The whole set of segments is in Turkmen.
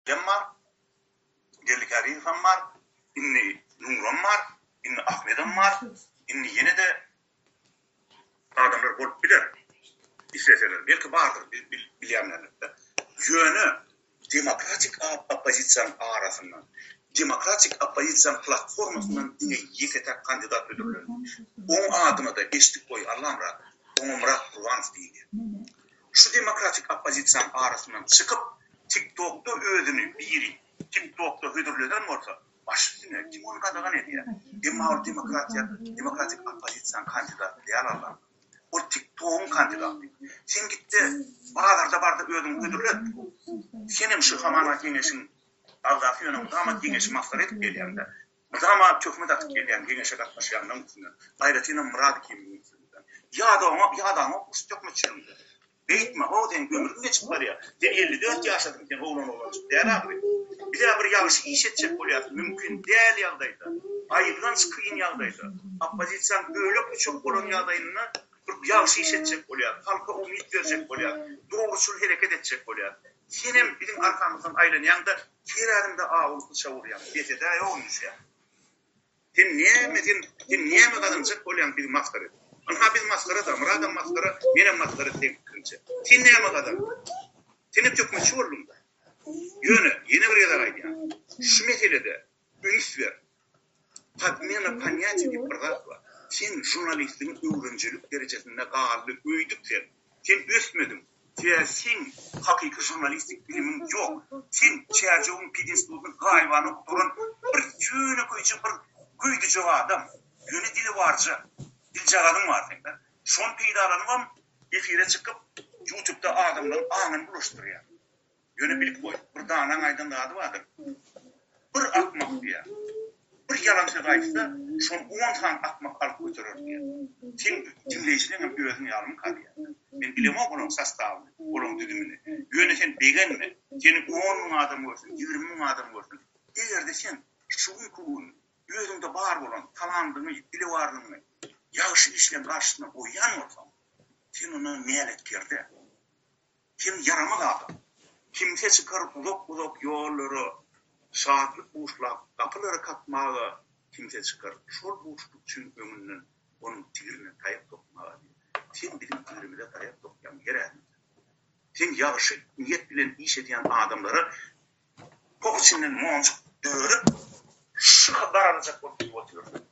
Cem var, Gelik Arif'im var, inni Nur'um var, inni Ahmet'im var, inni yine de adamlar bolup bilir. İsteseler, belki vardır, bilýänler. Yönü demokratik opozisiýa arasyndan, demokratik opozisiýa platformasyndan ýeketek kandidat ödürler. Oň adymy da eşdik goý Allah'ım, Murat Kurbanov diýdi. Şu demokratik opozisiýa arasyndan çykyp TikTok'ta özüni biri, TikTok'ta ödürleden bolsa, başysyna kim onu gadagan edýär? Demokratik opozisiýa kandidat diýär Allah. O TikTok'un kandidatı. Sen gitti, bağlarda barda özün ödürlet. Senin şu hamana kengeşin aldafi yönüm, damat kengeşi maslar edip gelýärde. Damat tökmet atıp gelýär, kengeşe katmaşýandan üstünden. Gayretina murad kimliğinden. Ya da ama uç tökmet çürümde. Beytme, o den gömürün geçip var ya. De 54 yaşadım sen oğlan çıktı. Abi. Bir daha bir yağışı iş edecek oluyor. Mümkün değil yağdaydı. Ayıplan sıkıyın yağdaydı. Opozisyon böyle küçük olan yağdayını yağışı iş edecek oluyor. Halka umut verecek oluyor. Doğrusul hareket edecek oluyor. Senin bizim arkamızdan ayrılan yanında kirarında ağırlıklı çavuryan. Dese daha olmuş ya. Sen niye mi kadınacak oluyan bir maskara? Anha biz maskara da, Murad'ın maskara, benim maskara teknikince. Sen niye mi kadın? Senin tökme çoğurluğum da. Yeni bir yere gaydı yani. Şu meselede üns ver. Tatmiyana panyati bir bırak var. Sen jurnalistin öğrencilik derecesinde ağırlı öydük sen. Sen üstmedin. Sen hakiki jurnalistik bilimin yok. Sen çerceğin pidinstulun hayvanı duran bir cüne koyucu bir kuyducu adam. Yönü dili varca. Dilcağanın var senden. Son peydalanı var. Efire çıkıp YouTube'da adamların ağını buluşturuyor. Yönü bilip koy. Bir dağınan aydın adı vardır. Bir akmak diye. Bir yalan söz aytsa, son 10 tane akmak alıp götürür diye. Sen dinleyicilerin bir özünü yalımı kalıyor. Ben bilemem onun sastavını, onun düdümünü. Yönü sen beğenme. Senin 10 adam olsun, 20 adam olsun. Eğer de sen şuun kuğun, özünde var olan talandığını, dili varlığını, yağışı işlem karşısına oyan olsan, sen onu meyalet girdi. Sen yaramak adam. Kimse çıkar uzak yolları, saatlik boşluk, kapıları katmağı kimse çıkar. Şol boşluk için ömrünün onun tigirine tayap tokmağı diye. Sen bizim tigirimize tayap tokyan gereğin. Sen yağışı niyet bilen iş ediyen adamları kok içinden muancık dövürüp şıkı daralacak olup oturuyorsun.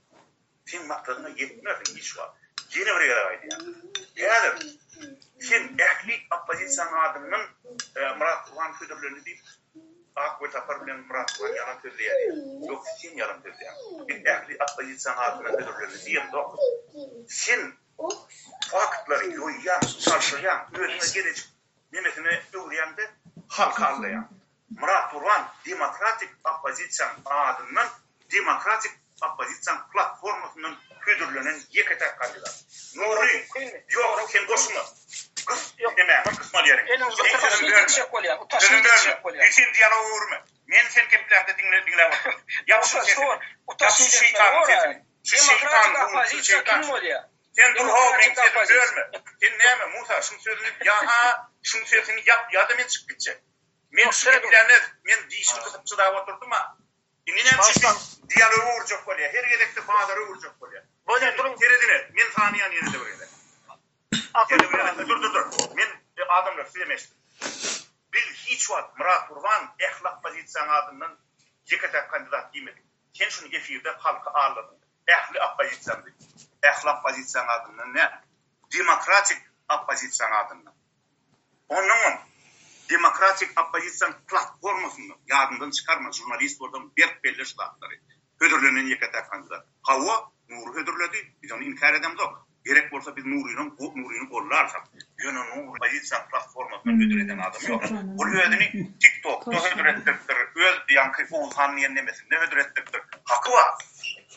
Sen maktadına yetmiyorsun iş var. Yeni bir yere gaydı yani. Yani sen ehli opozisyon adamının Murat Kurban Ködürlüğünü deyip Akbet apar bilen Murat Kurban yalan söyledi yani. Yok sen yalan söyledi yani. Bir ehli opozisyon adamının Ködürlüğünü diyeyim de sen faktları yoyan, sarşayan, özüne gelecek nimetine uğrayan da halka anlayan. Murat Kurban demokratik opozisyon adamının demokratik opozisyon platformasının Ködürlüğünün yeketek kandidat. Nuri, yok sen koşma. Yok deme, kısma diyelim. Sen diyecek oluyor, utaşın diyecek oluyor. Sen diyaloğa uğurma. Men sen kemplerde dinle bakın. Yapsın sesini. Yapsın şeytanın sesini. Demokratik opozisyon kim oluyor? Sen dur ho, men sesini görme. Sen neyme Musa, şun sözünü yaha, şun sesini yap, ya da men çık gidecek. Men şunu bilenler, men dişimi kısıp çıdağa oturdum ha. İninem çıkın, diyaloğa uğuracak oluyor. Her yedekte bağları uğuracak oluyor. Böyle durun teredine, men saniyan yerinde buraya. Dur. Men adamlar söylemeştim. Biz hiç vaat Murat Kurban ehlak pozisyon adından yeketek kandidat demedik. Sen şunu efirde halka ağırladın. Ehli opozisyon dedik. Ehlak pozisyon adından ne? Demokratik opozisyon adından. Onun demokratik opozisyon platformasını yadından çıkarma. Jurnalist oradan belli şartları. Hödürlüğünün yeketek kandidat. Hava Nuri hödürledi. Biz onu inkar edemiz yok. Gerek olsa biz Nuri'nin kollarsak, yönü Nuri opozisyon platformasını hödür eden adam yok. O hödürünü TikTok'ta hödür ettirtir, öz yankı Oğuzhan'ın yenlemesinde hödür ettirtir. Hakkı var.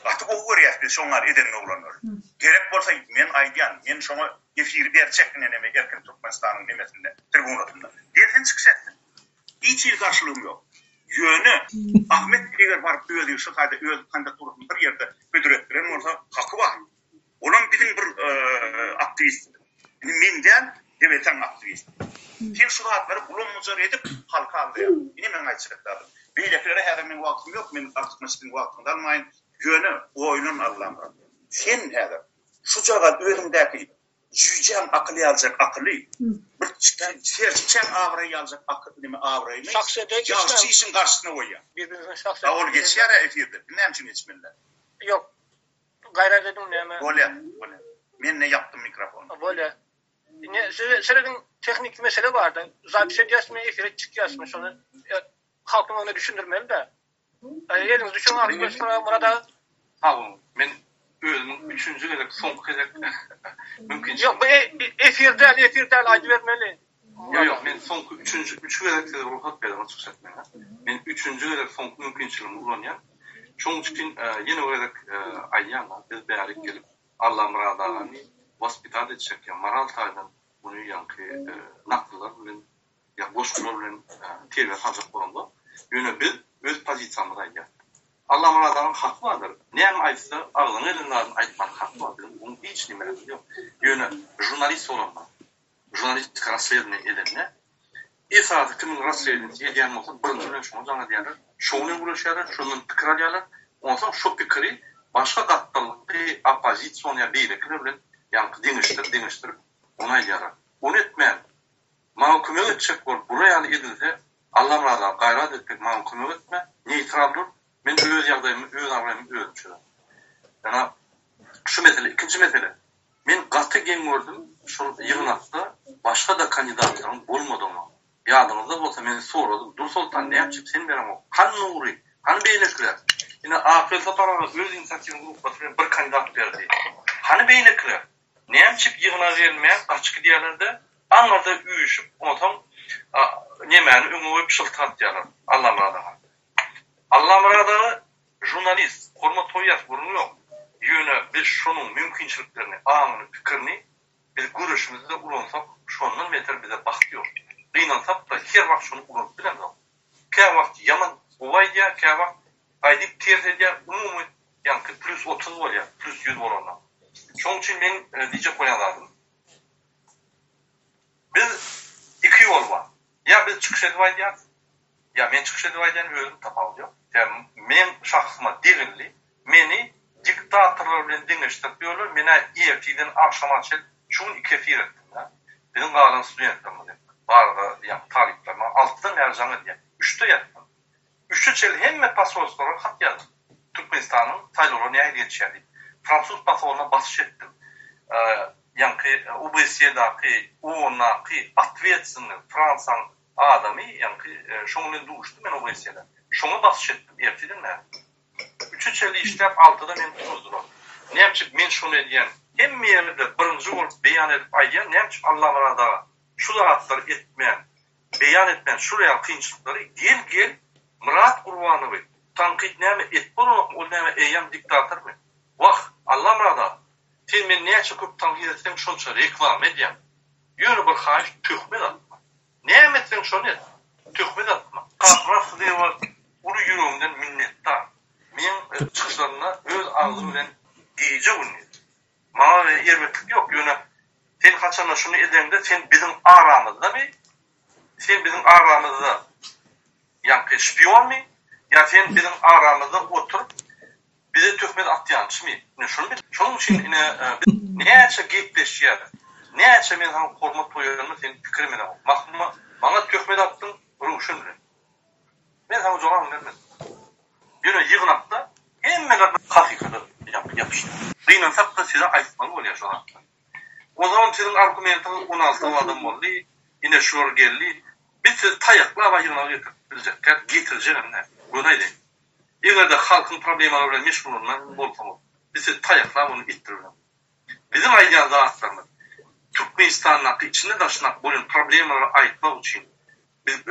Artık o görüyoruz biz şunlar edenine olanlar. Gerek olsa men aydiyan, men şuna efiri berçektin eneme Erkin Türkmenistan'ın nemesinde, tribunatında. Dersin çıksaktın. Hiç il karşılığım yok. Yönü Ahmet eğer var özü şu halde öz kandidatürünü bir yerde hödür ettiren olsa hakkı var. Olan bizim bir aktivist. Menden devletten aktivist. Sen şu zatları bulunmucar edip halka aldı. Yine men açıkladım. Beýleklere häzir men wagtym ýok, men açykmyşdyň wagtynda almaýyn. Göni oýunun Allah'ım. Sen häzir şu jaga özüňdäki jüýjän akly aljak akly. Bir serçen awray aljak akly nime awraymy? Ýa işin garşysyna goýýar. Birbirimizin şahsy. Ol geçýär efirde. Näme üçin geçmeliler? Yok. Gayret edin näme? Bolýar. Men ne yaptım mikrofonu? Bolýar. Ne senin teknik mesele vardı. Zapis edýäsmi, efire çykýasmy şonu halkyň onu düşündirmeli de. Eliniz düşün arkadaşlar burada. Tamam. Men özüm 3-nji gerek soňky gerek mümkin. Yok, bu efirden aýdy vermeli. Yok, men soňky 3-nji gerek ruhat berdim açyk men. Men 3-nji gerek soňky mümkinçiligimi ulanýan. Şoň üçin ýene gerek aýýan biz bäri gelip Allah muradagany hospital etjekýän moral taýdan bunu ýanky naklylar bilen ýa boşgular bilen terbiýe hazır bolanda. Ýöne biz öz pozisiýamyzda aýdýar. Allah muradagany hak bardyr. Näme aýtsa, aglyň elinden aýtmak hak bardyr. Onu hiç nimeler yok. Ýöne jurnalist bolanlar. Jurnalistik rastlany edenne. Esasy kimin rastlany edýän bolsa, birinji bilen şonu jaňa diýerler. Şonu guruşýarlar, şonun pikir alýarlar. Ondan şu pikiri başga gatdalyky opozisiýa beýlekler bilen ýanky diňişdir. Onu aýdýarlar. Onu etmän. Maňa kömek etjek bol, buraya edilse Allah muradagany gaýrat etmek maňa kömek etme. Neutral dur. Men öz ýagdaýymy, öz awraýymy özüm çözdüm. Ýana şu mesele, ikinji mesele. Men gaty geň gördüm, şu ýygnatda başga da kandidatlaryň bolmadygyny. Ýadyňyzda bolsa men soradym. Dur Sultan näçip sen berem o? Han Nuri, han beýlekler. Ýene APL tarapy öz inisiýatiwyny gurupdaşyň bir kandidat berdi. Han beýlekler. Näçip ýygna bermän açyk diýerlerde aňarda üýüşüp, ondan nemäni öňe şyltat diýerler. Allah muradagany. Allah muradagany jurnalist, hormat toýýas burun ýok. Ýöne biz şonuň mümkinçiliklerini, aňyny, pikirini biz görüşimizde ulansak, şondan beter bize baxt ýok. Gynansak da her wagt şonu ulanıp bilemez. Käme wagt ýaman owaýda, käme wagt aýdyp tersedýär, umumy ýanky plus 30 bolýar, plus 100 bolanlar. Şoň üçin men diýjek bolýarlarym. Biz iki ýol bar. Ya biz çykyş edip aýdýar, ya men çykyş edip aýdýan özüm tapaldy ýok. Yani men şahsyma degilli, meni diktatorlar bilen deňeşdirip ýörler, mene ýertiden akşamaçyl şunu iki efir etdim. Benim galan studentlerimiz barda, yani talipler, 6'dan erjanı diye, 3'te yattım. 3'te çel hemme pasoloslara hat yazdım. Türkmenistan'ın sayıları neye geçerdi. Fransız pasolona basış ettim. Yani UBS'daki, OON'daki atvetsinli Fransa'nın adamı, yani şonun duştu ben UBS'de. Şonu basış ettim, ertedin mi? 3'te çeli işlep 6'da men tutuzdular. Ne yapacak men şunu ediyen, hem yerinde birinci olup beyan edip aydiyen, ne yapacak Allah'ın arada şu rahatları etmeyen, beyan etmeyen şuraya kıyınçlıkları gel Murat Kurbanı ve tankit neyme etbolu o neyme eyyam diktatör mü? Vah Allah'ın arada sen men neye çıkıp tankit etsem şunca reklam edeyim. Yönü bir hayiş tühmet atma. Neyem etsen şunu et. Tühmet atma. Kahraf diye var. Ulu yüreğimden minnettar. Men çıkışlarına öz ağzım bilen iyice unuyor. Bana ve yervetlik yok. Yöne sen kaçanla şunu edemde sen bizim aramızda mı? Sen bizim aramızda yani şpiyon mu? Ya sen bizim aramızda oturup bize töhmet atyanç mı? Şunun için yine neyse gepleşiyor. Neyse men hangi hormat toylarını senin fikrim edemem. Bana töhmet attın, ruşun bilen. Ben sana cevap vermem. Yine yığınakta hemen hakikaten yapıştı. Kıyınansak da size ayıtmalı oluyor şu an. O zaman sizin argumentin 16 adam oldu. Yine şuur geldi. Biz siz tayakla ama yığınağı getireceğim ne? Bunaydı. Eğer de halkın problemaları ile meşgul olman bolsam olur. Biz siz tayakla bunu ittirelim. Bizim aydiyaz dağıtlarımız Türkmenistan'ın içinde taşınak bunun problemaları ayıtmak için biz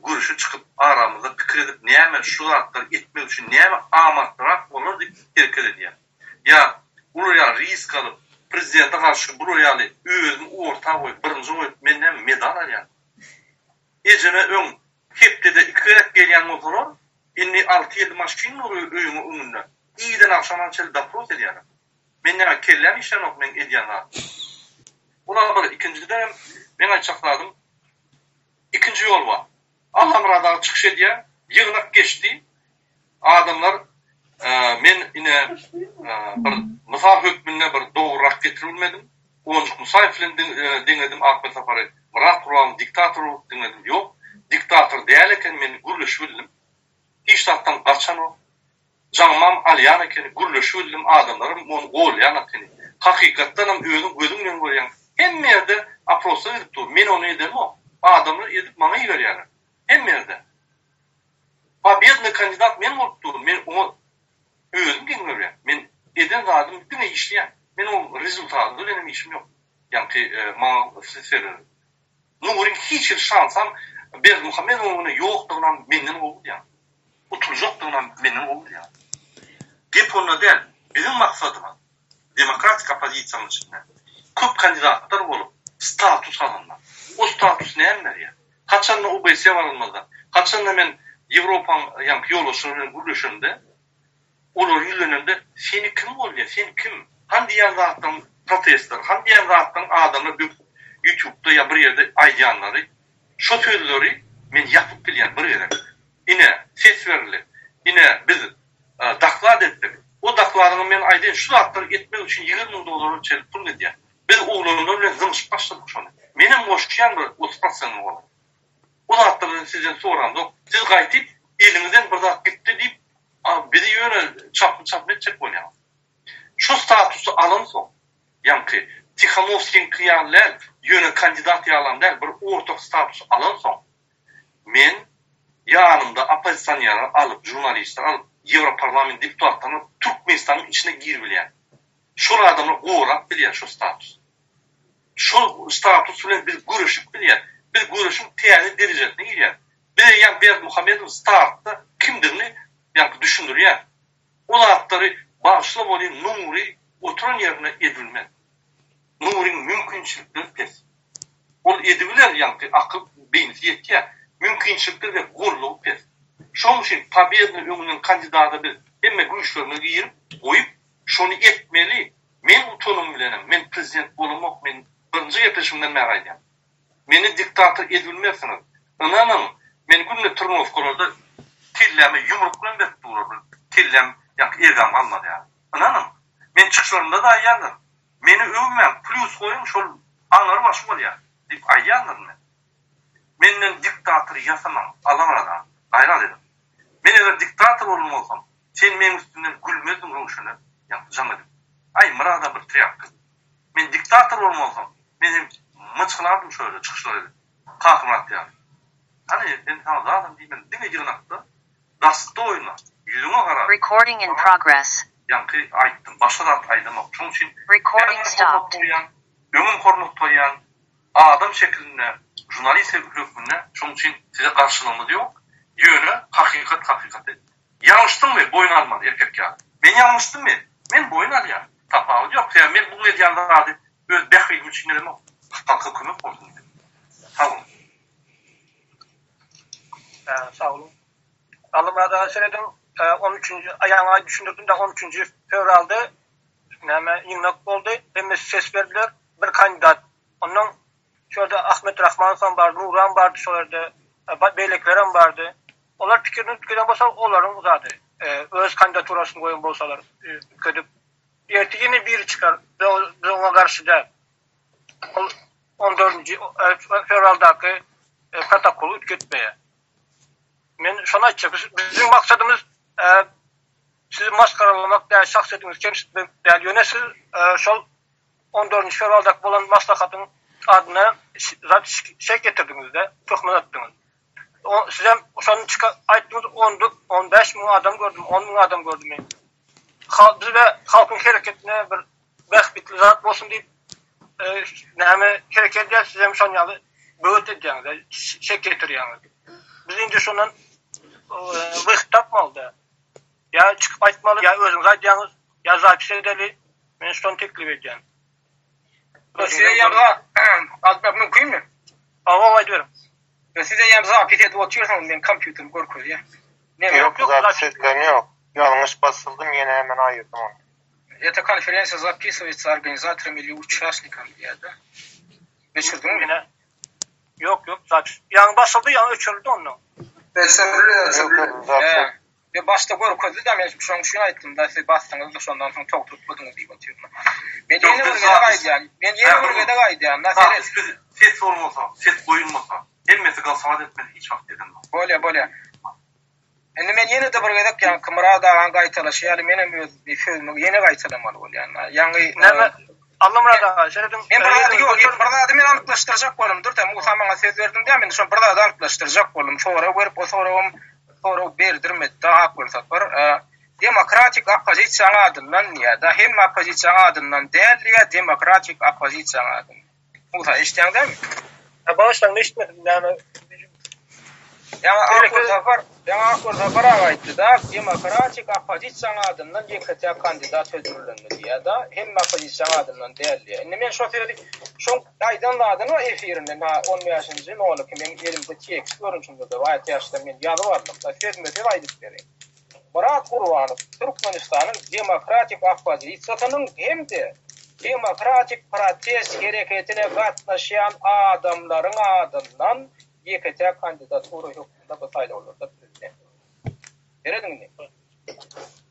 görüşü çıkıp aramızda fikir edip neyme şu dağıtları etmek için neyme amatlarak olur deyip hareket ediyor. Ya buraya risk alıp prezidente karşı buraya özünü orta koyup birinci koyup menden medal alyan. Eceme ön hepde 2 rek gelyen motorlar inni 6-7 maşkin oluyor öyünü önünde. İyiden akşaman çeli dapros ediyor. Menden kellem işten ok men ediyorlar. Buna bak ikinci dönem ben açıkladım. ikinci yol var. Alamra'dan çıkış ediyor, yığınak geçti. Adamlar men yine bir Musa hükmüne bir doğrurak getirilmedim. Onçuk Musa filan dinledim Ahmet Safar'ı. Murat Kur'an diktatör dinledim. Yok. Diktatör değil eken meni gürleşi bildim. Hiç tahttan kaçan o. Canmam alyan ekeni gürleşi bildim. Adamlarım onu go'layan ekeni. Hakikatten hem gözümle görüyen. Hem yerde aprosa edip dur. Men onu edem o. Adamlar edip bana veriyorlar. Hem yerde. Babiyetli kandidat men olup dur. Men onu özüm görüyorum. Men eden zaten bütün işleyen. Men o rezultatı benim işim yok. Yani bana size Nuri'nin hiç şansam bir Muhammed onu yoktuğundan menden oldu ya. Oturacaktuğundan menden oldu ya. Gep onunla değil. Bizim maksadımız demokratik opozisyonun içinde köp kandidatlar olup status alınma. O status ne emler ya? Kaçanla OBS'ye varılmadan, kaçanla men Avrupa'nın yolu sorunun görüşünde olur yıllarında seni kim oluyor? Seni kim? Hangi yerden protestler, hangi yerden adamlar bir YouTube'da ya bir yerde ayyanları, şoförleri men yapıp bilen bir yere. Yine ses verilir. Yine biz daklar ettik. O daklarını men aydan şu dakları etmek için $20,000 çelip pul ediyor. Biz oğlumla zımış başladık şunu. Benim boşlayan bir 30% var. O dakları sizden sorandı. Siz gayet elinizden bir dakika gitti deyip bizi yöne çapını edecek oynayalım. Şu statusu alınsa, yani ki Tikhanovski'nin kıyarlar yöne kandidat yalanlar bir ortak status alınsa, men yanımda opozisyon yaran alıp, jurnalistler alıp, Evroparlament deputatlarını Türkmenistan'ın içine girbilen. Şu adamlar uğrak biliyor şu status. Şu statusuyla bir görüşüp biliyor. Bir görüşün tiyani derecesine giriyor. Bir de yani bir Muhammed'in startta kimdirini yani düşündürüyor. O hatları bağışlı olayım Nuri oturan yerine edilmez. Nuri'nin mümkünçülükleri pes. O edibiler yani akıl beynisi yetkiye mümkünçülükleri ve gurluğu pes. Şoň için tabiatın öňünden kandidatı bir hemme güýçlerini giyirip koyup şonu etmeli. Men utonum bilenem. Men prezident bolmak men birinji ýetişimden märaýdym. Meni diktatör edilmersiniz. Inanın men günde Turnovkolarda tillemi yumruk bilen berip durur. Tillem ýa ergam almady ýa. Inanın men çykyşlarymda da aýýanlar. Meni övmem, plus koyun şol anları başım bolýar. Dip aýýanlar men. Menden diktatör ýasamam, alamaradan. Aýra dedim. Men eger diktatör bolmasam, sen meň üstümden gülmezdiň roşuny, ýa jamadyk. Ay mırada bir triyak. Men diktatör bolmasam, men mıçkılardım şöyle çykyşlary. Kakmat ýa. Hani ben zaten diýmen, diňe ýyrnakda dastoyna, ýüzüňe garap. Recording in progress. Yankı aýtdym, başa da aýdym. Şoň üçin Recording stopped. Öňüm hormat toýan adam şeklinde jurnalist hökmüne şoň üçin size karşılığımız yok. Yönü hakikat. Yanlıştım mı? Boyun almadı erkek ya. Ben yanlıştım mı? Ben boyun al ya. Tapavul yok ya. Ben bu medyanda adı öz bekliğim için dedim o. Halka kömek olsun dedim. Sağ olun. Sağ olun. Alımada söyledim 13. ayağına düşündürdüm de 13. fevralda näme ýyňnak boldy. Hem ses berdiler. Bir kandidat. Ondan şurada Ahmet Rahmanov bardy, Nuran bardy, şolerde beýleklerim bardy. Olar pikirini tükeden bolsa olaryň zady. Öz kandidaturasyny goýan bolsalar ködüp ertigini bir çıkar. Biz ona karşıda 14. fevraldaky protokolu ütketmeye. Men şonu aýtjak. Bizim maksadymız sizi maskaralamak da şahsiýetinizi kemsitmek däl ýöneşil şol 14. fevraldaky bolan maslahatyň adyna zat şek getirdiňizde töhmet etdiňiz. Siz hem şonu aýtdyňyz 15 000 adam gördüm, 10 000 adam gördüm men. Bizde halkyň hereketine bir behbitli zat bolsun diýip näme hereket edýär, siz hem şonu ýaly böwet edýäňiz, şek getirýäňiz. Biz indi şondan wagt tapmaly. Ya çıkıp aýtmaly, ya özüňiz aýdýaňyz, ya zapis edeli. Men şonu teklip edýän. Size yamza almak mümkünmü? Awa aýdyyorum. Size yamza PT'de oturuyorsanız ben kompüterim görkür ya. Yok, записlerim yok. Yanlış basıldım, yine hemen ayırdım onu. Эта конференция записывается организаторами или участниками, да? Вечером Yok zaten. Yani basıldı yani öçüldü onun. Ve başta görkezdi da men şonu aýtdym da siz bassaňyz da şondan soň çok tutmadınız diýip oturma. Men ýene bir gaýdýan. Men ýene bir gaýdýan. Näsere ses olmasa, ses goýulmasa, hemmesi galsaat etmeli hiç vakt dedim. Bolýa. Endi men ýene de bir gedek ýa kymra dagan gaýtalaşy, ýaly menem bir filmi ýene gaýtalamaly bolýan. Ýa-ni Anlamrada şeredim. Men bir men anyklaşdyrjak bolumdur da Musa maňa söz berdim de men şo bir da anyklaşdyrjak bolum. Sonra görüp o sonra berdirmedi daha bolsak bir demokratik opozisiýa adından ýa da hem opozisiýa adından däl ýa demokratik opozisiýa adından. Musa eşitýäňmi? Başdan eşitmedim yani. Akor Zafar aýtdy da demokratik opozisiýa adından ýekete kandidat öldürilmeli ýa da hem opozisiýa adından däl ýa. Indi men şo söýledik, şo aýdanladyň efirinde 15-nji nolu ki men elimde tekst görünçünde de waýat ýaşda men ýazyp da sözmedi aýdyp bereyim. Murat Gurbanov Türkmenistanyň demokratik opozisiýasynyň hem de demokratik protest hereketine gatnaşan adamlaryň adından ýekete kandidatura ýokunda bu saýlawlarda prezident. Beredinmi?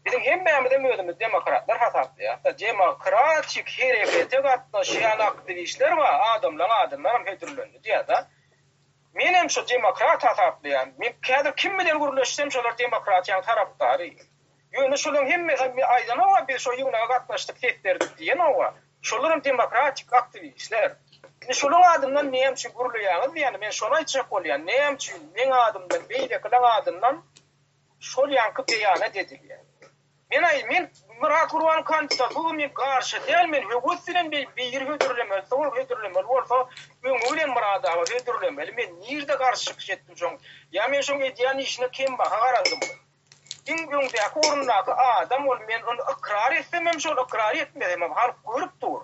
Bizim hemmemizden ödümüz demokratlar hasaplı ya. Demokratik herekete gatnaşan aktivistler var, adamlar öldürüldü diye da. Menem şu demokrat hasaplı ya. Men kädir kim bilen guruluşsam şolar demokratiýanyň tarapdary. Ýöne şolaryň hemme aýdana wa biz şo ýygyna gatnaşdyk tetlerdik diýen owa. Şolaryň demokratik aktivistler. Şolaryň adından näme üçin gurulýaňyz ýani men şonu aýtjak bolýan. Näme üçin men adamdan beýle kılan adından şol ýanky beýan edilýär. Men Murat Gurban kandidatumy men garşy däl men höwüslen bir hödürlemeli, sol hödürlemeli bolsa öňülen Murat aga hödürlemeli. Men nirde garşy çykjatdym şoň. Ya men şoň edýän işine kim baha garandym. Diňgöňde akorundaky adam ol men onu ikrar etmem şol ikrar etmedem har görüp dur.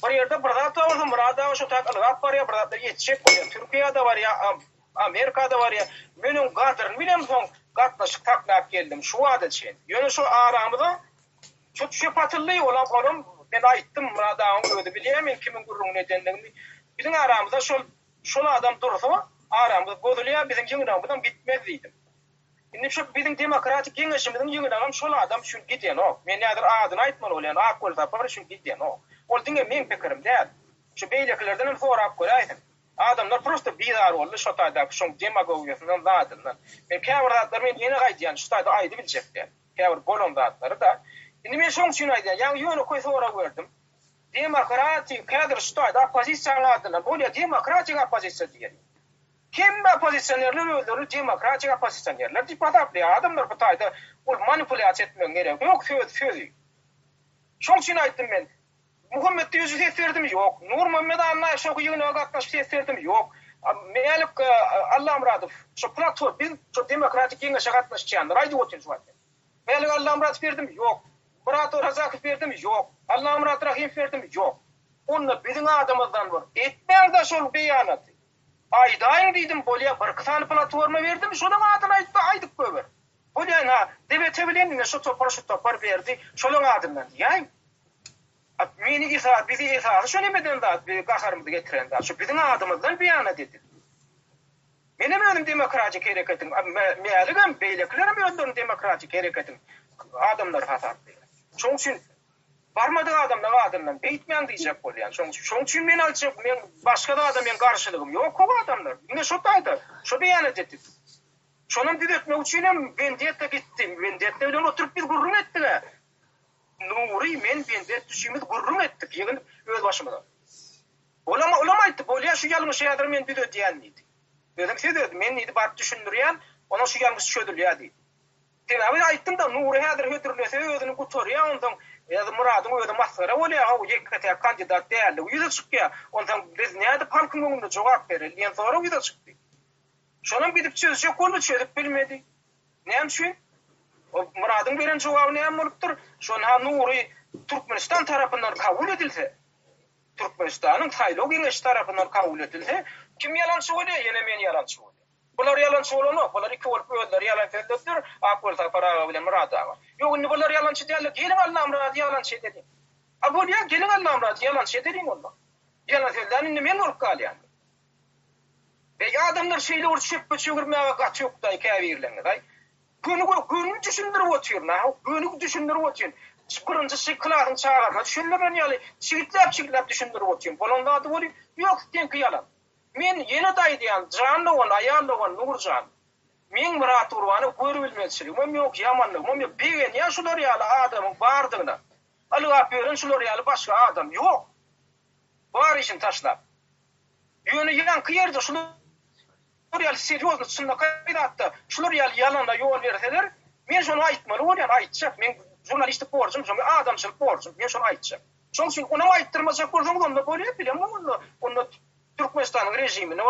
Bir ýerde bir zat bolsa Murat aga şo tak algap bar ýa bir zat ýetişek bolýar. Türkiýede bar ýa Amerikada bar ýa meniň gadyryny bilen soň gatnaşyk taklap geldim şu adatçy. Ýöne şu aramyda şu patylly olam ben aýtdym Murat agaň öýde bilýär men kimin gurrun edenligini. Biziň aramyzda şol adam dursa aramyzda gözülýär biziň ýyňydan bitmez diýdim. Indi şu biziň demokratik ýeňeşimiziň ýyňydan şol adam şol gidýän ok. Men näder adyny aýtmaly bolýan akol tapar şol gidýän ok. Ol diňe men pikirim däl. Şu beýleklerden sorap goýaýyn. Adamlar prosta bizar boldy şu taýda şu demagogiýasynyň zatyndan. Men käwratlar men ýene gaýdýan şu taýda aýdy biljekler. Käwr bolon zatlary da. Indi men şoň üçin aýdýan, ýa ýöne koý sorap berdim. Demokratik kädir şu taýda opozisiýa adından bolýa demokratik opozisiýa diýer. Kim opozisyonerler öldürür, demokratik opozisyonerler dipataply adamlar bu taýda ol manipulasiýa etmek gerek. Yok söz. Şoň üçin aýtdym men. Muhammed yüzü ses verdim yok. Nur Muhammed anna şu ýygyna gatnaşyp ses verdim yok. Melik Allah Muradov şu platform biz şu demokratik ýeňeşe gatnaşýanlar aýdyp oturýar. Melik Allah Muradov verdim yok. Murat Razakov verdim yok. Allah Murat Rahim verdim yok. Onu biziň adamymyzdan bar. Etmär da şol beýanaty. Aýdaýyn diýdim bolýa bir kysany platforma verdim şoňa adyny aýdyp goýber. Bolýan ha debete bilen şu topar berdi şolaň adyndan diýäň. Meni bizi isa'sı şu nemeden da gaharımızı getiren da şu bizim adımızdan beyan edildi. Benim önüm demokratik hareketin, meğerligem beyleklerim önüm demokratik hareketin adamlar hasaplı. Şoň üçin barmadyk adamlar adamdan beýtmän diýjek bolýan. Şoň üçin men aýtjak, men başga da adam men garşylygym ýok o adamlar. Ine şu taýda, şu beýan edildi. Şonuň düzeltmek üçin ben diýetde gitdim. Ben diýetde bilen oturup bir gurrun etdiler. Nuri men bende düşümüz gurrun etdik ýegin öz başymda. Olama aýtdy bolýar şu ýalňyş ýadyr men bir ödýän diýdi. Özüm söýdüm men nidi bar düşündirýän, ona şu ýalňyş çödülýär diýdi. Sen abi aýtdym da Nuri häzir hödürlese özüni gutorýar ondan ýa-da Muradyň öýde masara bolýar ha ýekete kandidat däl. Ýüze çykýar. Ondan biz näde palkyň öňünde jogap berilýän sonra ýüze çykdy. Şonuň gidip çözse kolu çözüp bilmedi. Näme üçin? O Murad'ın veren cevabı ne bolupdyr? Şonu ha Nuri Türkmenistan tarapyndan kabul edilse, Türkmenistan'ın saýlaw geňeşi tarapyndan kabul edilse, kim ýalançy bolýar? Ýene men ýalançy bolýar. Bular ýalançy bolanok, bular iki bolup öldüler, ýalan söýledler, akol Zafar bilen Murad aga. Ýok, indi bular ýalançy däl, gelin Allah Murad ýalançy dedi. A bolýar, gelin Allah Murad ýalançy dedi onda. Ýalan söýledän indi men bolup galýan. Adamlar şeyle urçup çögürmeye kaçıyor da kâbirlerine day. Günü düşündürüp oturuyor na. Günü düşündürüp oturuyor. Birincisi klasın çağırma. Düşündürün yani çiğitlep düşündürüp oturuyor. Bolonda adı oluyor. Yok denki yalan. Men yeni day diyen canlı olan ayarlı olan Nurcan. Men Murat Urban'ı görülmezsiniz. Mom yok yamanlık. Mom yok. Bir ya şular yalı adamın bardığına. Alıp verin şular yalı başka adam yok. Var işin taşlar. Yönü yankı yerde şular yalı seriozlu sınırda kaydattı. Şular yalı yalanla yol verseler. Men şunu aytmalı. O yani aytacak. Men jurnalistik borcum. Adamçılık borcum. Men şunu aytacak. Çünkü onu ayttırmasa borcum onda böyle bilem. Onu Türkmenistan'ın rejimini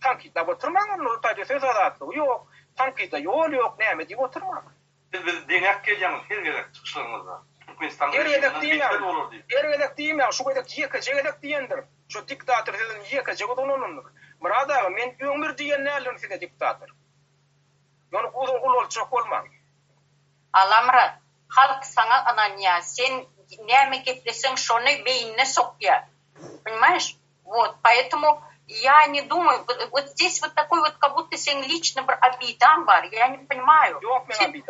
tankitla oturmak. Onu tadı söz adatlı. Yok. Tankitla yol yok. Neyme diye oturmak. Biz denek geleceğimiz her gerek çıkışlarımızda. Türkmenistan Gerek rejiminden olur diye. Gerek değil mi? Şu kadar yiyecek diyendir. Şu diktatör sizin yiyecek onun. Murat ağa men ömür diyen ne alın size diktatör. Yani ul çok olmaz. Alamrat, halk sana ananya, sen нервы киплясем, что они бейне сопья. Понимаешь? Вот, поэтому я не думаю, вот здесь вот такой вот, как будто сен лично обидан бар, я не понимаю.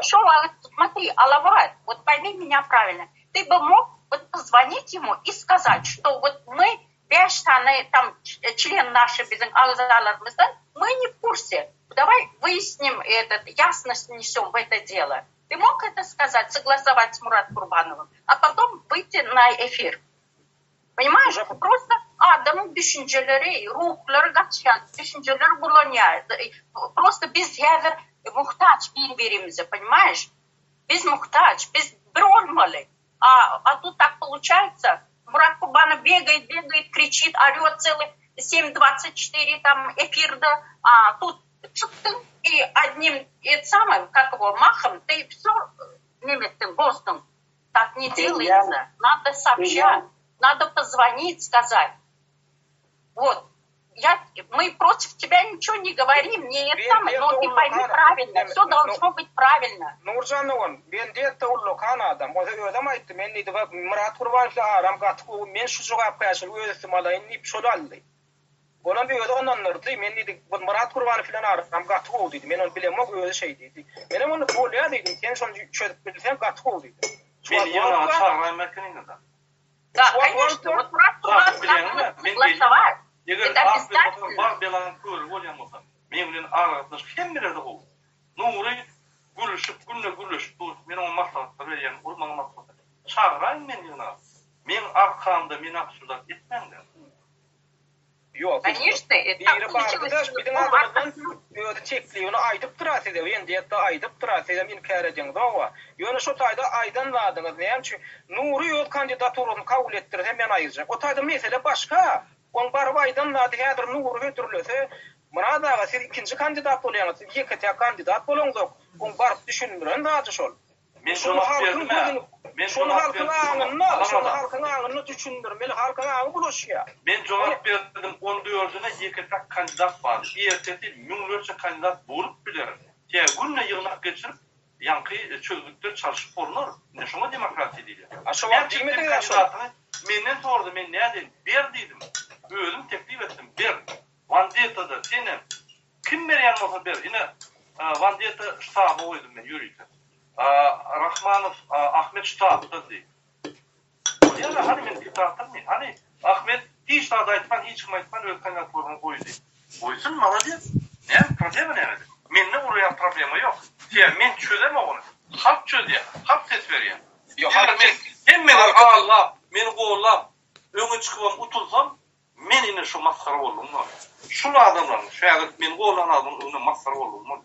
Смотри, Алаврат, вот пойми меня правильно, ты бы мог вот позвонить ему и сказать, что вот мы, там, член нашей мы не в курсе, давай выясним этот, ясность несем в это дело. Ты мог это сказать, согласовать с Мурат Курбановым, а потом выйти на эфир? Понимаешь? Просто adamın düşünceleri, ruhları kaçan, düşünceleri bulunuyor. Просто biz hazır muhtaç birbirimize, понимаешь? Biz muhtaç, biz bir olmalı. А тут так получается, Мурат Курбанов бегает, кричит, орет целых 7:24 там эфирда, а тут и одним и самым, как его, махом, ты все немецким ГОСТом. Так не делается. Надо сообщать, надо позвонить, сказать. Вот. Мы против тебя ничего не говорим, не это самое, но ты пойми правильно, все должно быть правильно. Nurcan oğlum, ben de tavullu kan adam. O da adam ayıttı, men neydi bak, Murat Kurban'la aram katkı, men şu cevap kayasıl, öğretim alayın, nip şolu aldı. Onun bir öde onanlardı, men neydi, Murat Kurban'ı filan aram katkı olduydu, men onu bilemem, öyle şeydiydi. Benim onu bolya dedim, sen son çözüp bilsen katkı olduydu. Beni yana çağırmayın merkezinde de. Да, конечно, вот Мурат Курбанов согласовать. Это обязательно. Бар белан kör bolyan olsa, men bilen araştırış hemmelerde oldu. Nuri gülüşüp, gülüşüp, men o maslahatlar verýän, ulmagy maslahat. Çağırayım men yana. Men arkamda men aksulat etmem de. Yok. Конечно, это получилось. Bizim adamdan öde çekliğini aydıp durasıydı. Endiyette aydıp durasıydı. İnkar edin dava. Yani şu tayda aydan ladınız. Neyem ki Nuri öd kandidaturunu kabul ettirir hemen ayıracak. O tayda mesele başka. On barı aydan ladı hedir Nuri götürülürse Murat ağa siz ikinci kandidat olayanız. Yekete kandidat bolunuz. On barı düşündüren daha şol. Men cevap verdim. Şunu halkın ağını düşündürmeli, halkın ağını bulaşıyor. Ben cevap verdim, 14'üne yekete kandidat var. Ertesi milyonlarca kandidat bulup bilir. Ya günle yığınak geçirip, yankı çözlükler çalışıp olunur. Ne şuna demokrasi değil. Ben çıktım kandidatını, menden sordu, ben ne dedim? Bir dedim. Özüm teklif ettim, bir. Vandiyeta'da senin, kim veren olsa bir. Yine Vandiyeta ştabı oydum ben, yürüyken. Rahmanov Ahmet ştabıda değil. Yani hani men diktatör mi? Hani Ahmet hiç daha aytman, hiç aytman öz kandidatlarını koydu. Koysun молодец. Ne problemi ne? Menne oraya problemi yok. Ya men çözemem onu. Halk çözüyor. Halk ses veriyor. Yok hem men Allah, meni qo'llab, öňe çıkıp utulsam, men ine şu maskara oldum. Şu adamlar, şayet men qo'llan adamın önüne maskara oldum.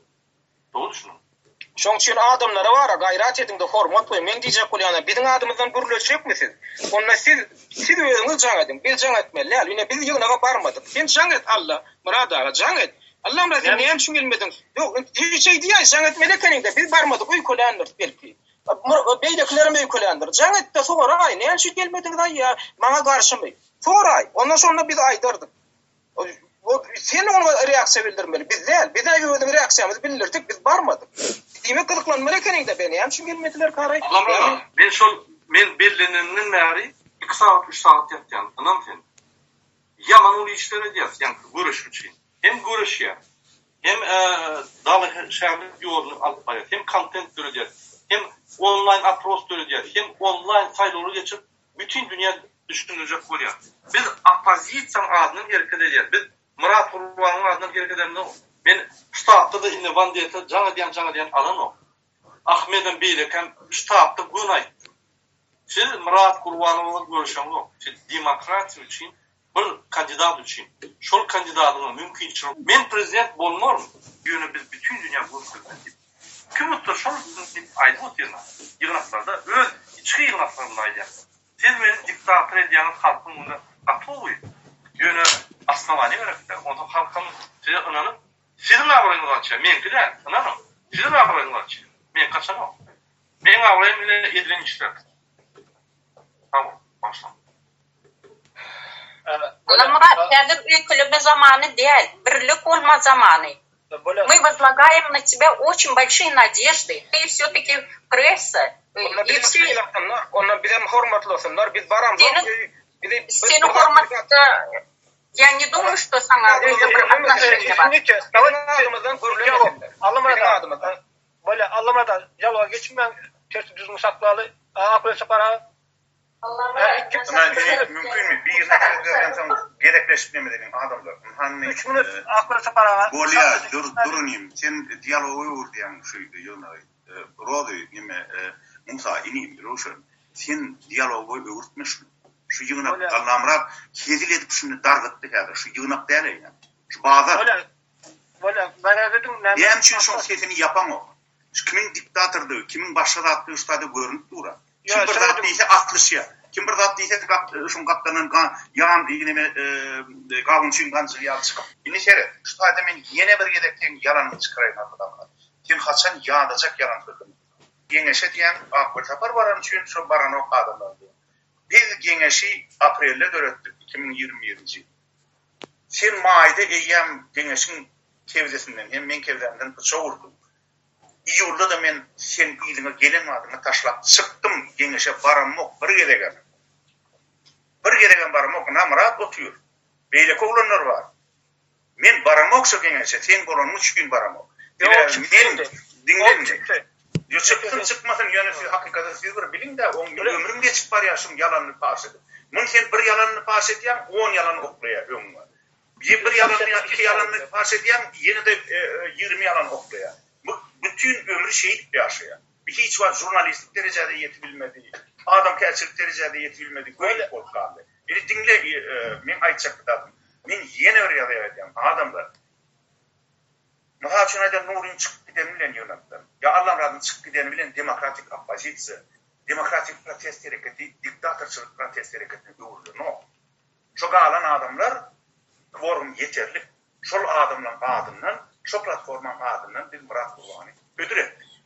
Doğru düşünün. Şoň üçin adamlara wara gayrat edin de hormat koy. Men diýjek bolýan, biziň adamyzdan gürleşekmisiz? Onda siz özüňiz jaň edin. Biz jaň etmeli. Ýa-ni biz ýygnaga barmadyk. Sen jaň et Allah, Murat ağa jaň et. Allah'ım razı näme üçin gelmedin? Yok, hiç şey diýär, jaň etmeli keninde. Biz barmadyk, öýkölendir belki. Beýdeklerime öýkölendir. Jaň et de soraý, näme üçin gelmedin da ýa, maňa garşymy? Soraý. Ondan sonra biz aýdyrdyk. Sen ona reaksiya bildirmeli. Biz değil. Biz de özüň reaksiyamyzy bildirdik, biz barmadyk. Dime kılıklanmalı keninde beni. Hem şu gelmediler karay. Allah'ım ben Berlin'in beri 2 saat 3 saat yaptım. Anam sen. Yaman ulu işlere diyas. Yani görüş için. hem görüşýär, hem daly şäherlik ýolunu alyp barýar, hem kontent görýär, hem online approach görýär, hem online saýlawry geçip bütün dünya düşünülecek bolýar. Biz opozisiýa adyny hereket edýär. Biz Murat Gurbanyň adyny hereket edýär. Men ştatda da innovan diýip jaňa diýen alan o. Ahmedem Beýlekem ştatda gün aýtdy. Siz Murat Gurbanyňla görüşýäňiz. Siz demokratiýa üçin bir kandidat üçin. Şol kandidatyň mümkinçilik. Men prezident bolmarym. Ýöne biz bütün dünya görüşýär. Kim otur şol aýdyp oturýar. Ýygnaklarda öz içki ýygnaklarynda aýdýar. Siz meni diktator edýäňiz halkyň bunda atlawy. Ýöne asnawany berekler. Onda halkyň size inanyp sizin aýryňyz açýar. Menki de inanyp. Sizin aýryňyz açýar. Men kaçanam. Men aýrym bilen edilen işler. Tamam, başla. Murat, häzir öýküleme zamany değil, birlik olma zamanı. Мы возлагаем на тебя очень большие надежды. Ты все-таки пресса. И все... Onlar bizim hormatlasınlar. Biz baram. Seni hormatla... Я не думаю, что sana öyle bir отношение var. Böyle anlamadan yalva geçmem tersi düzgün saklalı. Apresa para. Mümkün mü? Bir nefes gerekleştirmeden adamlar. 3 minut apresa para. Bolya durunayım. Sen diyalogu uğurlayan şuydu yoluna. Rodu yeme Musa inim Ruşen. Sen diyalogu uğurtmuşsun. Şu yığınak Allah'ımra kedil edip şunu dargıttı kadar. Şu yığınak değil yani. Şu bağda. Böyle ben dedim. Hem için şu sesini yapamam. Kimin diktatörlüğü, kimin başarı attığı üstadı görünüp dura. Kim bir zat değilse atlışya. Kim bir zat değilse şun kaptanın yağın yine kavun için gancı yağ çıkıp. Yine seyret. Şu tayda men yine bir gedekten yalanını çıkarayım adamlar. Kim haçan yağdacak yalan kırkın. Gengeşe diyen akbır tapar varan için şu baran o adamlar diyor. Biz gengeşi April'de dörettik 2020 yıl. Sen maayda eyyem gengeşin kevdesinden hem men kevdenden çoğurdum. İyurda da men sen iyiliğe gelen adına taşlap çıktım gengeşe baram yok bir gedegen. Bir gedegen baram yok Murat otuyor. Beyle oğlanlar var. Men baram yoksa gengeşe sen bolan 3 gün baram yok. Dinleyin. Yo çıktın çıkmasın yönesi hakikaten siz bir bilin de ömrüm geçip var yaşım yalanını pas edip. Mun sen bir yalanını pas edýän 10 yalan oklaýar öňüňe. Bir yalanını 2 yalanını pas edýän ýene de 20 yalan oklaýar. Bütün ömrü şehit yaşayan. Bir hiç var jurnalistlik derecede yetebilmedi. Adam kelçilik derecede yetebilmedi. Böyle korkandı. Beni dinle men aytacak dedim. Men yeni öğreniyorum adamlar. Muhaçın ayda Nur'un çıkıp giden bilen yönetmen. Ya Allah'ın adını çıkıp giden bilen demokratik opozisiya, demokratik protest hareketi, diktatörçülük protest hareketini doğurdu. No. Çok alan adamlar kvorum yeterli. Şol adamların adından şu platformanın adından bir Murat Gurbany ödül ettik.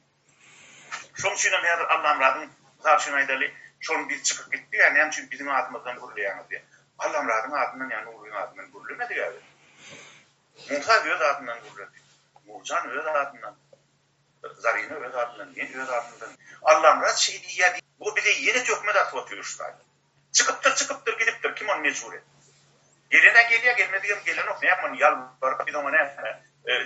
Şol için Allah'ın adını Muhaçın aydalı şol bir çıkıp gitti. Yani hem için bizim adımızdan gurulayanız diye. Allah'ın adından yani Nur'un adından gurulamadı yani. Musa öz adından guruladı. Murcan öz adından. Zarina öz adından. Yeni öz adından. Allah'ın razı şeydi ya değil. Bu bir de yeni tökme de atlatıyor üstad. Çıkıptır gidiptir. Kim onu mecbur et? Gelene geliyor gelmediğim gelen yok. Ne yapman yalvarıp bir de ona ne yapma.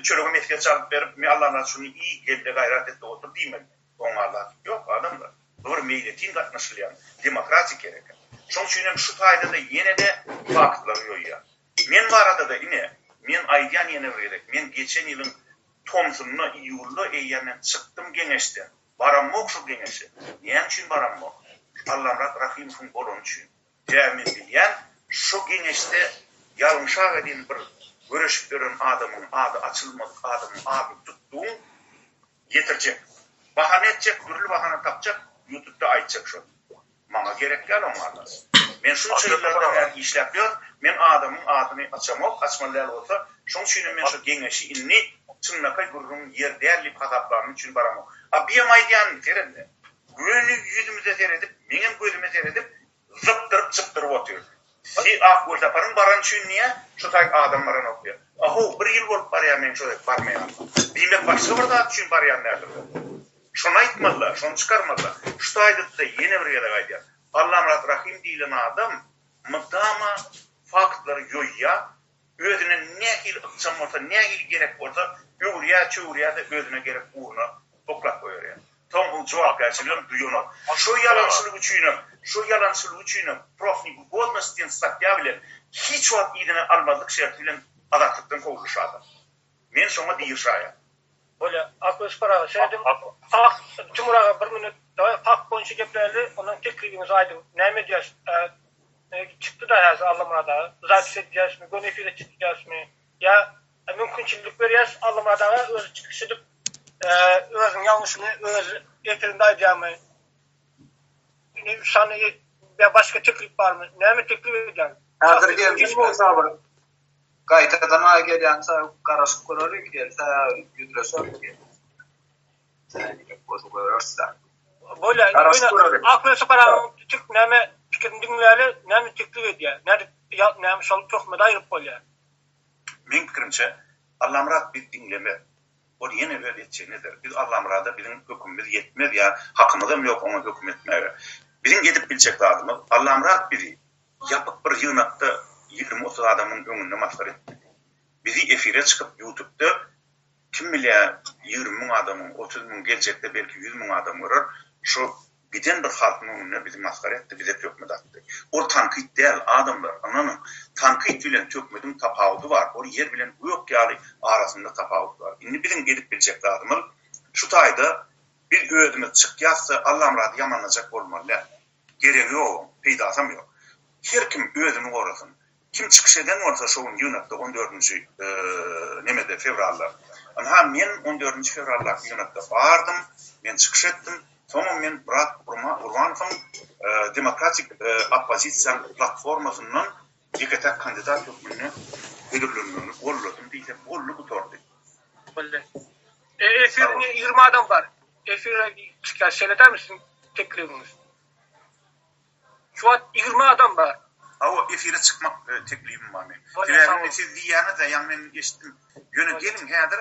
Çölüğü metkeye çalıp verip Allah'ın razı şunu iyi geldi gayret etti otur değil mi? Ona Allah yok adamlar. Doğru meyletin nasıl yani? Demokratik gereken. Şunun için şu tayda da yine de faktlar yok ya. Men var arada da yine men aydan yine vererek men geçen yılın Tomsun'la iyullu eyyenden çıktım gençten. Baram mok şu gençe. Niye için baram mok? Allah Rahim'in bolon için. Cəmin bilyen şu gençte yalmışa edin bir görüşüp gören adamın adı açılmadık adamın adı tuttuğun getirecek. Bahane edecek, türlü bahane tapacak, YouTube'da aytacak şu. Mama gerek gel onlardan. Men şu şeylerden eğer işlemiyor, men adamın adını açamak, açmalar olsa, şunun için men şu gençi inni çınlakay gururun yer değerli pataplarının için baramam. Bir maydiyan teredip, gönlü yüzümüze teredip, benim gözüme teredip, zıptırıp oturuyor. Si akbolda parın baran için niye? Şu tak adamların okuyor. Ahu bir yıl olup barayan men şöyle barmayan. Bilmek başka bir da için barayan nerede? Şunu aytmadılar, şunu çıkarmadılar. Şu taydık da yeni bir yere gaydiyan. Allah'ım Rahim değilen adam mıdama faktları yoyya Özüne ne il ıksam olsa, ne il gerek olsa, çuğurya da özüne gerek uğruna toklap koyuyor yani. Tam bu cevap gerçekten duyuyor. Şu yalansılığı üçüne profni bu olmasın statya bile hiç vakit idine almadık şertiyle adatlıktan kovuluşadı. Men sonra değil şaya. Böyle akıllı para şeydim. Cumhur'a bir minut hak boyunca geplerdi. Ondan teklifimiz aydım. Ne diyeceğiz? Çıktı da yazı Allah'ımada. Zaten edeceğiz mi? Gönefile çıkacağız mı? Ya mümkünçülük veriyoruz. Allah'ımada öz çıkış edip özün yanlışını öz yeterinde edeceğimi. Sana ya başka teklif var mı? Ne mi teklif edeceğim? Hazır gelmiş mi sabır? Gaytadan gelyansa karışık kurarı gelse güdüresör ki. Sen bozuk görürsen. Böyle aklı sıfıra çık neme fikrin dinleyeli neme teklif ediyor. Neme çok mu dairip oluyor. Benim fikrimce Allah'ımrat bir dinleme. O yine böyle edeceğinedir. Biz Allah'ımrada bizim hükümümüz yetmez ya. Hakkımızım yok ona hüküm etmeye. Bizim gidip bilecek adımız Allah'ımrat biri yapıp bir yığınakta 20-30 adamın önünde masar etti. Bizi efire çıkıp YouTube'da kim bilir 20.000 adamın, 30.000 gelecekte belki 100.000 adam var. Şu biden bir halkın önüne bizi masar etti, bize tökmed attı. O tankit değil adamlar, ananın tankit bilen tökmedin tapavdu var. O yer bilen bu yok yani arasında tapavdu var. Şimdi bizim gidip bilecek adımız şu tayda bir ödümüz çık yazsa Allah'ım yamanlayacak olmalı. Gereği yok, peydasam yok. Her kim ödünü uğrasın. Kim çıkış eden olsa şovun yönetті 14. fevrallar. Ama men 14. fevrallar yönetті vardım, men çıkış ettim. Sonra men Murat Urvanov'un demokratik opozisyon platformasından yekete kandidat hükmünü ödülünü bolladım diye bollu bu tordu. Böyle. Efir'de 20 adam var. Efir'e çıkar seyreder misin teklifimiz? Şu an 20 adam var. O efire çıkmak teklifim var benim. Filerin efir diyene de yani ben geçtim. Yöne gelin hedir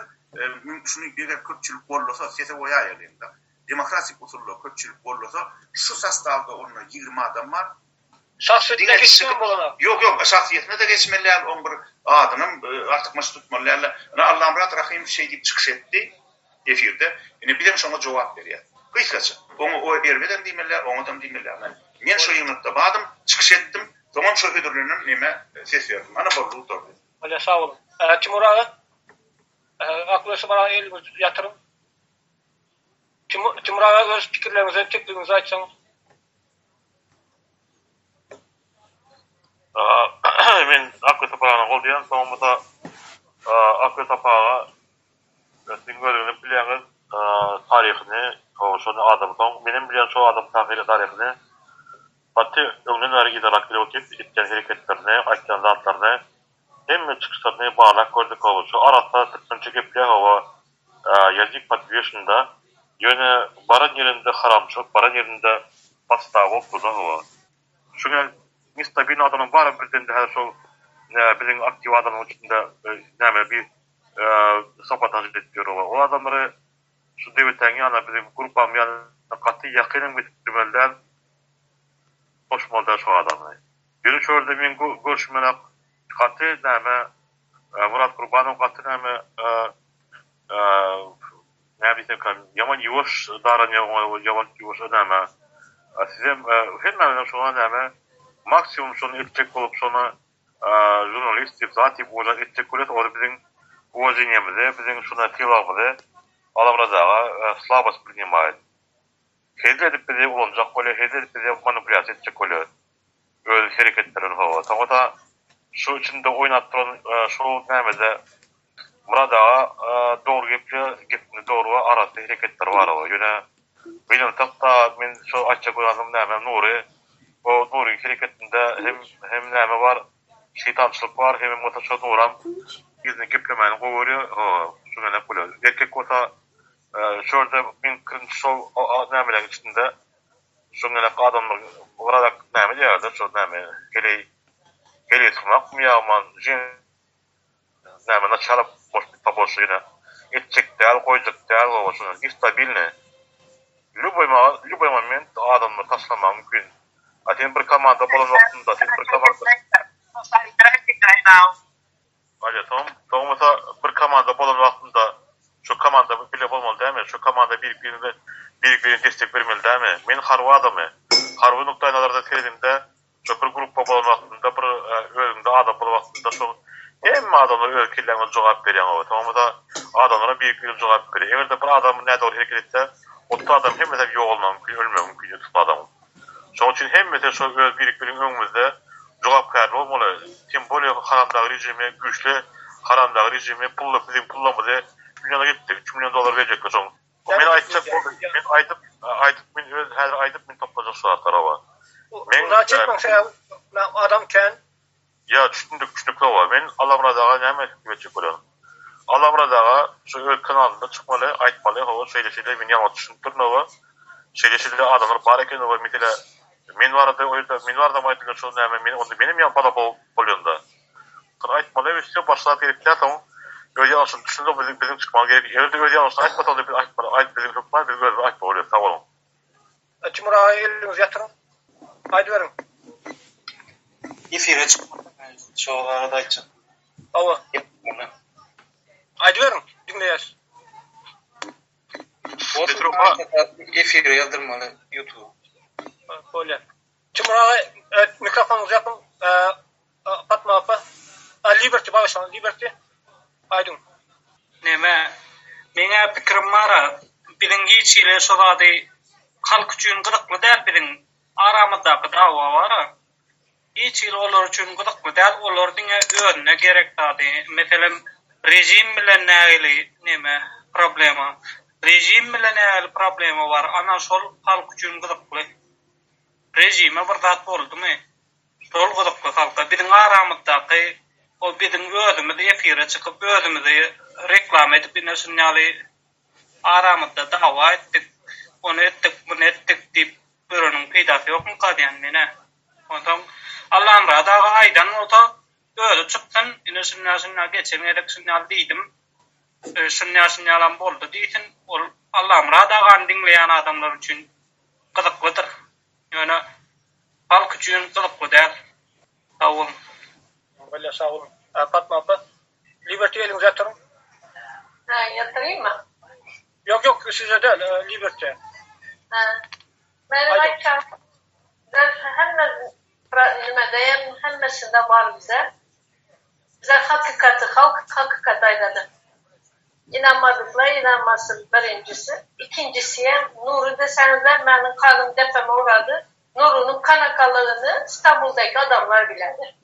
şunu eğer kötçülük olursa sese oya ayarlayında. Demokratik usulla kötçülük olursa şu sastavda onunla 20 adam var. Şahsiyetine geçmiyor mu ona? Yok şahsiyetine de geçmeliler. On bir adının artık maç tutmalılar. Allah'ım rahim şey deyip çıkış etti efirde. Yani bir de sonra cevap veriyor. Kıysaca. Onu o ermeden demeler, ondan demeler. Men şu yumrukta bağdım, çıkış ettim. Tamam şu ödülünün neme ses verdim. Ana bollu oturdu. Öyle sağ olun. Timur ağa, aklısı bana elimiz yatırım. Timur ağa öz fikirlerinizi, teklifinizi açsanız. Men aklısı bana ol diyen, sonunda aklısı bana sizin görünüp bileğiniz tarihini, şunu adamdan, benim bilen şu adam tarihini Batı öňünden bäri giderak gelip gitken hareketlerine, açan zatlarına hem çıkışlarına bağlak gördük oldu. Şu arada tıkınçı gepler hava yazık patviyeşinde yöne baran yerinde haramçok, baran yerinde pastav okudu hava. Şuna nistabil adamın var birden de her şu bizim aktif adamın içinde näme bir sabotaj ediyor hava. O adamları şu devletten yana bizim grupam yani katı yakının bitirmelden hoşmalda şu adamlar. Bir çölde men görüşmeler katı näme Murat Kurbanov katı näme näme kan yaman yuvaş daran yaman yuvaş näme sizem hemme şuna näme maksimum şunu etçek bolup şuna jurnalist zati bolan etçek bolat o bizim uwajeniyemizde bizim şuna tilawda alamrazaga slabas priнимает. Hededip bize olacak böyle hededip bize manipülasyon edecek böyle öyle hareketlerin hava. Tamam da şu içinde oynattıran şu nemede Murat'a doğru gepni doğru arası hareketler var hava. Yine benim takta ben şu açacak olanım neme Nuri o Nuri hareketinde hem neme var şeytançılık var hem motaşo Nuram izni geplemenin kovuyor. Şuna ne böyle. Erkek olsa şurada ben kırıncı şov nämeler içinde şunlara adamlar orada näme diýerler şu näme hele tutmak mı yaman näme çalıp boş taboşyna etçek däl koýjak däl o şunu istabilne любой момент adamlar taşlamak mümkün. Aten bir komanda bolan wagtynda sen bir komanda Tamam mesela bir komanda bolan vaktında şu komanda bile bolmalı değil mi? Şu komanda birbirine destek vermeli değil mi? Men harwa adamı. Harwa noktalarda telinde şu bir gruppa bolan vaktında bir özünde adam bolan vaktında şu hem adamlar ülkelerine cevap veriyor ama tamam da adamlara birbirine cevap veriyor. Eğer de bir adam ne doğru hareket etse o adam hem mesela yok olmam mümkün, ölmem mümkün tutma adamı. Şoň üçin hem mesela şu birbirinin öňümizde jogapkar bolmaly. Kim böyle haramdagi rejimi güçlü, haramdagi rejimi bizim pullamızı milyona gitti. 3 milyon dolar verecekler şoň. Men aýtjak boldy. Men öz häzir aýdyp men toplanjak şartlar aba. Men adam ken ya düşündük var. Men Alamradaga näme etjek bolan. Alamradaga şu öz kanalında çıkmaly, aýtmaly, howa şeýle men ýalňyz düşünýär näme? Şeýle adamlar bar eken o mesela men varada o ýerde men varda aýtylgan şu näme men onda benim ýan bala bolýanda. Aýtmaly işte başlap gerekler tamam. Öyle olsun düşündüm bizim çıkmalı gerek. Evde öyle olsun aýtmadan da bir aýt bizim tutmaz biz böyle aýtma bolýar sağ olun. Açmura eliniz yatırın. Haydi verin. Efire şu arada açın. Ava. Haydi verin. Dinleyiz. Efire yıldırmalı YouTube. Böyle. Açmura mikrofonunuzu yapın. Fatma apa. Liberty başlayalım. Liberty. Aydın. Näme? Meňe pikirim bar. Bilingi içile şolady halk üçin gydykly däl bilen aramyzdaky dawa bar. Içile olar üçin gydykly däl olar diňe öňüne gerek dady. Meselem rejim bilen nägili näme problema. Rejim bilen nägili problema bar. Ana şol halk üçin gydykly. Rejime bir zat boldymy? Şol gydykly halka bilen aramyzdaky o bizim özümüzde efire çıkıp özümüzde reklam edip bir nasyonali aramızda dava ettik. Onu ettik deyip bürünün peydası yok mu kadiyen mene? Ondan Allah'ın radağı aydan o da özü çıktın. Yine sünnasına geçemeyerek sünnal deydim. Sünnalan boldu deysin. Allah'ın radağını dinleyen adamlar için kılıklıdır. Yani halk için kılıklı der. Sağ olun. Böyle sağ olun. Fatma apa. Liberty elinize yatırın. Yatırayım mı? Yok size değil. Liberty. Benim açam. Hemmesinde var bize. Bize hakikat ayladı. İnanmadıkla inanmasın birincisi. İkincisi Nuri desenizler benim karnım depreme uğradı. Nuri'nin kanakalığını İstanbul'daki adamlar bilendir.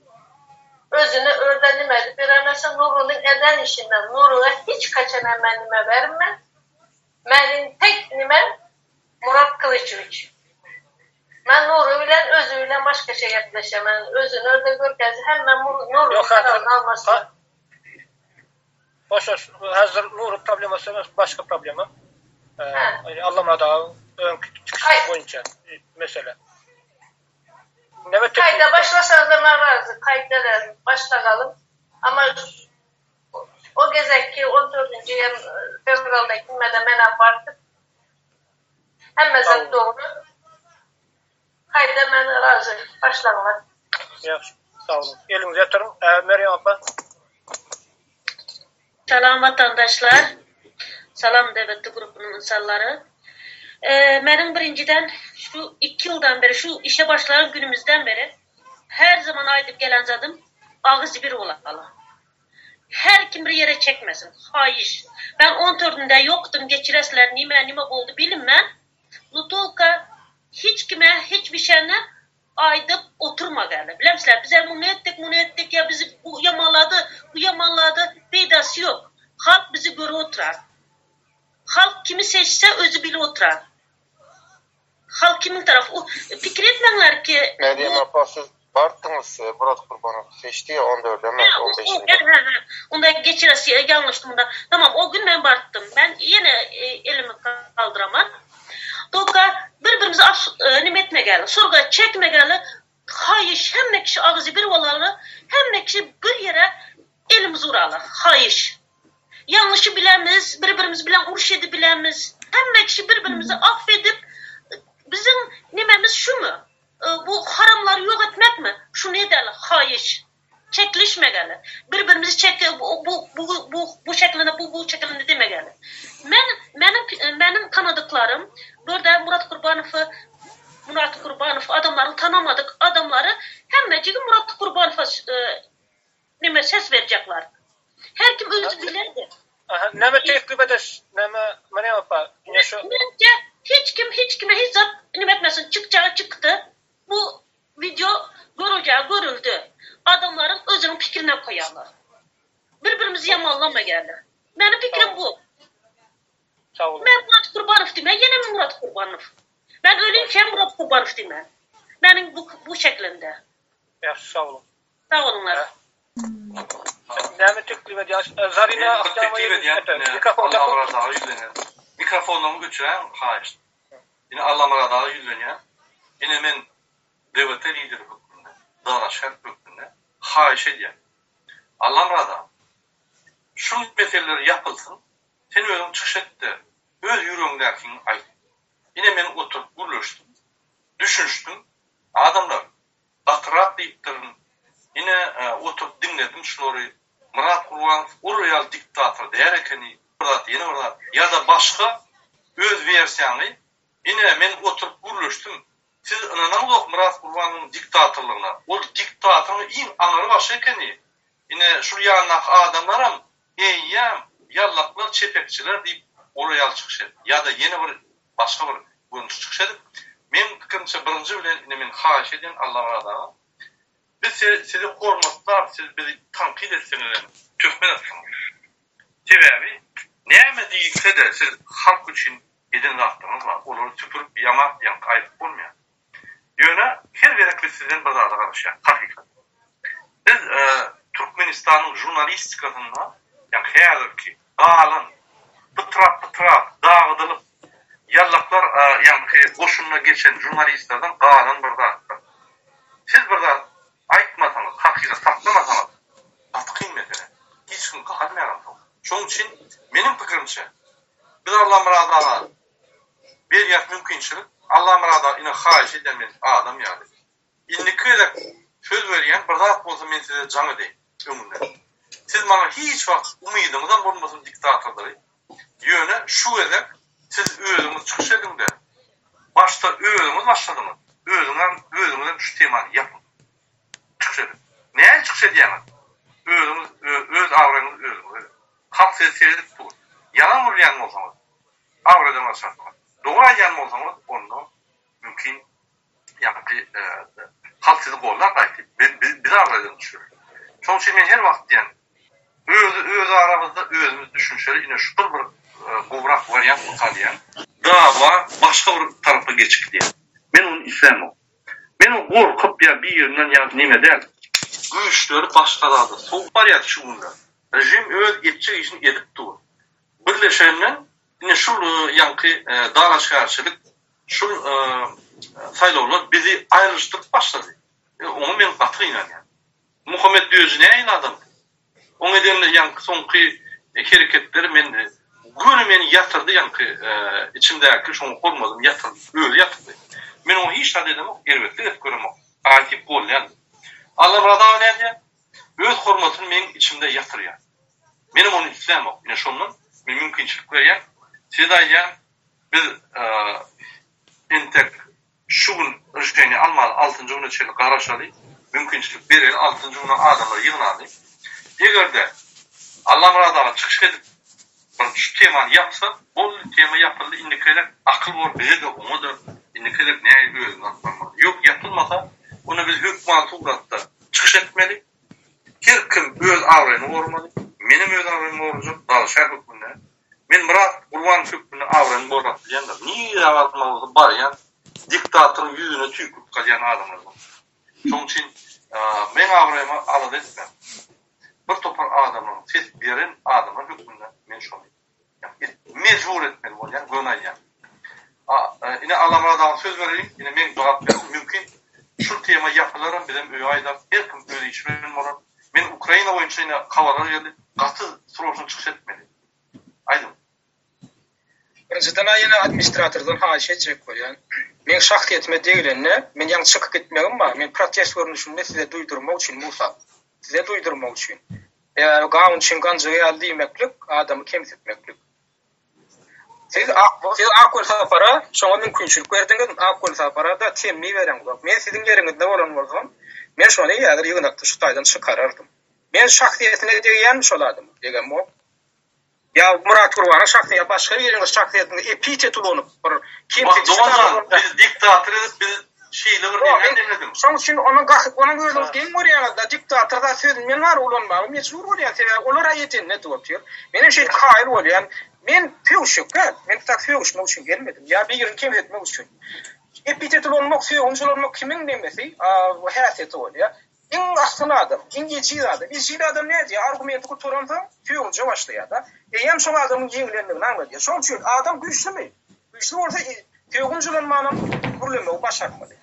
Özünü öğrenmedi. Bir anası Nuri'nin eden işinden Nuri'ye hiç kaçan emenime verme. Benim tek nimen Murat Kılıçviç. Ben Nuri bilen özüyle başka şey yaklaşamam. Özünü orada görkez hemen Nuri'nin kararını alması. Boş hazır Nuri probleması başka problemi. Allah'ım da ön çıkış boyunca mesele. Kayda başlasanız da razı. Kayda da başlayalım. Ama o gezeki 14. fevralda gitmeden men vardı. Hem mezat doğru. Kayda men razı. Başlayalım. Yaxşı. Sağ olun. Elinize yatırın. Meryem abla. Salam vatandaşlar. Salam devletli grubunun insanları. Benim birinciden şu 2 yıldan beri, şu işe başlayan günümüzden beri her zaman aydıp gelen zadım ağız bir olalı. Her kim bir yere çekmesin. Hayır. Ben 14'ünde yoktum. Geçiresler nime oldu bilinmem. Lutulka hiç kime hiçbir şeyine aydıp oturma geldi. Bilemsizler bize bunu ettik ya bizi bu yamaladı. Beydası yok. Halk bizi göre oturar. Halk kimi seçse özü bile oturar. Halk kimin tarafı? Fikir etmenler ki... Meryem Apa siz barttınız Murat Kurbanov seçti ya 14'e mi 15'inde? Onda geçiresi yanlıştım bunda. Tamam o gün ben barttım. Ben yine elimi kaldıramam. Doka birbirimize nimetme geldi. Sorga çekme geldi. Hayır hem ne kişi ağzı bir olalı hem ne kişi bir yere elimiz uralı. Hayır. Yanlışı bilemiz, birbirimizi bilen urşedi bilemiz. Hem ne kişi birbirimizi affedip bizim nimemiz şu mu? Bu haramları yok etmek mi? Şu ne derler? Hayır. Çekleşme gelir. Birbirimizi bu Murat Kurbanov adamları tanımadık adamları hemmecigi Murat Kurbanov'a nime ses verecekler. Her kim özü bilerdi. Neme teklif edes, neme yapar? Bence hiç kime hiç zat nime etmesin çıktı. Bu video görüldü. Adamların özünün fikrine koyarlar. Birbirimizi yamanlama geldi. Benim fikrim bu. Sağ olun. Ben Murat Kurbanov diyeyim. Yine mi Murat Kurbanov? Ben ölüyken Murat Kurbanov diyeyim. Benim bu şeklinde. Ya sağ olun. Sağ olunlar. Neme teklif ediyorsun? Zarina mikrofonumu götüren hayır. Yine Allah'a yüzleniyor. Yine men devlete lider hükmünde, dağlaşan hükmünde hayır ediyor. Allah'a şu meseleler yapılsın. Sen özün çıkış etti. Öz yüreğindekini ayt. Yine men oturup gülüştüm. Düşünüştüm. Adamlar atraf deyiptirin. Yine oturup dinledim şunları. Murat Kurbanov oraya diktatör değer ekeni orada ya da başka öz versiyanı yine men oturup gülüştüm. Siz inanamıyorsunuz Murat Kurbanov'un diktatörlüğüne. O diktatörün en anırı başı ekeni. Yine şu yanındaki adamlarım yallaklar, çepekçiler deyip oraya çıkış edip. Ya da yeni bir başka bir görünüş çıkış edip. Men fikrimce birinci bilen yine men haş edin Allah'a da. Biz sizi hormatlar, siz bizi tankit etseniz, töhmet etseniz. Sebebi, neyme deyikse de siz halk için edin rahatlığınız var. Olur süpürüp yamak ayıp olmayan. Yöne her verekli sizden bazarda karışan. Hakikat. Biz Türkmenistan'ın jurnalistikasında yani hayaldir ki dağılın, pıtrap, dağıdılıp yallaklar yani koşununa geçen jurnalistlerden dağılın burada. Siz burada aytmasanız, hakikat saklamasanız atqın mesele. Hiç kim kalmayalım. Şunun için benim fikrimce biz Allah mıradağına bir yak mümkünçülük Allah mıradağına yine hayiş eden bir adam yani. İndikiyle söz veriyen bir zat olsa men size can edeyim. Ömürde. Siz bana hiç vakit umidinizden bulmasın diktatörleri. Yöne şu edek siz özünüz çıkış edin de başta özünüz başladınız. Özünüzden şu temanı yapın. Çıkış edin. Neye çıkış ediyemez? Öz avranınız özünüz. Halk sizi seyredip durur. Yalan uğrayan olsanız avradan başlarsınız. Doğru ayyan olsanız ondan mümkün yani halk sizi kollar belki biz avradan düşürür. Çok için her vakit yani öz aramızda özümüz düşünceleri yine şu bir kuvrak varyant kurtarlayan dava başka bir tarafa geçik diye. Ben onu istemem. Ben o korkup ya bir yerinden ya neyme der. Güçleri başkalardı. Soğuk var ya şunlar. Rejim öz geçecek için edip dur. Birleşenle yine şu yankı dağlaş karşılık şu sayılarla bizi ayrıştırıp başladı. Onu ben katı inanıyorum. Muhammed Dözü ne inadım? O nedenle yankı sonki hareketleri beni yatırdı yankı içimdeki şunu kormadım yatırdı. Öyle yatırdı. Ben onu hiç dedim elbette et göremem. Akip gol yani. Allah radağına ne öz hormatını benim içimde yatırıyor. Benim onu istemem. Yine şunun mümkünçülük veriyor. Siz de biz entek şugun rüşteni almalı 6. günü çelik karışalı mümkünçülük verir 6. günü adamları yığınalı. Eğer de Allah radağına çıkış edip şu temanı yapsa o tema yapıldı indikeler akıl var bize de onu da indikeler ne özünü atlanmalı. Yok yapılmasa onu biz hükümet uğratta çıkış etmeli. Her kim öz avranı olmalı. Benim öz avranım olacak. Dalışar hükmünde. Ben Murat Kurban hükmünde avranı olacak diyenler. Niye avratmalısı var yani? Diktatörün yüzüne tüyküp kaçan adamlar. Onun için ben avranımı alıp etmem. Bir topar adamın ses veren adamın hükmünde ben şunu mecbur etmeli ol yani gönay yani. Yine Allah'a söz vereyim. Yine ben cevap verdim. Mümkün şu tema yapılarım bizim öyle ayda her kim öyle içmenin var. Ben Ukrayna oyuncu yine havalara geldi. Katı soruşun çıkış etmeli. Aydın. Birinciden yine administratörden haş edecek koyan. Men şahsiyetime değilenle, men yan çıkıp gitmegim var. Men protest görünüşünde size duydurmak için Musa. Size duydurmak için. Gağın için gancığı elde etmeklik, adamı kemsetmeklik. Siz akol sapara, şoňa mümkinçilik berdiňiz. Akol sapara da temmi beren bolak. Men sizin ýeriňizde bolan bolsam, men şonu ýadyr ýygnakda şu taýdan çykarardım. Men şahsiýetine degen şoladym, degen bu. Ya Murat Kurban'a şahsiýet başga ýeriňiz şahsiýetine epitet ulanyp bir kimse biz diktatörüz, biz şeyler diýendim. Şoň üçin onuň gözüňiz geň görýärdi. Diktatorda söz men var ulanmagy mecbur bolýar. Olar aýetine diýip. Meniň şey haýyr bolýan. Men piyuşukka, men tak piyuşmak üçin gelmedim. Ya bir ýerin kim etmek üçin. Epitet olmak, söýünçüler kimin demesi, bu häsiýeti bolýar. Iň aslyn adam, iň ýeçil adam. Ýeçil adam näde? Argumenty gurtaransa, söýünçe başlaýar da. Ýa-da şol adamyň ýeňlendigini anlaýar. Şoň üçin adam güýçlimi? Güýçli bolsa, söýünçüler manam problemi başarmaly.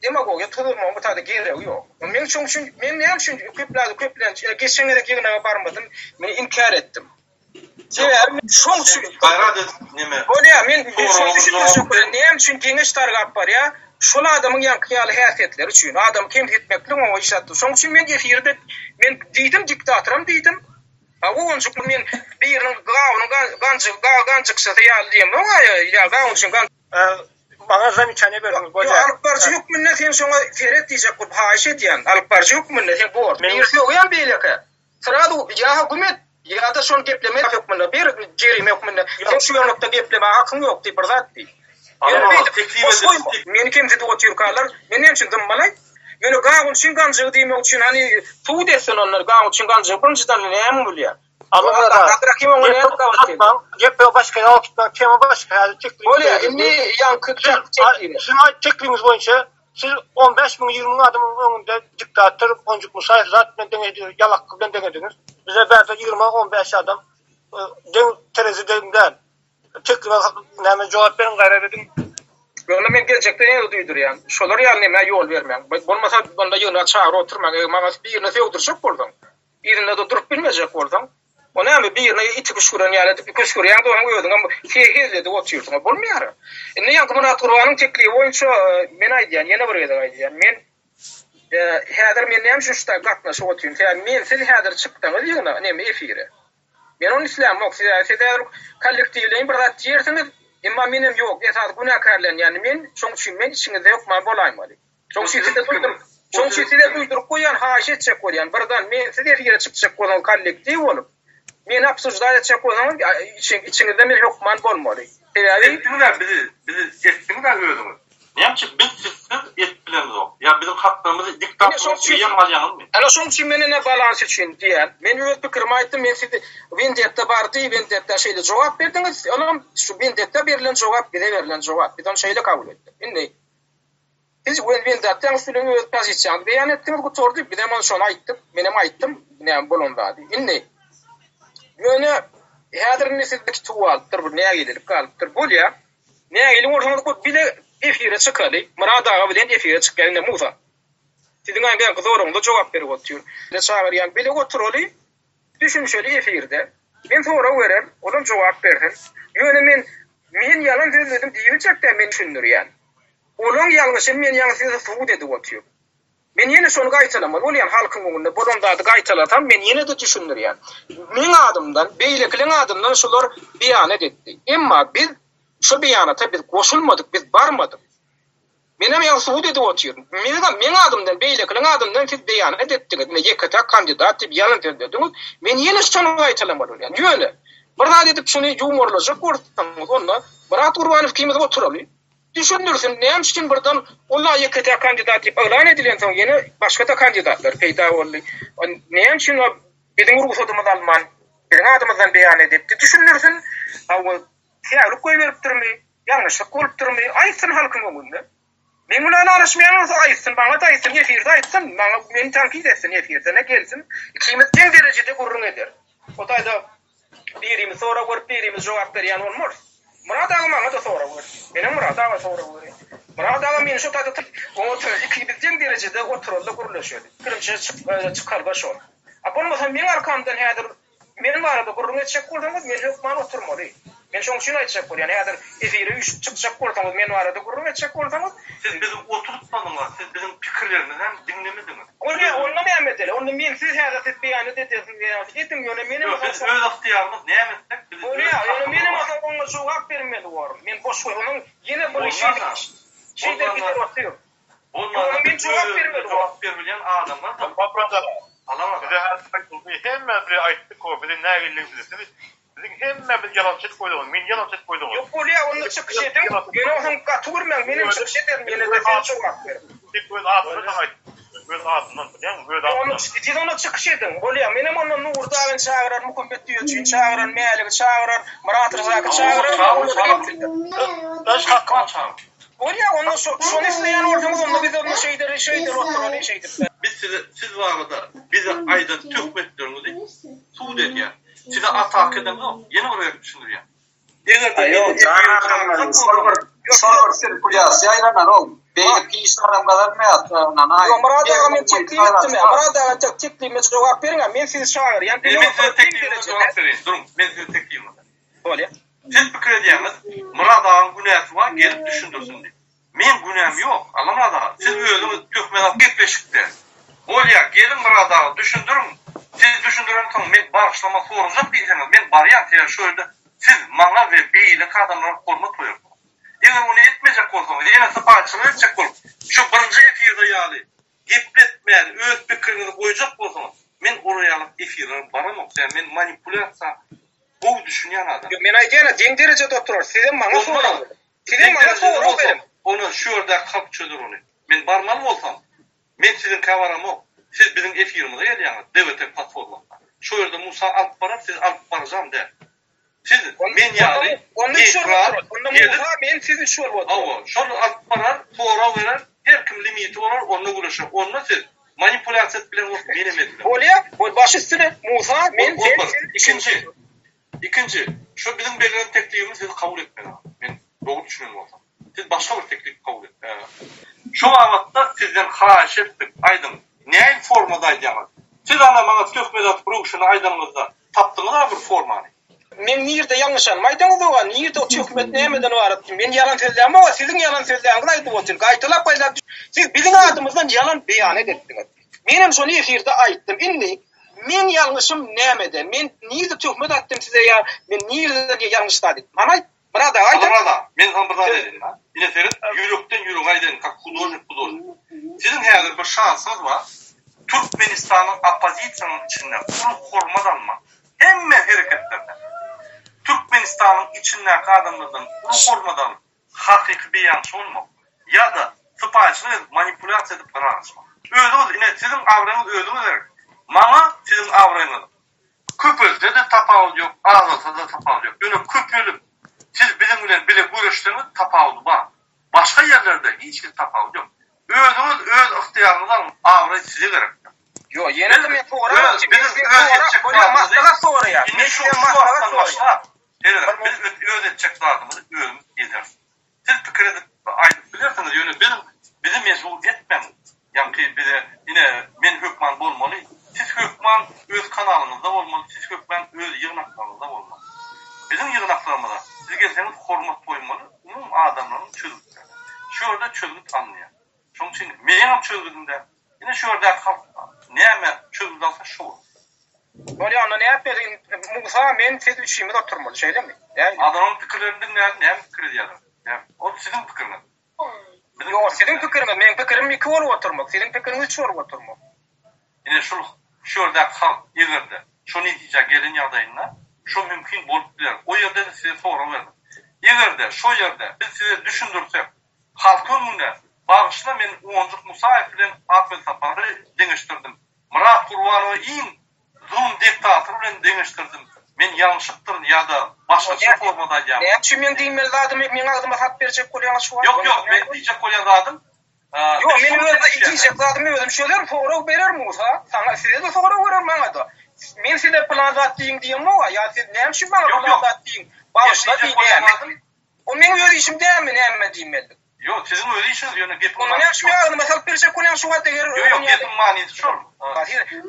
Demagogiýa tutulmagy bu taýda gerek ýok. Men şoň üçin, men näme üçin köplen geçenlere ýygyna barmadym, men inkar etdim. Şoň üçin gaýrat neme? Bolýa, men näme üçin geňeş targap bar ya? Şol adamyň ýankyýaly häsiýetleri üçin adam kim etmekli o işatdy. Şoň üçin men efirde men diýdim diktatorym diýdim. O onçuk men biriniň gançyksa da ýalydyym. Ya gançyk bana zamykany berdiňiz bolýar. Alpbarjy hukmyny sen şoňa feret diýjek bu haýyş edýän. Alpbarjy hukmyny sen bor. Men ýa beýleke. Sırada ya hökümet ya da şol gepleme hukmyny bir jerime hukmyny sen şu ýolukda gepleme hakyň ýok diýip bir zat diýip. Men kimse de oturkalar, men näme üçin dymmalay? Ýöne gaýun üçin ganjy diýmek üçin hani tuğ desen onlar gaýun üçin ganjy birinjiden näme bolýar? Gep başka ýa tema başka ýa bolýar. Indi ýa teklimiz boýunça siz 15.000 20.000 adamyň öňünde diktator Onjuk Musaýew zat bilen deňe ýalak bilen deňediniz. Bize bäze 20-15 adam tereziden tekrar näme jogap beren gaýrat edin. Ýöne men gelecekde näme duýdurýan? Şolar ýaly näme ýol bermän. Bolmasa bunda ýyna çağır oturmak, maňa birine söýdirjek bolsaň. Birine de durup bilmejek bolsaň. O näme birine itip şuran ýaly itip köşkürýän doňa ýödüň, hezledi oturýar. Bolmaýar. Indi ýa Murat Gurbanyň teklibi boýunça men aýdýan, ýene bir ýerde aýdýan. Men häzir men näme şu şta gatnaşyp oturýan. Men siz häzir çykdyňyz ýyna näme efire. Men onu islam moksidäseder kollektivleýin bir zat ýersiňiz. Emma menem ýok, esas gunakarlar, ýani men şoň üçin men içiňizde ýokma bolaýmaly. Şoň üçin size duýdurup goýan haýyş etjek bolýan. Birden men size ýere çykjak bolan kollektiv bolup, men absurda etjek bolan içiňizde men ýokman bolmaly. Bizi etdiňiz öýdüňiz. Näçe biz etbilemiz ok. Ya bizim hakkımızı diktatör ýanmaýanmy? Ana şoň üçin men näme balans üçin diýen. Men öz pikirimi aýtdym, men size vendetta bardy, vendetta şeýle jogap berdiňiz. Onuň şu vendetta berilen jogap, bize berilen jogap, biz onu şeýle kabul etdik. Indi biz vendetta üstüne öz pozisiýany beýan etdiňiz, gotordy, biz hem onu şonu aýtdyk, menem aýtdym, näme bolondy. Indi ýöne häzir nesildeki tuwaldyr, bir näme gelip galypdyr. Bolýa, näme gelip ortaňyzda bile efire çıkaly. Murat ağa bilen efire çykýan Musa. Siziň aýgan gyzoruňda jogap berip oturýar. Ne çağırýan bile oturaly. Düşünşeli efirde. Men sonra berer, onuň jogap berdim. Ýöne men ýalan sözledim diýjekde men düşündürýän. Onuň ýalňyşyny men ýalňyşy suwut edip oturýar. Men ýene şonu gaýtalamaly, bolýan halkyň öňünde bolanda da gaýtalatam, men ýene de düşündürýän. Men adamdan, beýlekliň adamdan şolar beýan etdi. Emma biz şu beýanata biz goşulmadyk, biz barmadyk. Menem ýa suwut edip oturýar. Men adamdan, beýlekliň adamdan siz beýan etdiňiz. Men ýekata kandidat diýip ýalan söýlediňiz. Men ýene şonu gaýtalamaly bolýan. Ýöne bir zat edip şunu ýumorlaşyp gorsaňyz, onda Murat Gurbanow kimde oturaly. Düşündürsin, näme üçin birden ola ýekata kandidat diýip elan edilen soň ýene başga da kandidatlar peýda boldy. Näme üçin biziň urusatymyz alman, biziň adamyzdan beýan edip düşündürsin. Täýärlik goýberipdirmi? Ýalňyşlyk bolupdyrmy? Aýtsyn halkyň öňünde. Men bilen araşmaýan bolsa aýtsyn, baňa da aýtsyn, efirde aýtsyn, maňa meni tankid etsin, efirde ne gelsin. Ikimiz teň derejede gurrun eder. O taýda birimiz sonra görüp birimiz jogap berýän bolmaz. Murat ağa maňa da sonra ber. Menem Murat ağa sonra ber. Murat ağa meni şu taýda ikimiz teň derejede oturalda gurrunlaşýar. Birinçi çykarga şol. Bolmasa men arkamdan häzir men barada gurrun etjek bolsaňyz men hökman oturmaly. Men şoň üçin aýtjak bolýan. Häzir efire 3 çykjak bolsaňyz, men arada gurup etjek bolsaňyz, siz bizi oturtmadınız, siz bizim pikirlerimizi hem dinlemediniz. Onu memedele, onu men siz häzir siz beýan edesiň diýen. Etim ýöne menim öz ihtiýarymyz nämetek bizi. Ýöne menim asaňyňa jogap bermeli bolar. Men boş goýunyň ýene bir şeyde bitir oturuyor. Onlara men jogap bermeýän adamlar da Paprada. alamaz. Bize her sayıldığı hemme bir aýtdyk o, bize näme bildiňiz. Bizim hemme bir yalançyk koýduk. Men yalançyk koýdum. Yok bolýa, onu çykyş edin. Ýöne onuň gaturmän, menim çykyş eder, meni de sen jogap ber. Tek öz adyny aýtdyk. Öz adyny, ýa-ni öz adyny. Siz onu çykyş edin. Bolýa, menim onu Nurdaýan çağırar, Muhammed Diýoçyn çağırar, Mälik çağırar, Murat Rızak çağırar. Daş hakkı çağır. Bolýa, onu şonu isleýän bolsaňyz, onu biz onu şeydir oturan şeydir. Biz siz wagtda bize aýda töhmetlerinizi suud edýär. Size atak edemmi? Yeni oraya düşünürýär. Sorgur sirkulyasy aýlanan ol. Beýik işlerim kadar mı yaptığına? Yok, Murat'a men teklif ettim ya. Murat'a teklifime jogap beriň. Men sizi çağır. Yani ben size teklifime jogap bereyim. Durun, ben size teklifime. Bolýa. Siz pikir edýäňiz, Murat ağam günäsi var, gelip düşündürsin diýip. Men günäm ýok. Alamaz ağa. Siz özüňiz töhmet gepleşikde. Bolýa, gelin Murat ağa düşündürün. Siz düşündüren soň men barışlama sorunjak diýseniz, men barýan diýär şöyle. Siz maňa we beýlik adamlara hormat goýarsyňyz. Eger onu etmejek bolsaňyz, ýene sypaçylyk etjek bolup, şu birinji efirde ýaly gepletmän öz pikirinizi goýjak bolsaňyz, men oraya alyp efirlere baramok. Men manipulasiýa bu düşünýän adam. Yo, men aýdýan deň derejede oturar. Sizin maňa soraň. Sizin maňa soraň berim. Onu şu ýerde kalp çözer onu. Men barmaly bolsam, men sizin kawaram ok. Siz bizim efirimize gelýäňiz, DVT platformasynda. Şu ýerde Musa alyp barar, siz alyp barajam der. Siz men ýaly onu şurada men sizi şol boldy. Awa, şol alyp barar, tora berer, her kim limiti bolar, onda guruşar. Onda siz manipulasiýa bilen ok beremedik. Bolýa, bol baş üstüne Musa men ikinci, şu bizim belirlen teklifimizi siz kabul etmediniz. Men doğru düşünüyorum olsam. Siz başka bir teklif kabul etmediniz. Şu wagtda sizden haýyş etdik, aýdym. Näme formada aýdýaňyz? Siz ana maňa töhmet productiony aýdanyňyzda tapdyňyz bir formany. Men nirde ýalňyş anmaýdyňyz oga, nirde o töhmet nämeden bar? Men ýalan sözläme, o sizin ýalan sözläňiz aýdyp otur. Gaýtylap aýdap, siz biziň adymyzdan ýalan beýan edipdiňiz. Menem şonu efirde aýtdym. Indi men ýalňyşym nämeden? Men nirde töhmet atdym size ýa, men nirde ýalňyş dadyk. Mana Murat aýdym. Men hem burada dedim. Ine serin ýürekden ýürek aýdyn, kak hudojnik. Sizin häzir bir şansyňyz bar. Türkmenistanyň opozisiýanyň içinde hormat almak. Hemme hereketlerden. Türkmenistanyň içinden adamlardan hormat alyp hakyky beýan bolmak ya da sypaçylyk manipulasiýa edip barasmak. Özüňiz ine sizin awraňyz özüňiz. Maňa sizin awraňyz köpölde de tapawy ýok, azalsa da tapawy ýok. Ýöne köpölüp siz bizim bilen bile görüşdüňiz tapawy bar. Başga ýerlerde hiç bir tapawy ýok. Özüňiz öz ihtiýaryňyzy alyp awra size gerek. Yo, ýene de men soňra, maslahat soňra. Ine şu wagtdan başlap, biz öz etjek zadymyzy özümiz ederiz. Siz pikir edip aýdyp bilersiňiz, ýöne bizim mezun etmem. Ýani bize ine men hökman bolmaly. Siz hökman öz kanalyňyzda bolmaly, siz hökman öz ýygnaklaryňyzda bolmaly. Bizim ýygnaklarymyza siz gelseňiz hormat goýmaly, umum adamlaryň çözgüdi. Şu ýerde çözgüt anlaýar. Şoň üçin meňem çözgüdümde ine şu ýerde näme çözgüt alsa şu. Bolýa, onda näme berýin? Musa men siz üçimi oturmaly, şeýlemi? Adamın pikirlerini näme pikir edýär? O sizin pikiriniz. Yo, sizin pikiriniz, men pikirim iki bolup oturmak, sizin pikiriniz üç bolup oturmak. Ine şu ýerde halk ýerde şu netije gelen ýagdaýynda şu mümkin bolup biler. O ýerde de size sorum berdim. Ýerde şu ýerde biz size düşündürsek, halk öňünde bagışla men Onjuk Musaýew bilen Ahmet Sapary deňeşdirdim. Murat Gurbanowy iň zulm diktator bilen deňeşdirdim. Men ýalňyşykdyr ýa-da başga formada aýdym. Näçe men diýmeli zadym, men adyma hat berjek bolýan şu. Yok, men diýjek bolýan zadym. Yok, men özüm diýjek zadym özüm şöler soňra berer Musa. Saňa size de soňra berer maňa da. Men size plan zat diýiň diýemmi o? Ýa siz näme maňa plan zat diýiň? Başla diýýän. O men öz işim dämi näme diýmeli? Yok, sizin öz işiniz ýöne gep bolmaly. Men näçe ýaly mesel berjek bolýan şu wagtda ger. Yok, gepim manyny şu.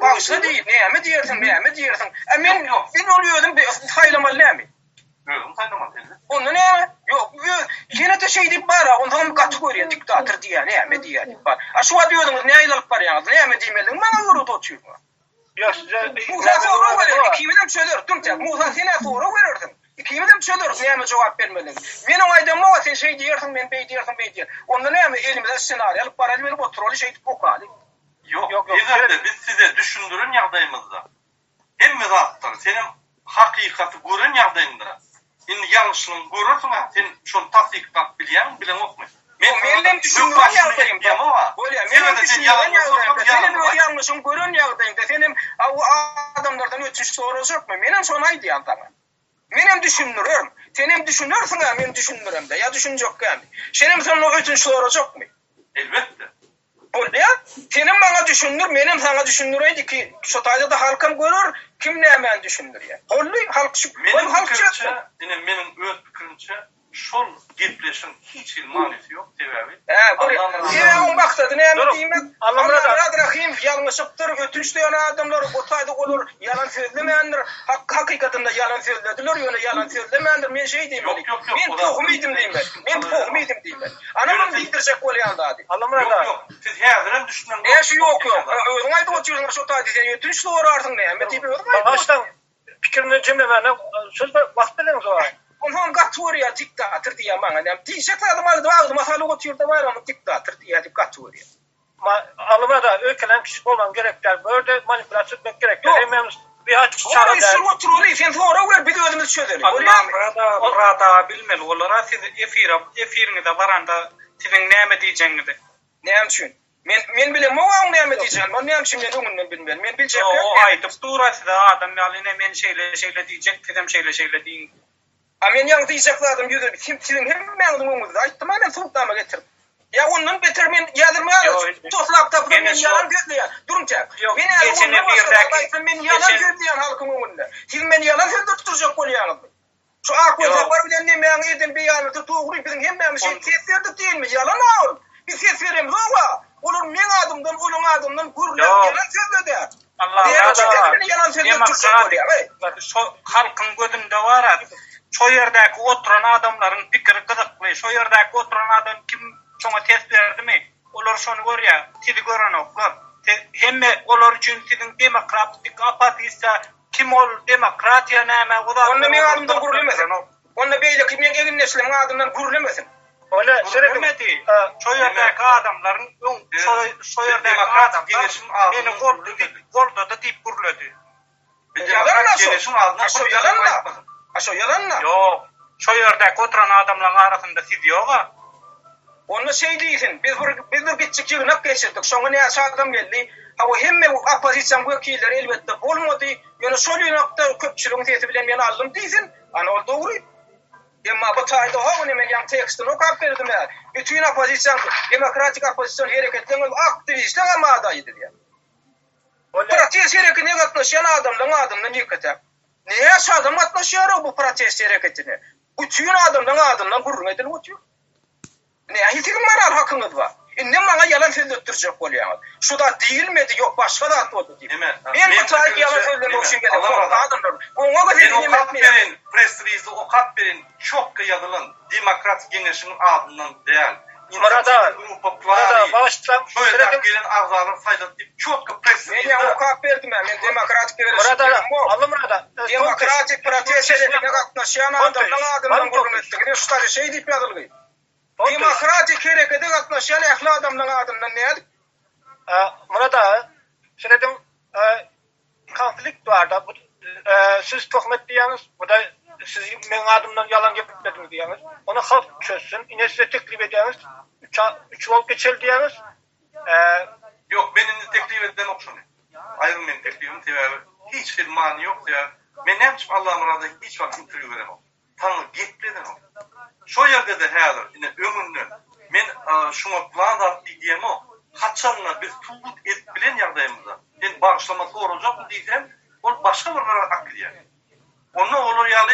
Başla diýip näme diýersiň? Men ol ýördüm haýlamaly näme? Özüm taýdaman dedi. Onu näme? Yok, yine de şey dip bar, ondan kategoriya diktatör diýär, näme diýär bar. Şu adýodyňyz näme alyp barýaňyz, näme diýmeliň, maňa göre oturýar. Yok size Musa soru verir, ikimizden söyler, duracak. Musa sene soru verirdin. İkimizden söyler, näme jogap bermeliň. Meniň aýdymma wa sen şey diýersiň, men beý diýersiň. Onda näme elimizde senaryo alyp barýar, berip oturuly şey okaly. Yok, egerde biz size düşündürün ýagdaýymyzda. Hemme zatlar senin hakykati gören ýagdaýynda. Indi ýalňyşyny görürsiň, sen şonu tasdiklat bilýän, bilen okmy. Men düşündürün ýagdaýymda. Bolýa, men düşündürün ýagdaýymda. Senin ýalňyşyň gören ýagdaýynda, senin adamlardan ötüş sorajakmy? Menem şonu aýdýan taňa. Menem düşündürüm. Senem düşünürsiň, men düşünmürem-de. Ya düşünjekkämi? Senem sana ötüş sorajakmy? Elbette. Bolýa, senem maňa düşündür, menem sana düşündüreydi ki, şu taýda da halkam görür, kim näme düşündürýär. Bolly halk şu, halkça. Menim öz pikirimçe şol gepleşin hiç ilmanisi yok sebebi. On maksadı näme diýmek? Allah rahim, ýalňyşypdyr, ötünç diýen adamlar o taýda olur, ýalan sözlemeýändir. Hakykatynda ýalan sözlediler, ýöne ýalan sözlemeýändir. Men şey diýmelik. Men tohumydım diýmek. Ana men diýdirjek bolýanda adi. Yok. Siz häzirem düşünen. Şu yok. Özüň aýdyp oturýaň şu taýda sen ötünç sorarsyň näme diýip. Baştan pikirini cemlemene söz wagt bilen sorar. Onhan kategoriya diktatör diýär maňa. Diýsek adam aldy masaly oturýarda bar ama diktatör diýär kategoriya. Alymada ökelen kişi bolan gerekler, böyle manipülasyon etmek gerekler. Hemen bir açık çağrı der. Şu oturuly, sen sonra ver bir özümüz çözelim. Rada bilmeli olara siz efiriňizde baranda sizin näme diýjeňizi. Näme üçin? Men bilem moňa näme diýjän, men näme üçin men öňünden bilmem. Men biljek. O aýdyp durasy adam ýalyna men şeýle diýjek, sizem şeýle diýin. Men ýa diýjeklerim ýüzüp kim hemmeňiň öňünde aýtdym, men suwtama getirdim. Ya onun beter men ýazyrmaýar. Toslap tapyp men ýalan gözleýär. Durunçak. Men ýalan gözleýän halkyň öňünde. Siz men ýalan sözdürtjek bolýaňyz. Şu akwada bar bilen näme edin beýany tutugry biziň hemmämiz tesirdi diýilmi? Ýalan ol. Biz ses beremiz owa. Olur men adamdan, ulun adamdan gurulap ýalan sözledi. Allah ýalan sözdürtjek bolýar. Şu halkyň gözünde barat. Şu ýerdäki oturan adamlaryň pikiri gyzykly. Şu ýerdäki oturan adam kim şoňa test berdimi? Olar şonu görýär, sizi gören oklar. Hemme olar üçin sizin demokratik apatisa kim ol, demokratiýa näme? Onda men adamdan gurulmesin. Onda beýle kim ýegin neslim adamdan gurulmesin. Öyle şerefmedi. Şu ýerdäki adamlaryň şu ýerdäki adamlar meni gorda da diýip guruldy. Aşo yalanla. Yok. Şu ýerdäki oturan adamlaryň arasynda siz ýokga. Onu şey diýsin. Biz bir gitjek ýygynak geçirdik. Şoňa näçe adam geldi. O hemme opozisiýa wekilleri elbetde bolmady. Ýöne şol ýokda köpçüligiň sesi bilen men aldım diýsin. Ana ol dogry. Emma bu taýda howny men ýa tekstini okap berdim ya. Bütün opozisiýa, demokratik opozisiýa hereketleriniň aktivistler amadaýdy diýär. Protest hereketine gatnaşan adamdan ýykatak. Niye şu adam atlaşıyor bu protest hareketine? Bütün adamdan gurrun edilip oturuyor. Ne hiçbir marar hakkınız var. Ne bana yalan söyletirecek bolýar. Şu da değilmedi, yok başka da atmadı diye. Ben bu taýda yalan söylemek için geldim. Adamlar. Oňa göre press release okat berin çok ýazylan demokratik ýeňeşiniň adynyň däl. Marada baştan gelen agzalar saýlap diýip çok press release. Men okat berdim, men demokratik Marada demokratik protest hareketine gatnaşan adamdan gurrun etdi. Şu taýda şey diýip ýazylgy. Demokratik harekete gatnaşan ähli adamdan näde? Marada şeýledim konflikt barda siz töhmet diýäňiz, bu da siz men adamdan ýalan gepledim diýäňiz. Onu halk çözsün, ine size teklif edýäňiz. 3 wol geçel diýäňiz. Yok, benim teklif edilen okşamıyor. Ayrım benim teklifim sebebi. Hiç bir mani yok ya. Men hemçim Allah'ım arada hiç vakit interview veremem. Tanrı gepleden o. Şu yerde de herhalde yine ömürlü. Men şuna plan da diyeyim o. Haçanla biz tuğut et bilen yardayımızda. Ben bağışlaması olacak mı diyeceğim. O başka bir hakkı diye. Onu olur yani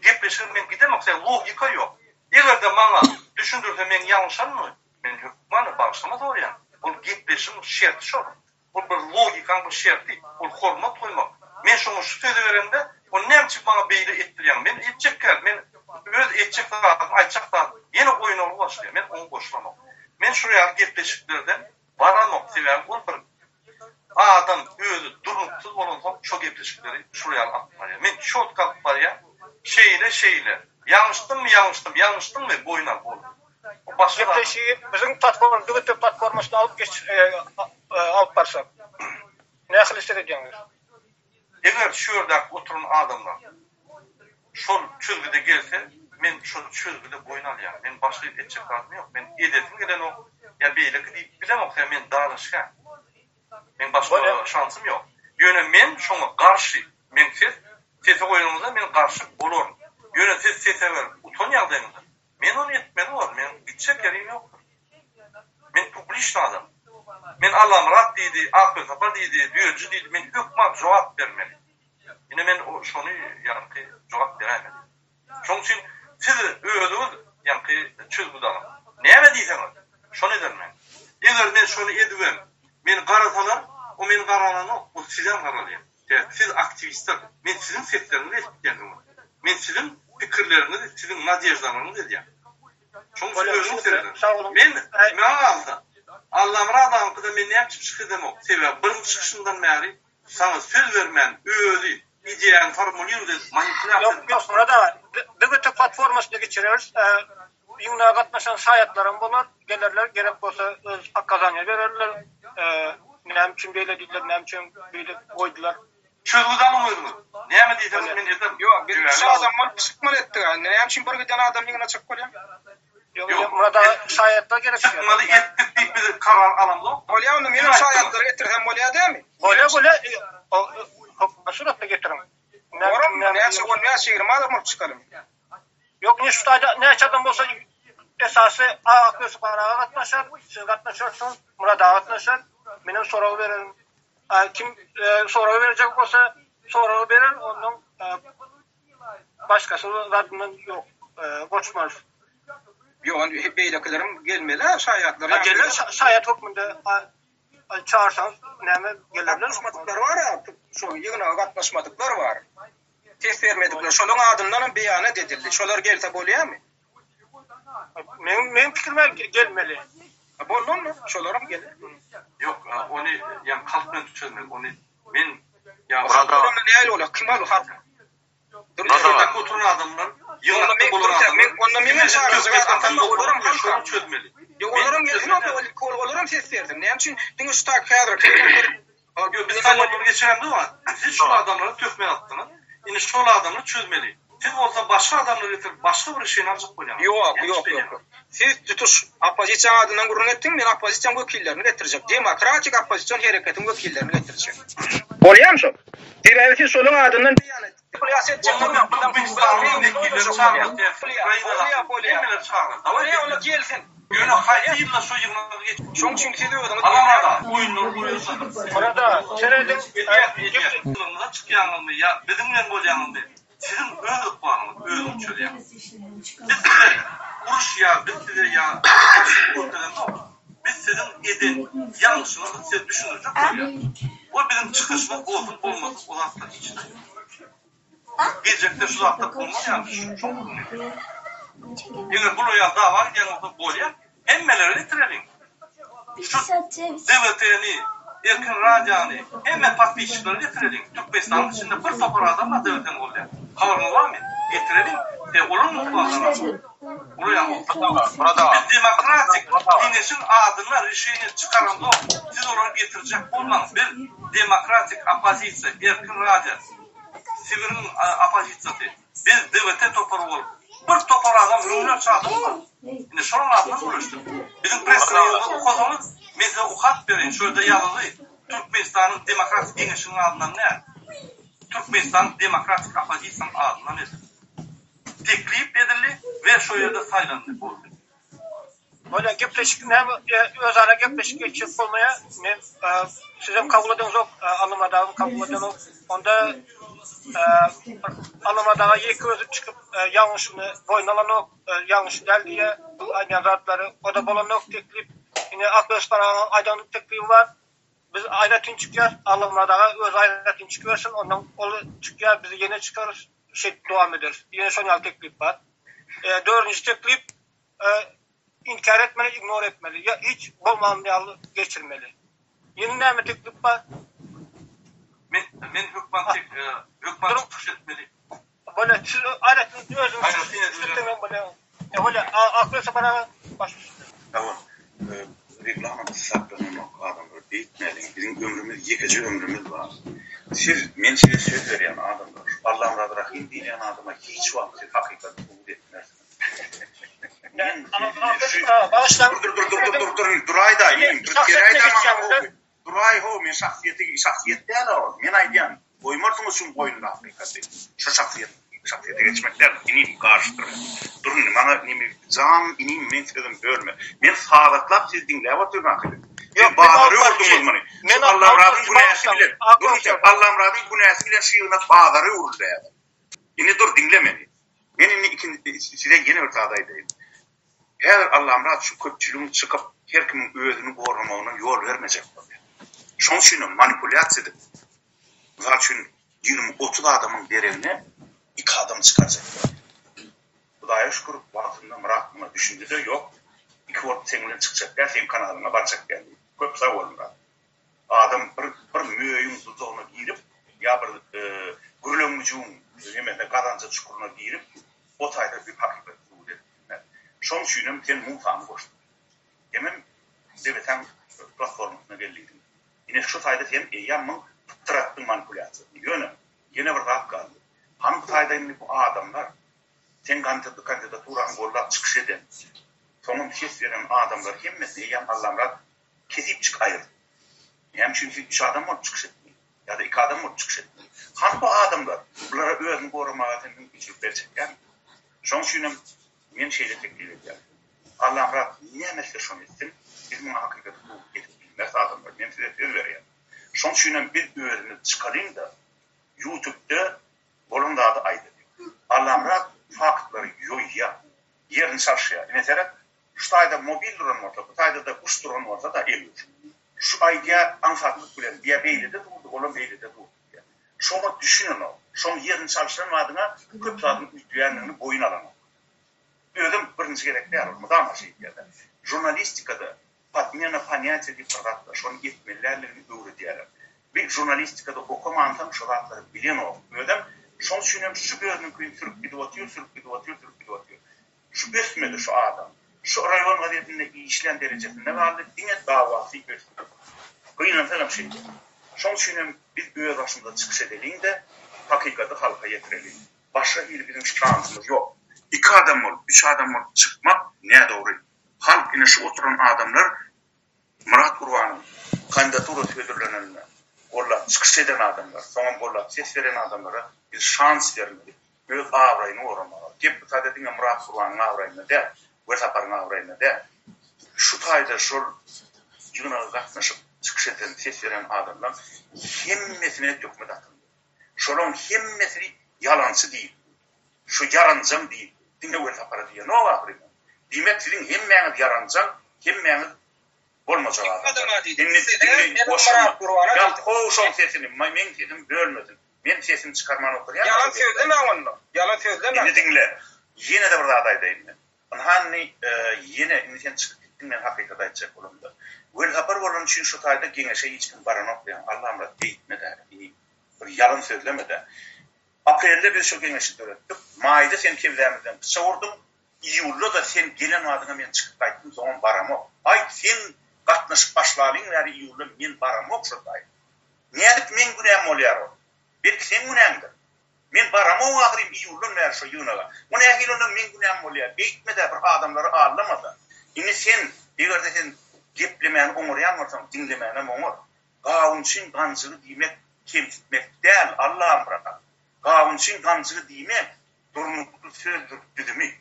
gepleşir men gidemem. Logika yok. Eğer de bana düşündürse men yanlışan mı? Men hükmanı bağışlaması olur ya. O gepleşim şerti şu. O bir logikan bir şerti. O hormat koymak. Men şunu şu sözü verende o O nemçik bana beýle etdirýän. Men etjekler, men öz etjekler, aýçaklar ýene oýun olup başlaýar. Men onu goşulamam. Men şu ýa gepleşiklerden baranok sebäbi bol bir adam özü durupsuz bolansa şu gepleşikleri şuraya atmaýar. Men şot kalıp barýar. Şeyle. Yanlıştım mı boyuna bol. Gepleşigi bizim platformasına alıp barsak. Nähili hissedýäňiz? Eger şu ýerde oturan adamlar şol çözgüde gelse, men şol çözgüde boyuna alýar. Men başga etjek adam ýok. Men edetim gelen o, ya beýle gidip bilemok, men danışgan. Men başga şansym ýok. Ýöne men şoňa garşy, men sese goýanymda men garşy bolarum. Ýöne sese ber, utan ýagdaýynda. Men onu etmeli var, men gitjek ýerim ýok. Men publişni adam. Men Allah'ım rat diýdi, akıl tapar diýdi, düýüjü diýdi, men hökmat jogap bermeli. Ýene men o şonu ýa-ni jogap beremem. Şoň üçin siz özüňiz ýa-ni çözgüde alın. Näme diýseňiz, şonu edermen. Eger men şonu edibem, men garasalar, o men garalany, o sizden garalýar. Siz aktivistler, men sizin seslerinizi esitýändim. Men sizin pikirlerinizi, sizin nadejdalarınızı edýär. Şoň üçin özüňiz seredin. Men alsa Allah'ım radam kıda men näçip çykdym. Sebäbi birinji çykyşyndan bäri sana söz bermän, özü ideýany formuliýerde manipulatsiýa. Yok, burada DGT platformasına geçireriz. Ýyňa gatnaşan saýatlarym bolar, gelerler, gerek bolsa öz hak kazanýa bererler. Näme üçin beýle diýdiler, näme üçin beýle goýdular. Çözgüde alınmymy? Näme diýdiler men edem? Yok, bir adam bol sıkmal etdi. Näme üçin bir giden adam ýyňa çykyp bolýar? Yok, burada saýatlar gerek. Çykmaly etdik diýip bir karar alamdy. Bolýar, onu meni saýatlara getirdim bolýar dämi? Bolýar. Aşuratda getirin. Näçe ol näçe ýerime çykalım. Yok, ne şutaýda näçe adam bolsa esasy aklysy paraga gatnaşar, siz gatnaşarsyň, Murada gatnaşar. Menem soragy bererim. Kim soragy berjek bolsa soragy berer, ondan başgasy zatyndan ýok, goçmaz. Yok, beýlekilerim gelmeli, saýatlar. Gelir, saýat hökmünde çağırsanız näme gelerler? Gatnaşmadyklar var, şu ýygyna gatnaşmadyklar var. Test bermedikler, şolaryň adyndan beýan edildi. Şolar gelse bolýarmy? Men pikirime gelmeli. Bolmaly, şolarym gelir. Yok, onu ýa halkdan çözmeli. Onu men burada näle olar? Kim ol halk? Durda oturan adamlar ýygnakda bolan adamlar. Onda men çağırjak olaram şonu çözmeli. Yo, olaram gelmeli, olaram ses berdim. Näme üçin diňe şu tak kadr? Biz saýatlar geçirende var. Siz şu adamları tökmeli atdyňyz. Indi şol adamları çözmeli. Siz bolsa başga adamları getirip başga bir işe arjak bolýar. Yok. Siz tutuş opozisiýa adından gurrun etdiň, men opozisiýa wekillerini getirjek. Demokratik opozisiýa hereketiň wekillerini getirjek. Bolýarmy şu? Sebäbi siz şolaryň adından beýan etdiň. Siýaset jemgyýet bilen Pakistan'yň wekilleri çağırdy. Bolýar çağırdy. Onu gelsin. Ýöne haýyla şu ýygyna geç. Şoň üçin siz öwrüňiz. Alamada oýunlar goýulsa. Burada seredin ýa çykýanymy ýa bizim bilen bolýanymy. Sizin öz ykbalyňyz, özüň çöýýär. Uruş ýa, bitti ýa, biz sizin edin ýalňyşyňyzy siz düşünürjek bolýar. O bizim çykyşymyz bolsun bolmasyn olatda içinde. Gelecekde şu zatda bolmaýan şu. Eger bu ýa dawa ýa bolýar, hemmeleri getirelim. Şu DVT'ni, Erkin Radyany, hemme patbiçileri getirelim. Türkmenistan'ın içinde bir topar adamla DVT'ni bolýar. Habarmy barmy? Getirelim. Olur mu bu adamlar? Burada demokratik dinleşin adına rişini çıkaran siz onu getirecek olmanız. Bir demokratik opozisiya, Erkin Radyo, Sibir'in opozisyası, biz DVT toparı olup, bir topar adam rümler çağırdım var. Şimdi şunun adına buluştuk. Bizim presrayonda okozumuz, mesela ukat verin, şöyle yazılı, Türkmenistan'ın demokratik dinleşinin adından ne? Türkmenistan'ın demokratik opozisiyanın adından nedir? Teklif edildi ve şu yerde saylandı bu. Böyle gepleşik özara gepleşik geçip olmaya men sizin kabul ediniz yok anlamadığım kabul edin yok. Onda anlamadığına iki özü çıkıp yanlışını boynalan yok, yanlış değil diye aynen zatları o da bolan yok teklif. Yine aklı ısparanın aydanlık teklifi var. biz aynatin çıkıyor, Allah'ımadağı öz aynatin çıkıyorsun, ondan çıkıyor, bizi yine çıkarır, devam ederiz. Yine son teklif var. Dördüncü teklif, inkar etmeli, ignore etmeli. Ya hiç bolmamayalı geçirmeli. Yeni neyme teklif var? Men hükman çıkış etmeli. Böyle siz aynatin özünüz böyle aklıysa bana başlıyorsunuz. Tamam. Reklamın saklanmak adamlar deyitmeyelim. Bizim ömrümüz, yekeci ömrümüz var. Siz men size söz veren adamlar, Allah'ım razı rahim diyen adama hiç vakti hakikati kabul etmezsiniz. Duray da iyiyim. Duray ho, men şahsiyet değil o. Men aydiyan, boymartımız için boyunda hakikati. Şu şahsiyete geçmekler inim karşıdır. Durun, bana nimi zam inim men sizden bölme. Men sağlıklap siz dinleyip oturmak. Yok, bağları ordunuz bana. Men Allah'ım razı bu nesi bilen. Allah'ım razı bu nesi bilen şiirine bağları uruldu ya. Yine dur dinlemeni. Men size yeni bir tağdaydayım. Her Allah'ım razı şu köpçülüğün çıkıp her kimin özünü korumağına yol vermeyecek. Şonun için manipülasyon edip zaten 20-30 adamın derevine 2 adam çıkaracak. Hudaya şükür vaktinde mırakmına düşündü de yok. 2 orta seninle çıkacaklar, senin kanalına bakacak geldi. Köp sağ olun. Adam bir müheyim tutuğuna girip ya bir gürlömücüğün yemekle kadanca çukuruna girip o tayda bir hakikat buldu. Şonun için sen muhtamı koştun. Hemen devleten platformuna geldiydim. Yine şu tayda sen eyyamın tırattın manipülasyonu. Yine bir hak kaldı. Hangi taydayım bu adamlar sen kandidaturan gollap çıkış eden sonun ses veren adamlar hem mesela Allah'ım razı kesip çık ayır. Hem çünkü 3 adam mı çıkış etmiyor ya da 2 adam mı çıkış etmiyor. Hangi bu adamlar bunlara özünü korumaya mümkünlük verecek yani. Şonun için men şeyle teklif ediyorum. Allah'ım razı niye mesela şunu etsin? Biz buna hakikati bu edip bilmez adamlar. Men size söz veriyorum. Şonun için bir özünü çıkarayım da YouTube'da bolun da adı aydı. Allah'ım razı faktları yoyya. Yerini sarşıya. Mesela şu tayda mobil duran orta, bu tayda da kuş duran orta da eliyor. Şu ayda ansatlık bilen diye beyli de durdu, olan beyli de durdu. Şunu düşünün o. Şunu yerini sarşıyan adına köp zaten üstüyenlerini boyun alamak. Ödüm birinci gerekli yer olmadı ama şey diye. Jurnalistikada patmiyana panyatı bir fırlatla şunu etmelerle öğretiyorlar. Bir jurnalistikada okumantan şu rahatları bilen o. Ödüm şunu düşünüyorum şu gözünün köyün sürüp gidip atıyor. Şu besmedi şu adam. Şu rayon gazetinde işlen derecesinde vardı. Dine davası gösteriyor. Kıyınlatalım şey. Şunu düşünüyorum biz göğe başında çıkış edelim de hakikati halka getirelim. Başka bir bizim şansımız yok. 2 adam ol, 3 adam ol çıkmak ne doğru? Halk yine şu oturan adamlar Murat Kurvan'ın kandidaturu söylürlenenler. Gollap çıkış eden adamlar, son gollap ses veren adamlara biz şans vermeli. Öz avrayını uğramalı. Gep tadetine Murat Kurvan'ın avrayını de, Vesapar'ın avrayını de. Şu tayda şu yığına katlaşıp çıkış eden ses veren adamlar hemmesine dökme atıldı. Şolun hemmesini yalancı değil. Şu yarancam değil. Dinle Vesapar'a diye ne var? Demek sizin hemmeniz yarancam, hemmeniz olmaz abi. Dinle boşanma. Ya koğuşun sesini, men sesim bölmesin. Men sesini çıkarman okur. Yalan söyleme onu. Yalan söyleme. Dinle. Yine de burada adaydayım ben. Hani yine insan çıkıp gittiğinden hakikat edecek olumda. Böyle kapar olan için şu tayda gençe hiç kim baran okuyan. Allah'ım da deyitme de. Yalan söyleme de. Aprelde biz şu gençi öğrettik. Mayda sen kevlerimizden kısavurdum. İyullu da sen gelen adına ben çıkıp kayttım zaman baram ok. Ay sen katlaşıp başlayın ve İyullu men baram ok şurday. Niyedik men günahım oluyor o. Belki sen günahındır. Men baram ok ağrıyım İyullu ver şu yığınağa. Ona ehilonun men günahım oluyor. Beytmede bir adamları ağırlamadı. Yine sen bir de sen geplemeyen omurayan varsan dinlemeyen omur. Gavun için gancığı demek kemtitmek değil Allah'ım bırak. Gavun için gancığı demek durmuklu sözdür düdümü.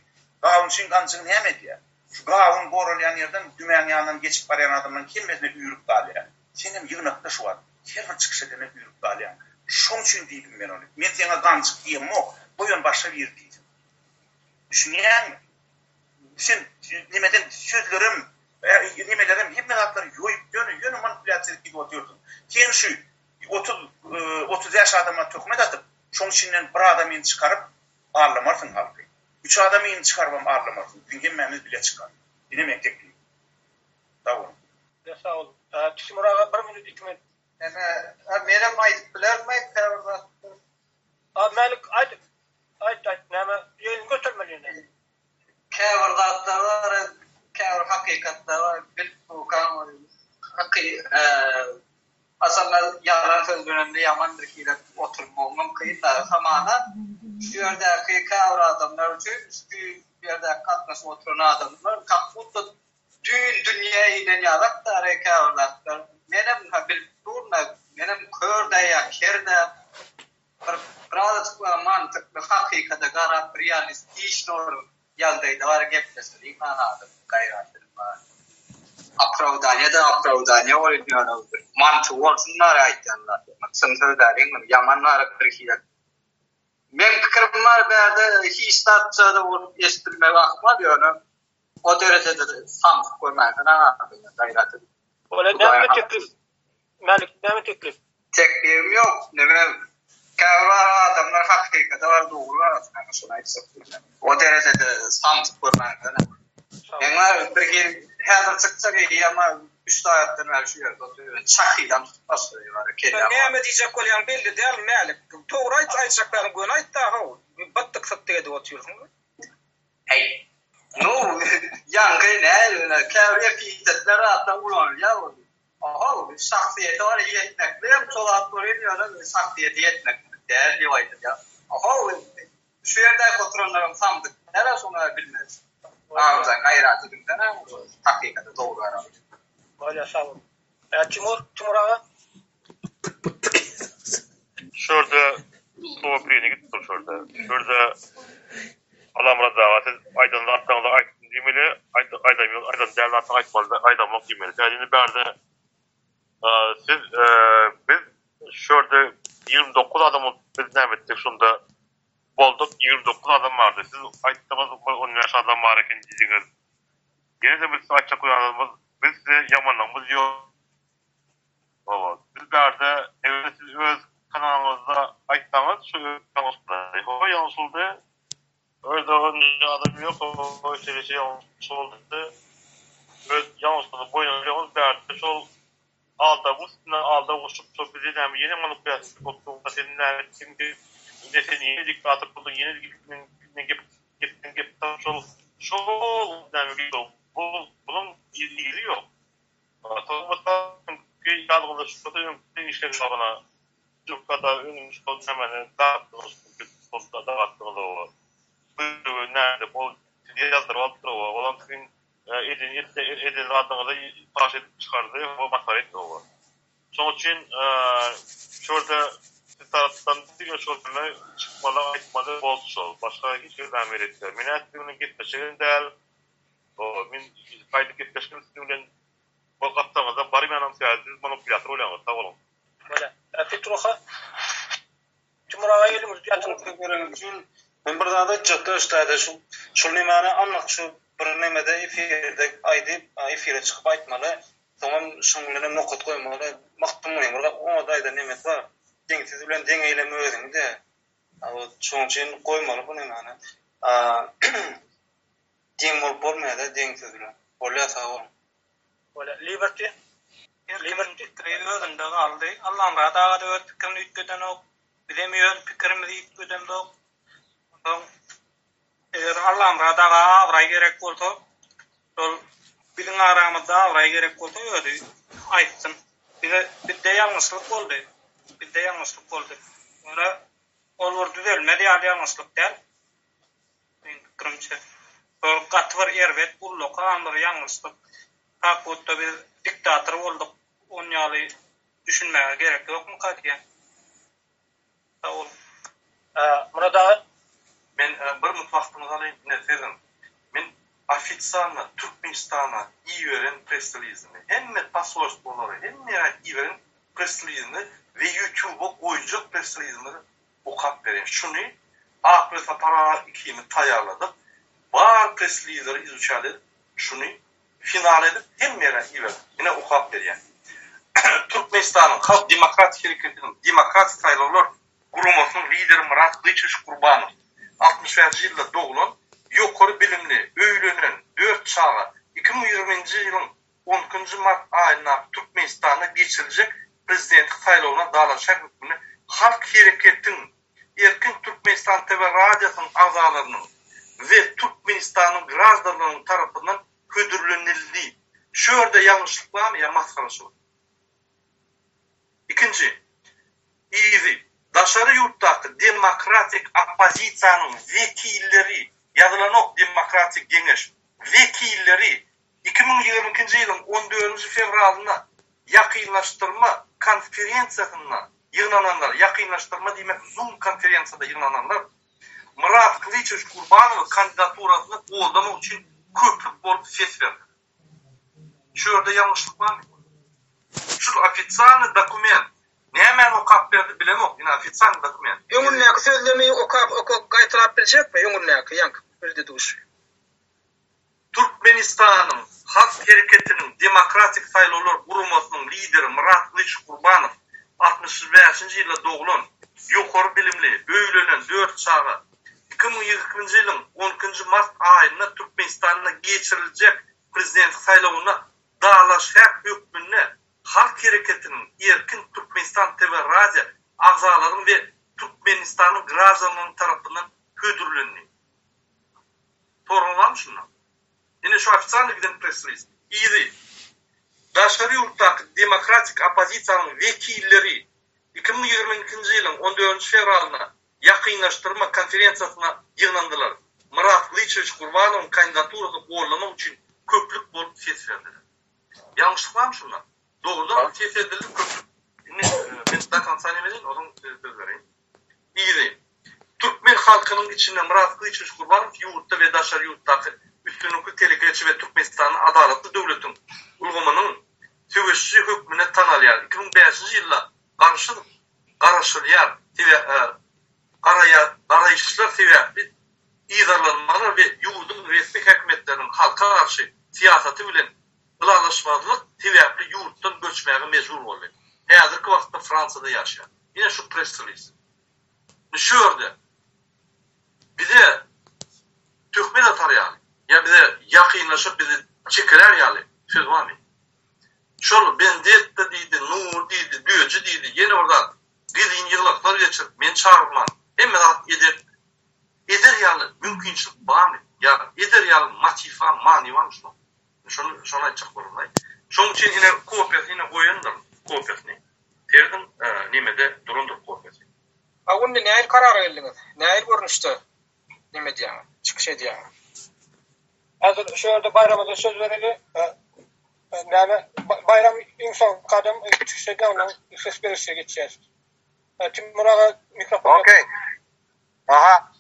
Gavun için gancığı ne emedi? Şu gavun borulayan yerden dümen yanından geçip arayan adamdan kelmesine üyürüp dağlayan. Senin yığınakta şu var. Her çıkış edene üyürüp dağlayan. Şunun için değilim ben onu. Men sana gancık diyeyim o. Bu yön başka bir yer değilim. Düşünüyen mi? Sen nimeden sözlerim, nimelerim hep merakları yoyup yönü manipülasyon gibi atıyordun. şu 30 yaş adama tökmet atıp şoň içinden bir adamyny çykaryp arlamarsın halky. 3 adamyny çykarmam arlamarsın. Diňe meniz bile çykar. Ine mektekli. Tamam. Sağ ol. Timuraga 1 minut 2 minut. Menem aýdyp bilermi Käwirdat? Malik ayt. Näme ýeňi götürmeli. Käwirdatda var, käwir hakykatda var. Bir bu kan aslında yalan söz döneminde yaman bir kiret oturmamın kıyıtları samana şu yerdeki kavra adamlar için şu yerdeki katması oturan adamlar kaputta dünya ile yarak da rekavlatlar benim bir turna benim körde ya kerde bir mantıklı hakikate gara realist işler yaldaydı var geplesin iman adım gayretleri var. Apravdanya oynuyorlar. Mantığı olsunlar aytanlar. Sınırdaryň yamanlar kirkiýär. Men pikirim var berde hiç tartışada olup estirme bakma diyorum. O derecede samsyk görmezden gayretleri. Ola näme teklif? Malik näme teklif? Teklifim yok. Neme kavra adamlar hakykata var doğru arasında şuna aýtsak. O derecede samsyk görmezden. Eňe bir häzir çyksa ama 3 saatdan beri şu ýerde oturuyor. Çakydan tutmasy var. Näme diýjek bolýan belli däl Malik. Toğry aýtsaklaryň göni aýtdy ha. Battyk satdyga oturýarsyň. Hey. No, ýa-ni näme? Käwre fiýetler atan ulan ýa. Aha, şahsiýeti var ýetmekle çolat görýär, şahsiýeti ýetmek däl ýaýdy ýa. Aha, şu ýerde oturanlaryň samdyk. Näme şonu bilmez. Ağzan gayratı dünden hakikaten doğru aramış. Öyle sağ ol. Timuraga? Şurada soğukluğuna gittim şurada. Şurada alamra davatı aydan attığında aydan demeli, aydan değerli attığında aytmalı, aydan mok demeli. Yani berde siz biz şurada 29 adamı biz nämetdik şunda bolduk 29 adam vardı. Siz aytdığınız 10 yaş adam var eken diýdiňiz. Gene de biz açık koýanymyz, biz size yamanlığımız yok. Baba, biz berde evet siz öz kanalyňyzda aýtsaňyz şu ýalňyşda. O ýalňyşdy. Öýde adam yok, o şeýle ýalňyşdy. Öz ýalňyşdy boýunca berde şol alda uçup çok bizi de yeni manipülasyon olduğunda senin şimdi sen yeni diktatör buldun yeni gittin şol demek bunun ilgili yok. Sonra ki yalnız şu kadar işler bana çok kadar ünlü hemen dağıttığında o. Bu nerede bu yazdırıldı o olan gün edin adına da taş edip çıkardı o masaret o. Sonuç için şurada taraftan diyor şurada çıkmalı aytmalı bolsa başka hiç yerden verirler. Minatının gitmesinin del o min kaydı gitmesinin üstünden o kaptamada bari benim siyaset manipülasyon oluyor tamam. Böyle. Fitruha Timuraga gelimiz yatırıp için ben burada da ciddi işte şu nimane anlak şu bir nemede efirde efire çıkıp aytmalı. Tamam şunlara nokat koymalı. Maktumuyum burada o da nemet var. Dengsiz bilen dengeyleme özünde. O şoň üçin koymaly bu nemani. Deng bolup bolmaýar, dengsiz bilen. Bolýar sağ ol. Böyle Liberty özünde galdy. Allah'ım radaga da fikrini ütgeden ok. Bilemiyor fikrimizi ütgeden ok. Eğer Allah'ım radaga avray gerek bolsa, ol bilen aramyzda avray gerek bolsa öýdi aýtsyn. Bizde ýalňyşlyk boldy. Ona olur düzelmedi ýalňyşlyk däl. Men fikrimçe. Ol gatwyr erwet bulluk andyr ýalňyşlyk. Hakykatda biz diktator bolduk. Onyaly düşünmäge gerek ýokmy katiýen? Sağ ol. Murada men bir mutfakymyza näsezim. Men ofitsialna Türkmenistana iýeren press-release'ini, hemme pasorstlary, hemme iýeren press-release'ini ve YouTube'a goýjak press-release'ini okap beren. Şunu A-Press aparat ikimi taýarladyk. Bar press-release'leri izuçadyk. Şunu final edip hemme iýeren ine okap berýän. Türkmenistan'ın Halk Demokratik Hareketi'nin Demokratik Saylawlar Gurumasynyň lideri Murat Kılıçdaroğlu Gurbanov 60-njy ýylda doğulan, ýokary bilimli, öýlenen 4 çağa 2020-nji ýylyň 10-njy mart aýyna Türkmenistanda geçiriljek prezidentlik saýlawyna dalaşak hükmüni Halk Hareketi'nin Erkin Türkmenistan TV radyosynyň agzalarynyň ve Türkmenistan'ın grazdanlarynyň tarapyndan ködürlenildi. Şu ýerde ýalňyşlyk barmy ýa maskaraçylyk? İkinci, daşary ýurtdaky demokratik opozisiýanyň wekilleri, ýazylanok demokratik geňeş wekilleri 2022-nji ýylyň 14-nji fevralyna ýakynlaşdyrma konferensiýasyna ýygnananlar, ýakynlaşdyrma diýmek Zoom konferensiýasynda ýygnananlar Murat Kılıçdaroğlu Gurbanov kandidaturasyny gollamak üçin köprük bolup ses berdi. Şu ýerde ýalňyşlyk barmy? Şu ofitsialny dokument näme okap berdi bilemok, ýa ofitsialny dokument. Ýöňünläki sözlemeyi okap gaýtyrap biljekmi? Ýöňünläki ýank bildi duş. Türkmenistan'ın Halk Hareketi'nin Demokratik Saylawlar Gurumasynyň lideri Murat Kılıçdaroğlu Gurbanov 65-nji ýylda doğulan, ýokary bilimli, öýlenen 4 çağa 2020-nji ýylyň 10-njy mart aýyna Türkmenistanda geçiriljek prezidentlik saýlawyna dalaşak hükmüne Halk Hareketi'nin Erkin Türkmenistan TV radyo agzalarynyň ve Türkmenistan'ın grazdanlarynyň tarapyndan ködürlendi. Torunlam şunu. Yine şu ofitsialny giden press release. Daşary ýurtdaky demokratik opozisiýanyň wekilleri 2022-nji ýylyň 14-nji fevralyna ýakynlaşdyrma konferensiýasyna ýygnandylar. Murat Kılıçdaroğlu Gurbanowyň kandidaturasyny gollamak üçin köplük bolup ses berdiler. Ýalňyşlyk barmy şunda? Doğrudan ses edildi köplük. Men dakan sanymedin, onuň söz bereyim. Türkmen halkynyň içinde Murat Kılıçdaroğlu Gurbanov ýurtda we daşary ýurtdaky üstünlükli telekeçi ve Türkmenistan'ın adaletli devletin ulgamanyň söwüşçi hükmüne tanalýar. 2005-nji ýylda garaşylýar garaýyşlar sebäpli ýygarlanmalar we ýurdun resmi häkimetläriniň halka garşy siýasaty bilen ılalaşmazlyk sebäpli ýurtdan göçmäge mejbur boldy. Häzirki wagtda Fransada ýaşaýar. Ýene şu press release. Şu ýerde bize töhmet atar ya bize yakınlaşıp bizi çekiler yani söz var mı? Şolu Bendetta deydi, Nur deydi, Büyücü deydi, yeni oradan gidin yığılaklar geçir, men çağırman, hemen at eder yani mümkünçlük var mı? Ya eder yani matifa, mani var mı? Şunu açık bulunay. Şunun için yine kooperatif yine koyundur, kooperatifini. Terdim nimede durundur kooperatif. Agunda näil karar geldiniz? Näil görnüşdi? Nime diýär? Çykyş edýär. Hazır şu ýerde bayramda söz bereli. Näme bayram insan kadam çykyş edýär, onuň ses berişe geçýär. Timuraga mikrofon. Окей. Ага.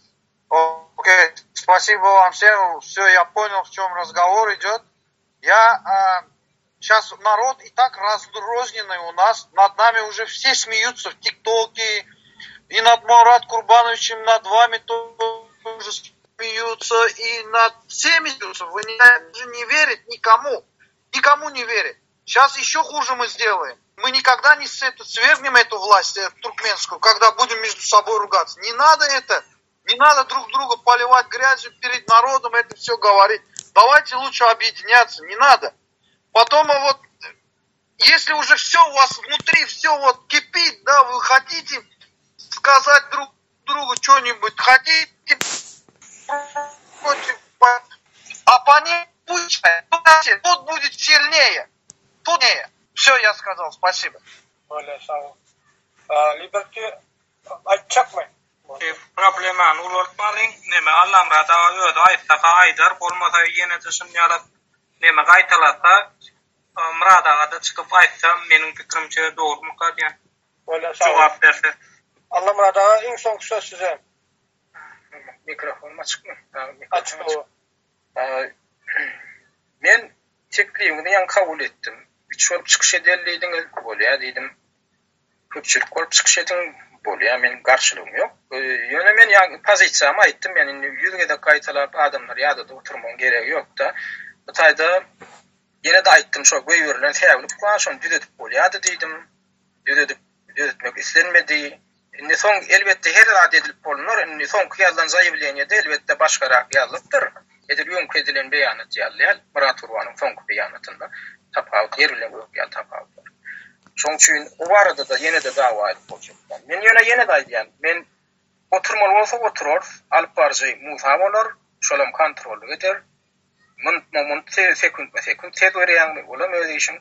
Окей. Спасибо вам всем. Все, я понял, в чем разговор идет. Сейчас народ и так раздрозненный у нас. Над нами уже все смеются в ТикТоке. И над Мурат Курбановичем, над вами тоже смеются. И над всеми смеются. Вы не верите никому. Никому не верит. Сейчас еще хуже мы сделаем. Мы никогда не свергнем эту власть туркменскую, когда будем между собой ругаться. Не надо это. Не надо друг друга поливать грязью перед народом, это все говорить. Давайте лучше объединяться. Не надо. Потом вот, если уже все у вас внутри, все вот кипит, да, вы хотите сказать друг другу что-нибудь, хотите, оппонент пусть, тот будет сильнее. Все, я сказал, спасибо. Liberty açık mı? Problemany ulaşmalyň, näme Allamrada öýde aýtsa aýdar bolmasa ýene düşünýär. Näme gaýtalasa Murada da çykyp aýtsa meniň pikirimçe dogry diýär. Wala jogap berse. Allamrada iň soňky söz size. Mikrofon açykmy? Açyk. Men tekliwini ýa kabul etdim. Üç bolup çykyş edildiğini bolýar diýdim. Köpçülik bolup çykyş edin bolýar, men garşylygym ýok. Ýöne men ýa pozisiýamy aýtdym, ýani ýüzüne de gaýtalap adamlar ýa-da oturmagyň geregi ýok da. Bu taýda ýene de aýtdym, şo göýberilen täwlik var, şonu düzetip bolýardy diýdim. Ödetmek islenmedi. Indi soň elbetde her zat edilip bolunur. Indi soňky ýazdan zaý bilenýärde elbetde başgarak ýazylypdyr. Edil ýönkü edilen beýanat ýalyar. Murat Urwanyň soňky beýanatynda tapawut ýerilen ýok tapawut. Şoň üçin o barada da ýene de dawa edip bolýar. Men ýene de aýdýan. Men oturmaly bolsa oturur, alyp barjy musa bolar, şolam kontrol eder. Mun sekund ted berýän bolam öýde işim.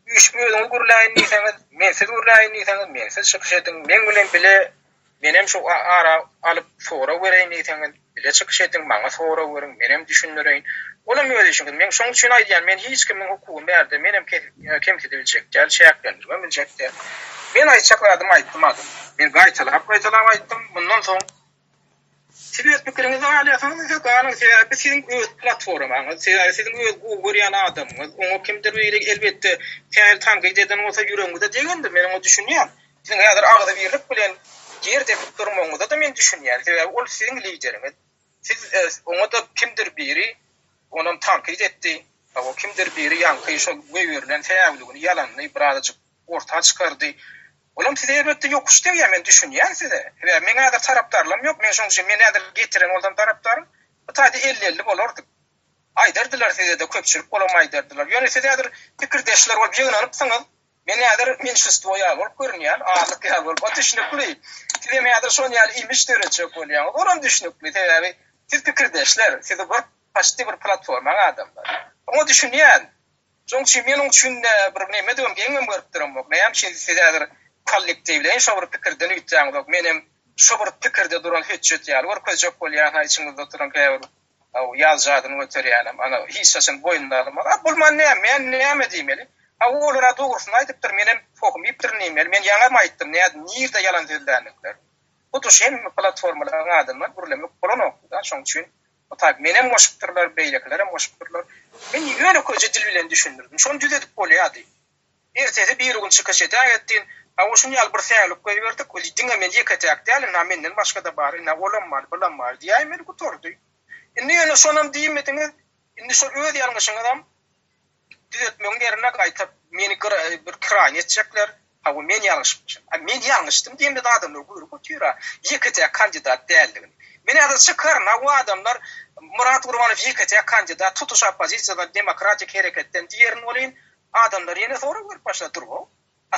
Üçmüň gurlaýyn diýseniz, men siz gurlaýyn diýseniz, men siz çykyş ediň. Men bilen bile menem şu ara alyp sonra berýän diýseniz, bile çykyş ediň, maňa sonra berin, menem düşünýärin. Olam öýde işim. Men şoň üçin aýdýan, men hiç kimiň hukugyny berdi, menem kim bilecek, gel şäklendirme bilecekdir. Men aýtjakladım, aýtdym. Men gaýtalap aýtdym. Bundan soň siz pikirinizi alýasyňyz, ýa-da sizin öz platformaňyz, sizin öz görýän adamyňyz, oňa kimdir beýlik elbetde täze tanqid eden bolsa ýüregiňizde degendir. Men onu düşünýän. Sizin häzir agda birlik bilen ýerde durmagyňyzda da men düşünýän. Ol sizin lideriňiz. Siz oňa da kimdir biri onuň tanqid etdi. O kimdir biri ýanky şo göýürilen täzeligini ýalanyny birazajyk ortaga çykardy. Olam size elbette yokuş diýär, men düşünýän size. Ve men häzir tarapdarlym ýok, men şoň üçin men häzir getiren bolsam tarapdarym. Taýda 50-50 bolardy. Aýdardylar size de köpçülik bolamaýdardylar. Ýöne size häzir pikirdeşler bolup ýygnanypsyňyz. Men häzir menşistwo ýaly bolup görünýär, ağırlyk ýaly bolup düşünýär. Size men häzir şoň ýaly imiş dörecek bolýar. Olam düşünýär. Siz pikirdeşler, siz bir platforma adamlar. Onu düşünýän. Şoň üçin men onuň üçin bir näme diýem, geňem görüp duram. Näme size häzir kollektivle şo bir pikirden ütjäňiz. Menem şo bir pikirde duran hüçjet ýaly bir köjek bolýar, haýçyňyzda oturan käbir. Ýazjadyny göterýärem. Ana hissesini boýundalarym. Bulman näme? Men näme diýmeli? Olara dogrusyny aýdypdyr. Menem hokmypdyr näme? Men ýaňam aýtdym. Näde ýalan sözlänlikler. Bu düşen platformalaryň adamlar burlamy bolonokda. Şoň üçin o taýp menem moşukdyrlar, beýleklere moşukdyrlar. Men ýöne köje dil bilen düşündirdim. Şonu düzedip bolýardy. Ertesi bir gün çykyş etdim. Awşun ýal bir säýlip goýberdik. O diňe men ýeketek däl, menden başga da bar, olam bar diýär men guturdy. Indi ýöne şonam diýmediňiz, indi şol öz ýalňyşyň adam düzetmeň derine gaýtyp meni bir kran etjekler. Hawa men ýalňyşmyşym. Men ýalňyşdym diýende de adamlar goýup otyra. Ýeketek kandidat däldigini. Men häzir çykarna o adamlar Murat Urwanow ýeketek kandidat tutuş opozisiýada demokratik hereketden diýerin bolýan adamlar ýene sonra görüp başladyr o.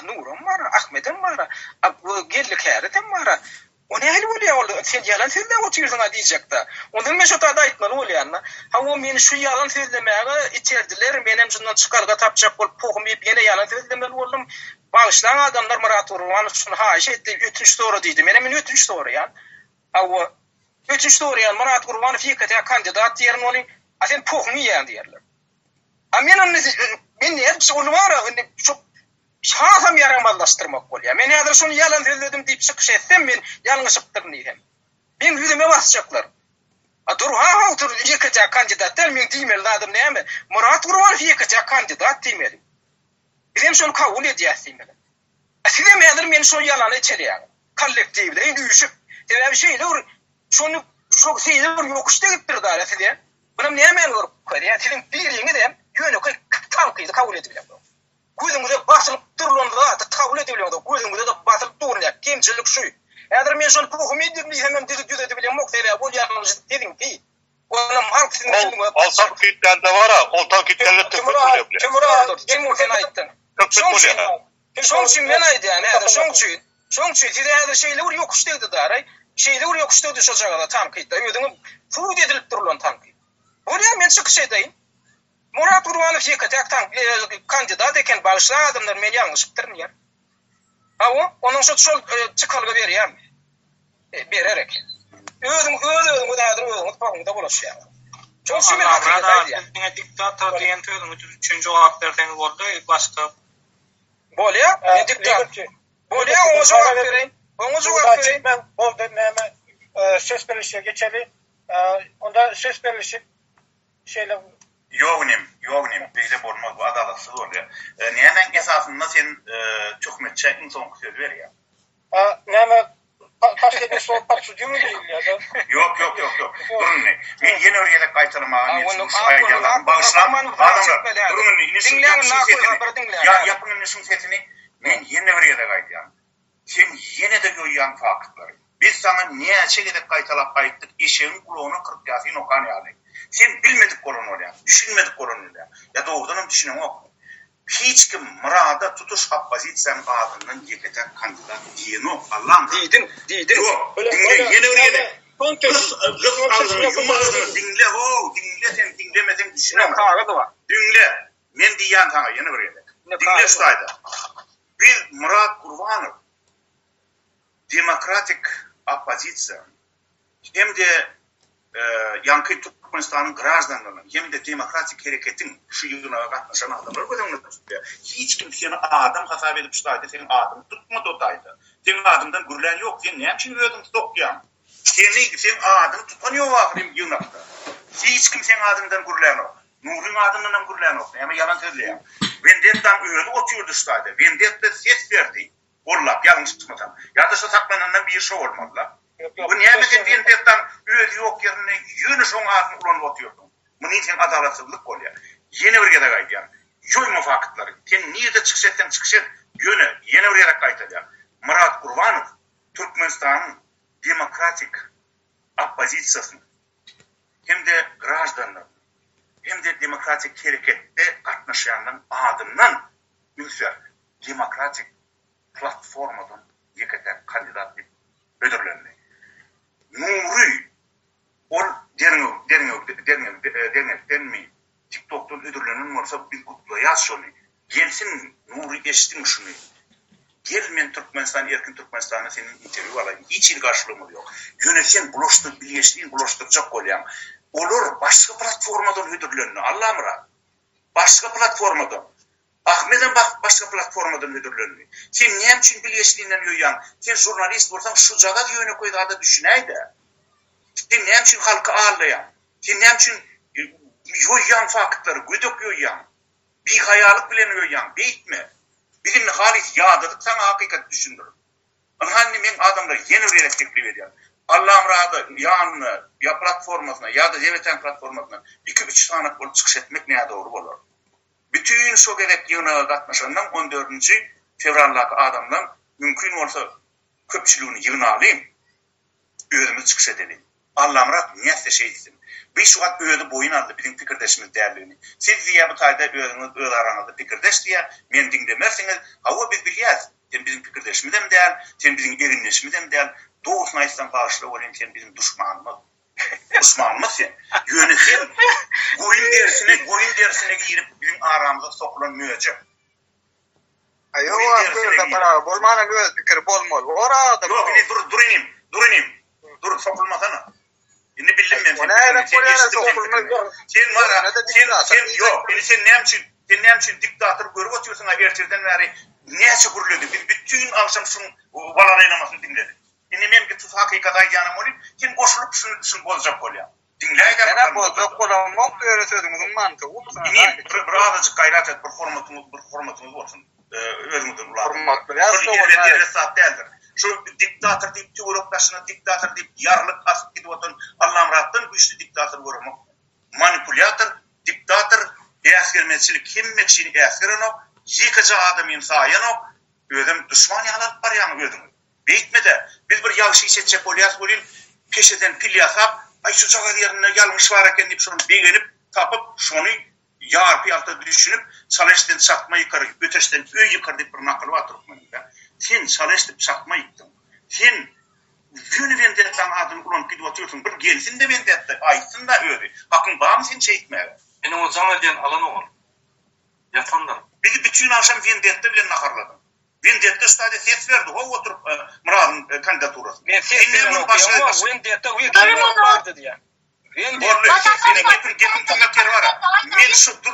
Nurum var, Ahmedim var, gellik häretem var. O nähili bolýar? Sen ýalan sözle oturýarsyň diýjekde. Ondan men şo taýda aýtmaly bolýarna. Hawa meni şu ýalan sözlemäge içerdiler, menem şundan çykarga tapjak bolup pogumyp ýene ýalan sözlemeli boldum. Bağışlan adamlar Murat Urwanow şunu haýyş etdi, ötünç dogry diýdi. Menem ötünç dogry ýa. Hawa ötünç dogry ýa Murat Urwanow ýeketek kandidat diýerin boly, sen pogumy ýa diýerler. Men näçe ol bar, şu şaham yaramazlaştırmak bolýar. Men häzir şonu ýalan sözledim diýip çykyş etsem, men ýalňyşypdyr diýem. Men ýüzüme basjaklar. Dur otur ýeketek kandidatlar men diýmeli adam näme? Murat Urwanow ýeketek kandidat diýmeli. Bizim şonu kabul edýärsiňler. Size häzir men şo ýalany içerýär. Kollektivle üýüşüp, sebäbi şeýler şonu şo seýler ýokuş diýipdir da size. Bunam näme görüp görýär? Sizin biriňiz hem ýöne tanqydy kabul edilýär. Gözüňizde basylyp durulanda da kabul edilýär. Gözüňizde de basylyp durulýar. Kimçilik şu. Häzir men şonu hukum edip hemen düzüde bilen mokdele bolýarlygy dedim ki, olam halk sizin o tanqidlerde var ha, o tanqidlerde kim sen aýtdym. Şoň üçin men aýdýan, şoň üçin size häzir şeýler ýokuş diýdi da, şeýler ýokuş diýdi şo jagada tanqidde. Ödüňi fuud edilip durulan tanqid. Bolýar men çykyş edeyim. Murat Urwanow ýeketek kandidat eken bağışlan adamlar men ýalňyşypdyr diýär. Hawa onuň şol çykalga berýär. Bererek. Özüň mutfagynda bolaşýar. Şol şeýle hakykatda diktator diýen söýüň üçin jogap berdiňiz boldy, başga bolýar. Diktator. Bolýar, o jogap bereň. Oňa jogap bereň. Ben boldy näme söz berişe geçeli. Onda söz berişi şeýle Yognim, beýle bolmaz, bu adalatsız bolýar. Nämen esasynda sen çökmetçe insan söz berýär. Näme Taşdaki soğuk parçası değil mi diyeyim ya da? Yok. Durun ne? Men yine oraya kaytalamağa niçin sayıyalarım. Bağışlam. Adamlar. Durun ne? İnisin yapın inisin setini. Men yine oraya da kaytayan. Sen yine de göyen faktları. Biz sana niye çekidip kaytalap kayıttık? İşeğin kulağını 40 yasin okan yani. Sen bilmedik kolunu oraya. Düşünmedik kolunu oraya. Ya doğrudan düşünün o. Hiç kim mırada tutuş appozisyon adından yeketen kandidat diyen o. Allah'ım. Didin. Yok. Dinle. Yine oraya da. Kız ağzını yumağını dinle. Dinle sen dinlemeden düşünemem. Dinle. Men diyen sana yine oraya da. Dinle şurayda. Biz Murat Kurbanov demokratik opozisiya hem de Yankı Türkmenistan'ın gражданlarının hem de demokratik hareketin şu yığına katlaşan adamlar gözümüzde tutuyor. Hiç kimsenin adam hasap edip şurayda senin adını tutmadı otaydı. Senin adından gürlen yok. Sen ne için ödün tutokyan? Senin adını tutanıyor vakrim yığınakta. Hiç kimsenin adından gürlen yok. Nur'un adından gürlen yok. Ama yalan söyleyeyim. Vendettan ödü otuyordu şurayda. Vendetta ses verdi. Ollap yanlış tutmadan. Ya da saklanandan bir şey olmadılar. Bu niyemetin Vendettan ödü yok yerine yönü son adını ulanıp otuyordu. Bunun için adalatsızlık oluyor. Yeni oraya da kaydı. Yoyma fakitleri. Sen niyede çıkışetten yönü yeni oraya da kaydı. Murat Kurbanov Türkmenistan'ın demokratik opozisiyasını hem de gражданlar hem de demokratik harekette katlaşanların adından müsver demokratik platformadan yeketen kandidatlık ödüllerini. Nuri ol denmeyi TikTok'tan ödüllerinin varsa bir kutlayaz şunu. Gelsin Nuri geçtin şunu. Gel men Türkmenistan, erkin Türkmenistan'a senin interview alayım. Hiç il karşılığımız yok. Yönetsen bulaştık, birleştiğin bulaştıkça kolyam. Olur başka platformadan ödüllerini. Allah'ım ra. Başka platformadan. Ahmet'in başka platformadan ödüllerini. Sen ne için birleştiğinden yoyan? Sen jurnalist olsan şu caga yöne koydu da düşüneydi. Sen ne için halkı ağırlayan? Sen ne için yoyan faktları, güdük yoyan? Bir hayalık bilen yoyan. Beyitme. Bizim halis yağdadık sana hakikat düşündürür. Anhanni men adamlar yeni vererek teklif ediyor. Allah'ım rahatı yanına ya platformasına ya da devletten platformasına 2-3 tane olup çıkış etmek neye doğru olur. Bütün şu gerek yığına katmışlarından 14. fevrallaki adamdan mümkün olsa köpçülüğünü yığına alayım. Öğümüz çıkış edelim. Allah'ım rahatı niyetse şey etsin. Bir şu an öğüdü boyun aldı bizim fikirdeşimiz değerlerini. Siz diye bu tayda öğüdünüz aranızda fikirdeş diye men dinlemersiniz. Hava biz biliyoruz. Sen bizim fikirdeşimiz de mi değil, sen bizim erinleşimiz de mi değil. Doğusuna ayıstan bağışla olayım sen bizim düşmanımız. Düşmanımız sen. Yönetim goyun dersine girip bizim aramıza sokulan müyecek. Yok böyle para bolmana göz fikir bolmol. Orada. Yok durayım. Dur sokulmasana. Yine bildim ben. Sen ne için diktatör görüp otuyorsun erteden beri ne çukurluyordu. Biz bütün akşam şunun valaraylamasını dinledik. Yine ben bir tuz hakikat ayyanım olayım. Kim koşulup şunu bozacak oluyor. Dinleyken ben bozacak olayım. Yok böyle sözümüzün mantığı. Yine birazcık gayret et. Performatımız olsun. Özümüzün ulanı. Devlet saat değildir. Şu diktatör deyip tüvüroktaşına diktatör deyip yarlık asıp gidip otun Allah'ım rahattan güçlü diktatör görmek. Manipülatör, diktatör, eskermezçilik kim mekşini eskerin o, yıkıcı adam imzayan o, ödüm düşman yalan var yani ödüm. Beyitmede biz bir yağışı içecek olyas olayım, peşeden pil yasap, ay şu çağı yerine gelmiş var eken deyip şunu beğenip, tapıp şunu yarpı altı düşünüp, çalıştığın satma yukarı, öteşten öy yukarı deyip bir nakıl var Türkmen'de. Sen çalıştıp satma yıktın. Sen yönü vendettan adını kullanıp gidip atıyorsun. Bir gelsin de vendetta, aytsın da öyle. Hakkın bağım sen şey etmeye. Benim o zaman diyen alan o. Yatanlar. Bizi bütün akşam vendetta bile nakarladım. Vendetta üstade ses verdi. O oturup Murat'ın kandidaturası. Ben ses veren okuyam ama vendetta uyuyor vardı diye. Senin getin tümakleri var. Men şu dur.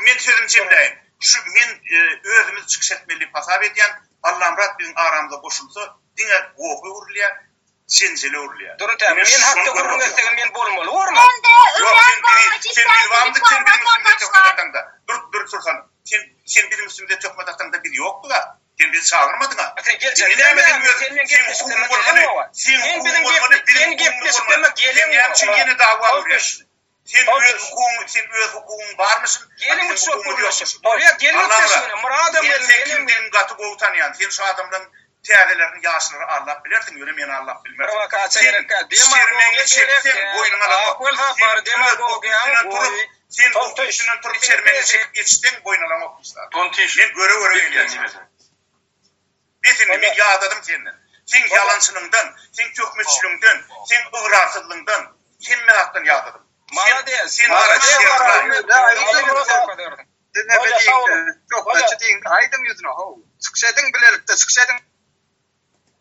Men sözüm cemleyin. Şu men özümüz çıkış etmeli pasap ediyen Allah'ım rahat bizim aramıza koşulsa dine goğu urluya, zinceli urluya. Durun tabi, men hakkı kurun etsegin men bolmalı, var mı? Ben de ölen bağımcı sen bizim üstümde tökmedatanda. Dur sorsan. Sen bizim üstümde tökmedatanda biri yoktu da. Sen bizi çağırmadın ha. Sen gelecek. Sen yine dava vuruyorsun. Sen öz hukukun var mısın? Gelin çok vuruyorsun. Oraya gelin sesini. Muradım sen kimden katı tanıyan. Sen şu adamların tiyadelerini yaşları Allah bilirsin. Öyle meni Allah bilmez. Provokasiya gerek. Demagogiya çeksen boynuna da akıl var demagogiya. Sen bu üstünden turup çermeni çekip geçtin boynuna okmuşlar. Tontiş. Ben göre geliyorum. Bitinli bir yağdadım senden. Sen yalancılığından, sen kökmüşçülüğünden, sen ığrarsızlığından, sen meraktan yağdadım. Sen var ya çok da çıdayın aydın yüzüne. Sıkşedin bilelikte sıkşedin.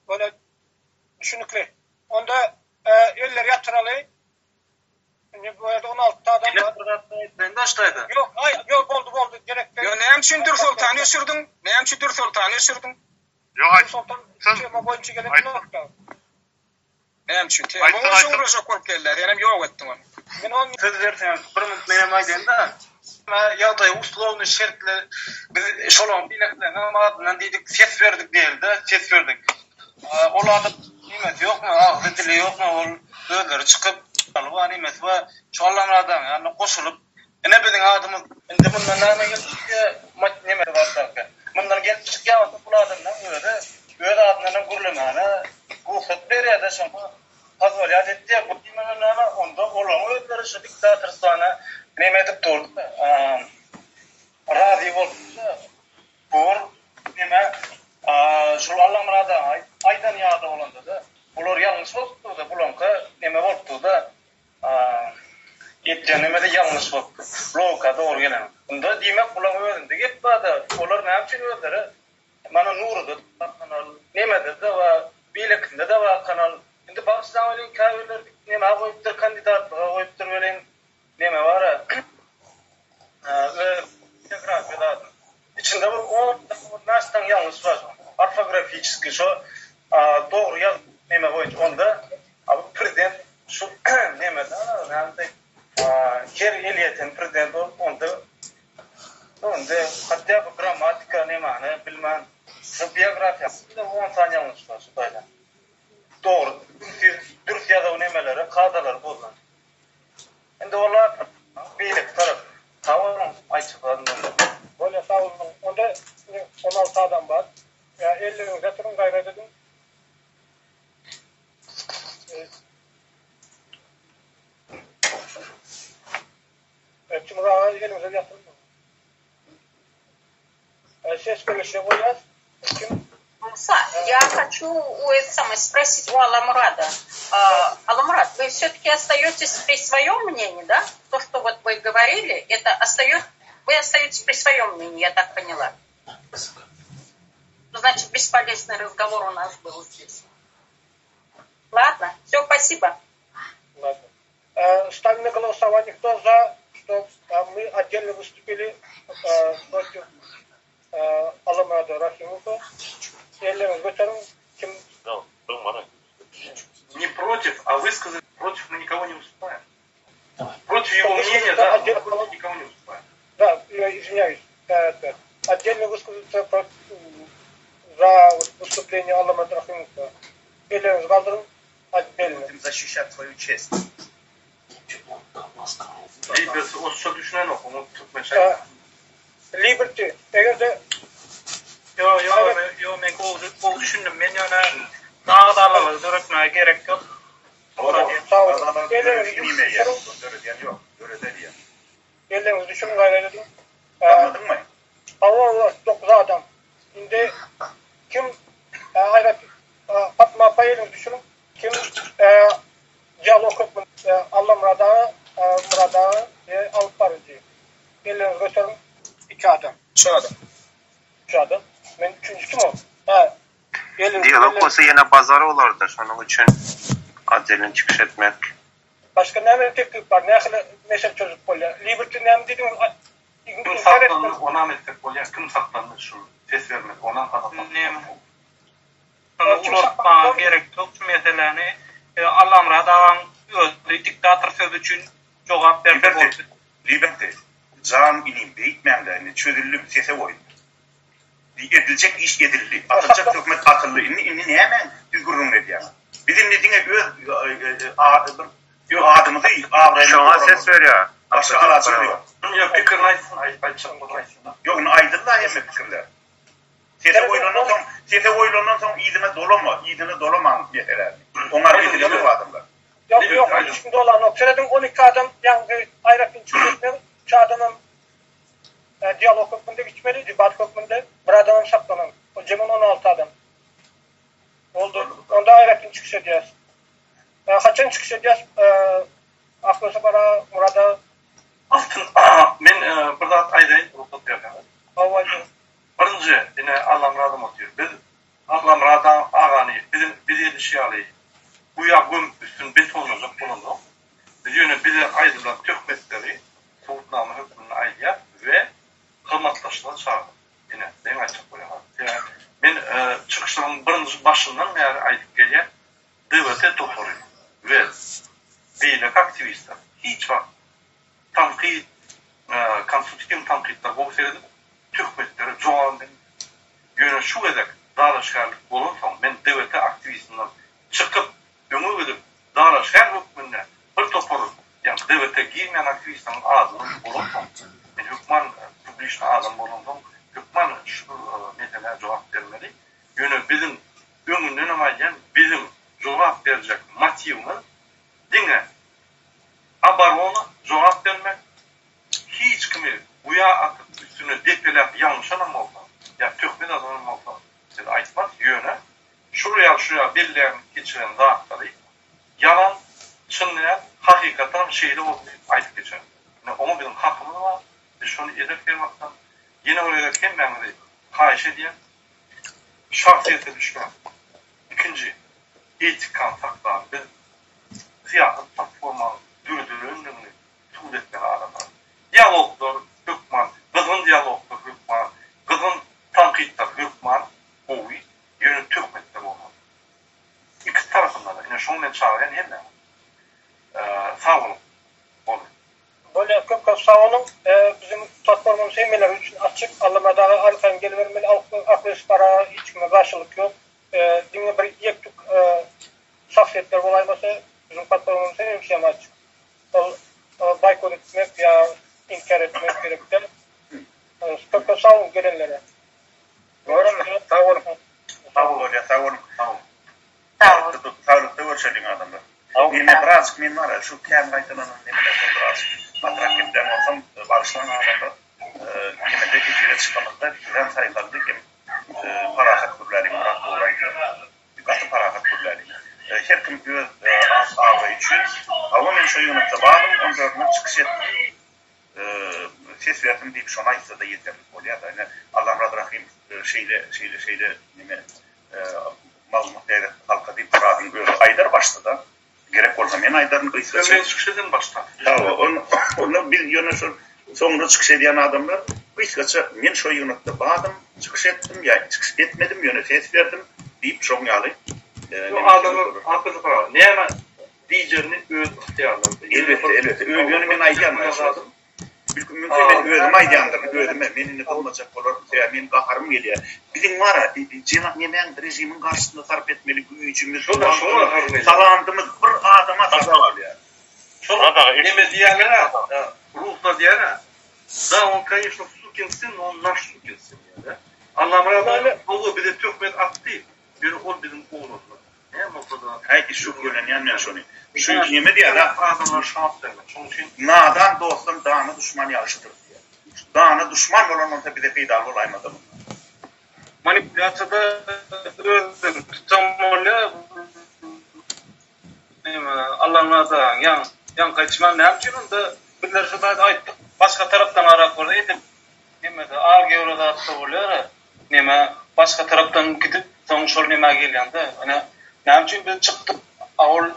Böyle düşünükli. Onda eller yatıralı. Bu arada 16 adam var. Ben de açtaydı. Yok oldu. Gerek yok. Neyem için Dür Sultan'ı sürdün? Neyem için Dür Sultan'ı sürdün? Yok ay. Sultan tema boyunca gelen nokta. Neyem için? Bunu şuuruşa korup geldiler. Yani yok ettim onu. Ben onu Sözlerden bir menem aydında. Yağdayı usluğunu şertle biz şolon bileklerine adından dedik ses verdik değil de ses verdik. Olarda nimet yok mu? Ağzı dili yok mu? Ol ödleri çıkıp alva nimet ve şu Allah'ın adamı yani koşulup ne bilin adımız indi bundan neme geldik ki mat nimet var da. Bundan geldik ya bu adamdan öyle adından gurulmana ruhsat veriyor da sonra Hazır etti bu kimin neme onda olan ödleri şu diktatör sana nimet durdu. Razı oldu. Bu neme şu Allah'ın adamı aydan yağda olandı da bular yanlış oldu da bulanka neme oldu da etkenime de yanlış oldu. Loka doğru gelen. Bunda demek bulan öğrendi. Hep bada olar ne yapıyor ödleri? Bana nuru da kanal nemede de ve bilekinde de ve kanal. Şimdi baştan öyle kahveler neme koyuptur kandidat koyuptur öyle neme var ve grafiyada içinde o nastan yanlış var. Ortografik şu doğru yaz neme koyup onda abi prezident şu neme da yani her eliyetin prezident onda hatta bu gramatika neme bilmem şu biyografiya da 10 tane yanlış var böyle. Doğru. Dürüst ya da nemeleri, kağıdalar bozulur. Şimdi onlar birlik taraf. Tamam, açıklandı. böyle sağ olun. Onda 16 adam var. Ya ellerini yatırın gayret edin. Şimdi elimize yatırın. Ses görüşü bu yaz. Kim? Я хочу спросить у Аламурада. Аламурад, вы все-таки остаетесь при своем мнении, да? То, что вот вы говорили, это вы остаетесь при своем мнении, я так поняла. Значит, бесполезный разговор у нас был здесь. Ладно, все, спасибо. Ладно. Ставим на голосование, кто за, что мы отдельно выступили против Аламурада Рахимова. Не против, а высказать против мы никого не уступаем. Против его мнения, да, против никого не уступаем. Да, я извиняюсь. Отдельно высказаться за выступление Аллама Рахимова. Или разговор отдельно. Будем защищать свою честь. Biz o şu düşünen o, onu tutmaya çalışıyor. Liberty. Eğer de Yo, men kol düşündüm. Men yana dağdalarla dörtmeye gerek yok. Sağ olun. Ellerinizi düşünün gayret edin. Anladın mı? Allah 9 adam. Şimdi kim hayret Fatma Bayır'ı düşünün. Kim diyalog etmek Allah Murad'a alıp varıcı. Ellerinizi gösterin. 2 adam. 3 adam. 3 adam. Ben 3. kim o? Diyalog olsa yine pazarı olardı. Onun için acelin çıkış etmek. Başka ne teklif var? Ne çözüp koyuyor? Liberty ne dedim? Kim saklanır, ona meslek koyuyor. Kim saklanır şu ses vermek, ona kadar. Unutmaya gerek yok. Şu meseleni Allah Murad'ın özü diktatör sözü için cevap verdi. Liberty. Can ilim beyitmemlerini çözülüp sese koyun. edilecek iş edildi. Atılacak hükümet atıldı. İnni ne hemen figürün ne diye. Bizim ne dine öz adımızı avrayla. Şuna ses veriyor. Başka alacak yok. Ya fikir aytsın, aytacak mı aytsın? Yok, aydınlar hem fikirler. Sete oylanan son idine dolama yeterler. Onlar edilir bu adamlar. Yok, şimdi olan o. Söyledim 12 adam yani ayrıfın çıkıyor. Şu adamın diyalog hükmünde geçmeli, debat hükmünde bir adamın saklanan. O Cemun 16 adam. Oldu. Onda ayrıfın çıkış edeceğiz. Kaçan çıkış edeceğiz? Aklısı bara Murat'a. Men bir zat aydayın, ruhsat berdim. Birinci, yine Allah muradım otuyor. Biz Allah muradan ağanı, bizim bir yedi alayı. Bu yapım üstün betonuzun bulundu. Biz yine bize ayrılan töhmetleri, soğutnamı hükmünü ayrıyat ve kılmatlaşılan çağırdı. Yine, ben açık koyamam. Yani, ben çıkışlarımın birinci başından yani aydık gelen devlete toparıyor. Ve beylik aktivistler. Hiç var. Tankit, konstruktif tankitler bu sebebi töhmetleri çoğaldı. Yine şu kadar dağlaşkarlık bulunsam, ben devlete aktivistinden çıkıp ömür edip dağlaşkar hükmünde bir toparım. Yani devlete girmeyen aktivistin adını bulunsam, ben hükman publişne adam bulunsam, hükman şu mesela cevap vermeli. Yine bizim ömründen ama yani bizim cevap verecek motivimiz dinle. Abarona cevap vermek hiç kimi uya atıp üstüne depelep yanlış anam olsa, ya töhmet adamım olsa, size aytmaz yöne, şuraya birilerini geçiren dağıtları, yalan, çınlayan, hakikaten şeyde aytıp geçer. Yani onu bizim hakkımız var, biz şunu edip vermaktan, yine oraya kim benimle kayış ediyen, şahsiyete düşman. İkinci, etik kontaktlar, biz siyasi platforma dürdürü önlüğünü tuğd etmeni aralar. Diyaloglar hükman, kızın diyaloglar hükman, kızın tankitler hükman, oğuy, yönü töhmetler olmalı. İkisi tarafından da, yine şundan çağıran hem sağ olun. Böyle çok sağ olun. Bizim platformumuz emeler için açık. Allah'ma arkan gelivermeli. Akılış para hiç kime karşılık yok. Dinle bir yektuk şahsiyetler olaymasa bizim platformumuz emeler açık. Baykot etmek ya inkar etmek gerektir. Çok sağ olun gelenlere. Doğru mu? Sağ olun. Sağ olun. Sağlıkta görüşelim adamlar. Yine birazcık men var, şu kendi aytılanın nemelerden biraz matraketten olsam barışlanan adamlar yine de hicire çıkamakta güven sayılarında kim parahat kurları, Murat Doğray'dı. Katı parahat kurları. Her kim göz ağrı için ama men şu yönetde vardım, onlardan çıkış ettim. Ses verdim deyip şuna ise de yeterli oluyor. Yani Allah razı rahim şeyle neme mazmut değerli halka deyip paradın böyle aydar başladı. Gerek olsa men aydarın kıysaçı. Ben çıkış edin başta. Onu biz yönetsen sonra çıkış ediyen adamlar kıysaçı men şu yönette bağdım, çıkış ettim ya çıkış etmedim yönet ses verdim deyip şoň ýaly. Adamlar haklı para. Ne hemen DJ'nin öz ihtiyarları. Elbette. Öňünü men aýdýan mümkün ben özüm aýdýandyr, özüme menini bolmajak bolar, men gaharym gelýär. Bizim var, jenak nemen rejimin karşısında sarp etmeli güýjümiz, salandymyz bir adama sarp bolýar. Şonu neme diýerler? Ruhta diýerler. Da on конечно sukun сын, on наш sukun сын diýerler. Allah meradan oğlu bize töhmet attı. Bir ol bizim oğlumuz. Ne mutludan. Hayki şu gören men şonu. Şu neme diýerler? Adamlar şahap derler. Şoň üçin nadan dostum dağını düşman ýaşydyr diýer. Dağını düşman bolanonda bir de peýda bolaýmady. Manipulasyada tutamolya Allah'ın yan kaçman ne yapacağım da birler şurada ayttık. Başka taraftan arak orada edip neme de ağır gevrada attı oluyor. Neme başka taraftan gidip sonuçlar neme gelýände. Ana ne yapacağım biz çıktık. Ağol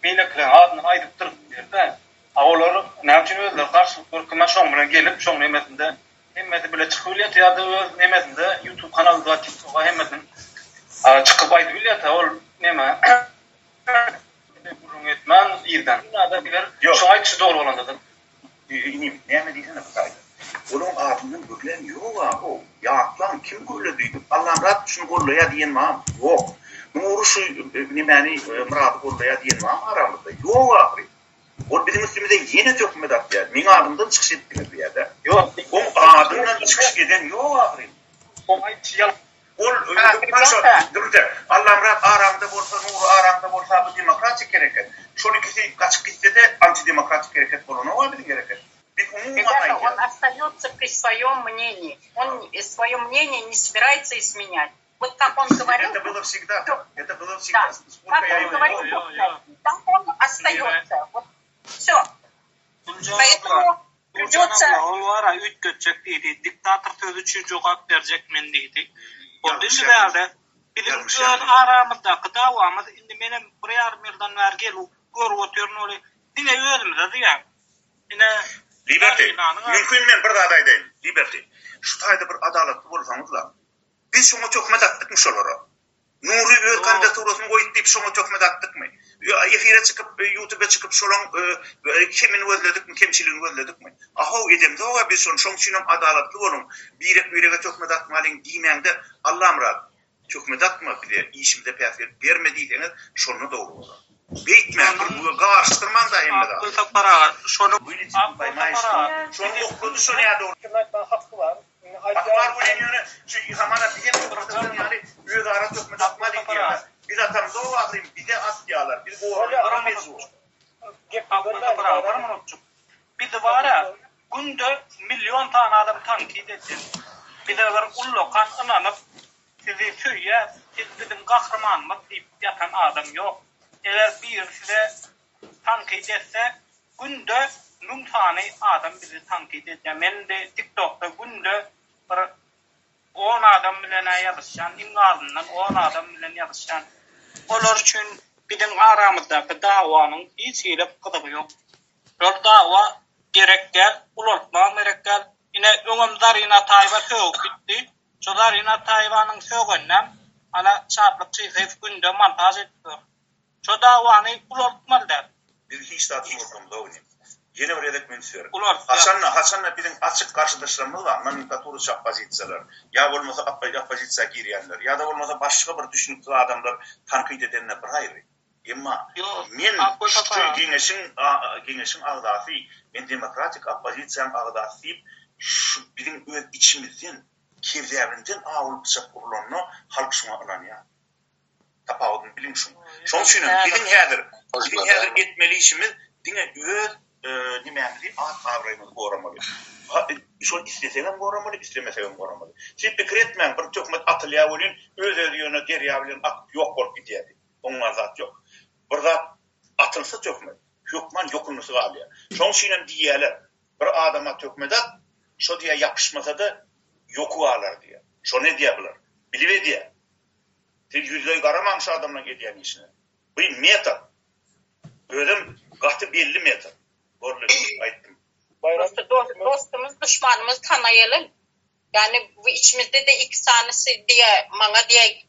beyleklen adını aydıp durup derdi. Ağolları ne yapacağım özler karşılık bir kıma şoň bilen gelip şoň nemesinde hemmeti bile çıkıp ya da öz nemesinde YouTube kanalında TikTok'a hemmetin çıkıp aydı bilýär ol neme burun etmen ýerden. Nada biler şoň aýtşy dogry bolandyr. Neme diýsen bakay. Onun ardından görülen yok abi. Ya atlan kim görledi? Allah'ım Rab şunu görleye diyen var mı? Yok. Nuru şu nimeni Murat'ı görleye diyen var mı aramızda? Yok abi. O bizim üstümüze yeni tökmedi at yani. Min ardından çıkış ettiniz bir yerde. Yok. O ardından çıkış giden yok abi. Ol durdu. Allah'ım Rab aramda bolsa, nuru aramda bolsa bu demokratik hareket. Şol ikisi kaçık gitse de antidemokratik hareket bolana o bizim hareket. Ребята, он остается при своем мнении. Он свое мнение не собирается изменять. Вот как он говорил... Это было всегда. Это было всегда. Да. Как он говорил, так он остается. Вот. Все. Поэтому придется... Olvara üç göçecek deydi. Diktatör sözü cevap verecek men deydi. O bizi verdi. Bizim öz aramızdaki davamız indi benim buraya mirdan vergel gör oturun öyle. Dine özümüzde diye. Yine Liberty. Mümkün men bir daha edeyim. Liberty. Şu tayda bir adaletli bolsanızlar. Biz şunu tökmet attıkmış olara. Nuri öz kandidaturasını koyup deyip şunu tökmet attık mı? Efire çıkıp, YouTube'a çıkıp şolun kimin özledik mi, kemçiliğini özledik mi? Aha edemde oğa biz şonu çiğnem adaletli olun. Birek tökmet atmalıyım diymende Allah'ım Rab. Tökmet atma bile işimde peyfiyet vermediyseniz şonu doğru olur. Beytmen, bu karıştırman da hem de. Akılta para, şonu şonu okudu şunu ya doğru. Hakkı var. Hakkı var bu yönü. Şu zamana bir de yani büyük ara tökmet atma diye. Biz atamda o atayım, bir de at diyorlar. Biz o ara mezun. Akılta para var mı? Bir de var ya, günde milyon tane adam tankit etti. Bir de var ullokan ananıp sizi tüye, siz bizim kahramanımız deyip yatan adam yok. Eğer bir size tankit etse, günde 1000 tane adam bizi tankit etse. Ben de TikTok'ta günde 10 adam bilen yazışan, imlarından 10 adam bilen yazışan. Onlar için bizim aramızdaki davanın hiç hilep kıdığı yok. O dava gerek gel, ulaşmam gerek gel. Yine öngümdar yine Tayva söğük bitti. Çodar yine Tayva'nın söğünden ana çarplık çiğsef günde montaj ediyor. Şu davanı ulaşmalılar. Biz hiç tatım ortamda oynayayım. Yeni bir edekmen istiyorum. Hasan'la bizim açık karşılaşlarımız var. Nomenklatürü apozisiyalar. Ya olmasa apozisiya giriyenler. Ya da olmasa başka bir düşünüklü adamlar tankit edenler bir ayrı. Ama men şu genişin ağdası, men demokratik opozisiyanın ağdası şu bizim öz içimizden, kevlerinden ağırlık bıçak kurulanını halk şuna alan ya. Tapağını bilin şunu. Şunun için bizim hedir etmeli işimiz dine öz nimemizi avrayımızı koramalı. Şunu istesenen koramalı, istemesenen koramalı. Siz fikir etmeyin, bir tökmet atılya olun, öz yönü derya bilin, yok olup gidiyor. Onlar zat yok. Burada atılsa tökmet, hükman yokunlusu alıyor. Şunun için diyeler, bir adama tökmet at, şu diye yapışmasa da yoku alır diye. Şu ne diyebilir? Bilive diye. Siz yüzdeyi karamamış adamla gidiyen işine. Bu metot. Özüm katı belli metot. Orada ayıttım. Dostumuz, düşmanımız tanıyalım. Yani bu içimizde de iki tanesi diye, bana diye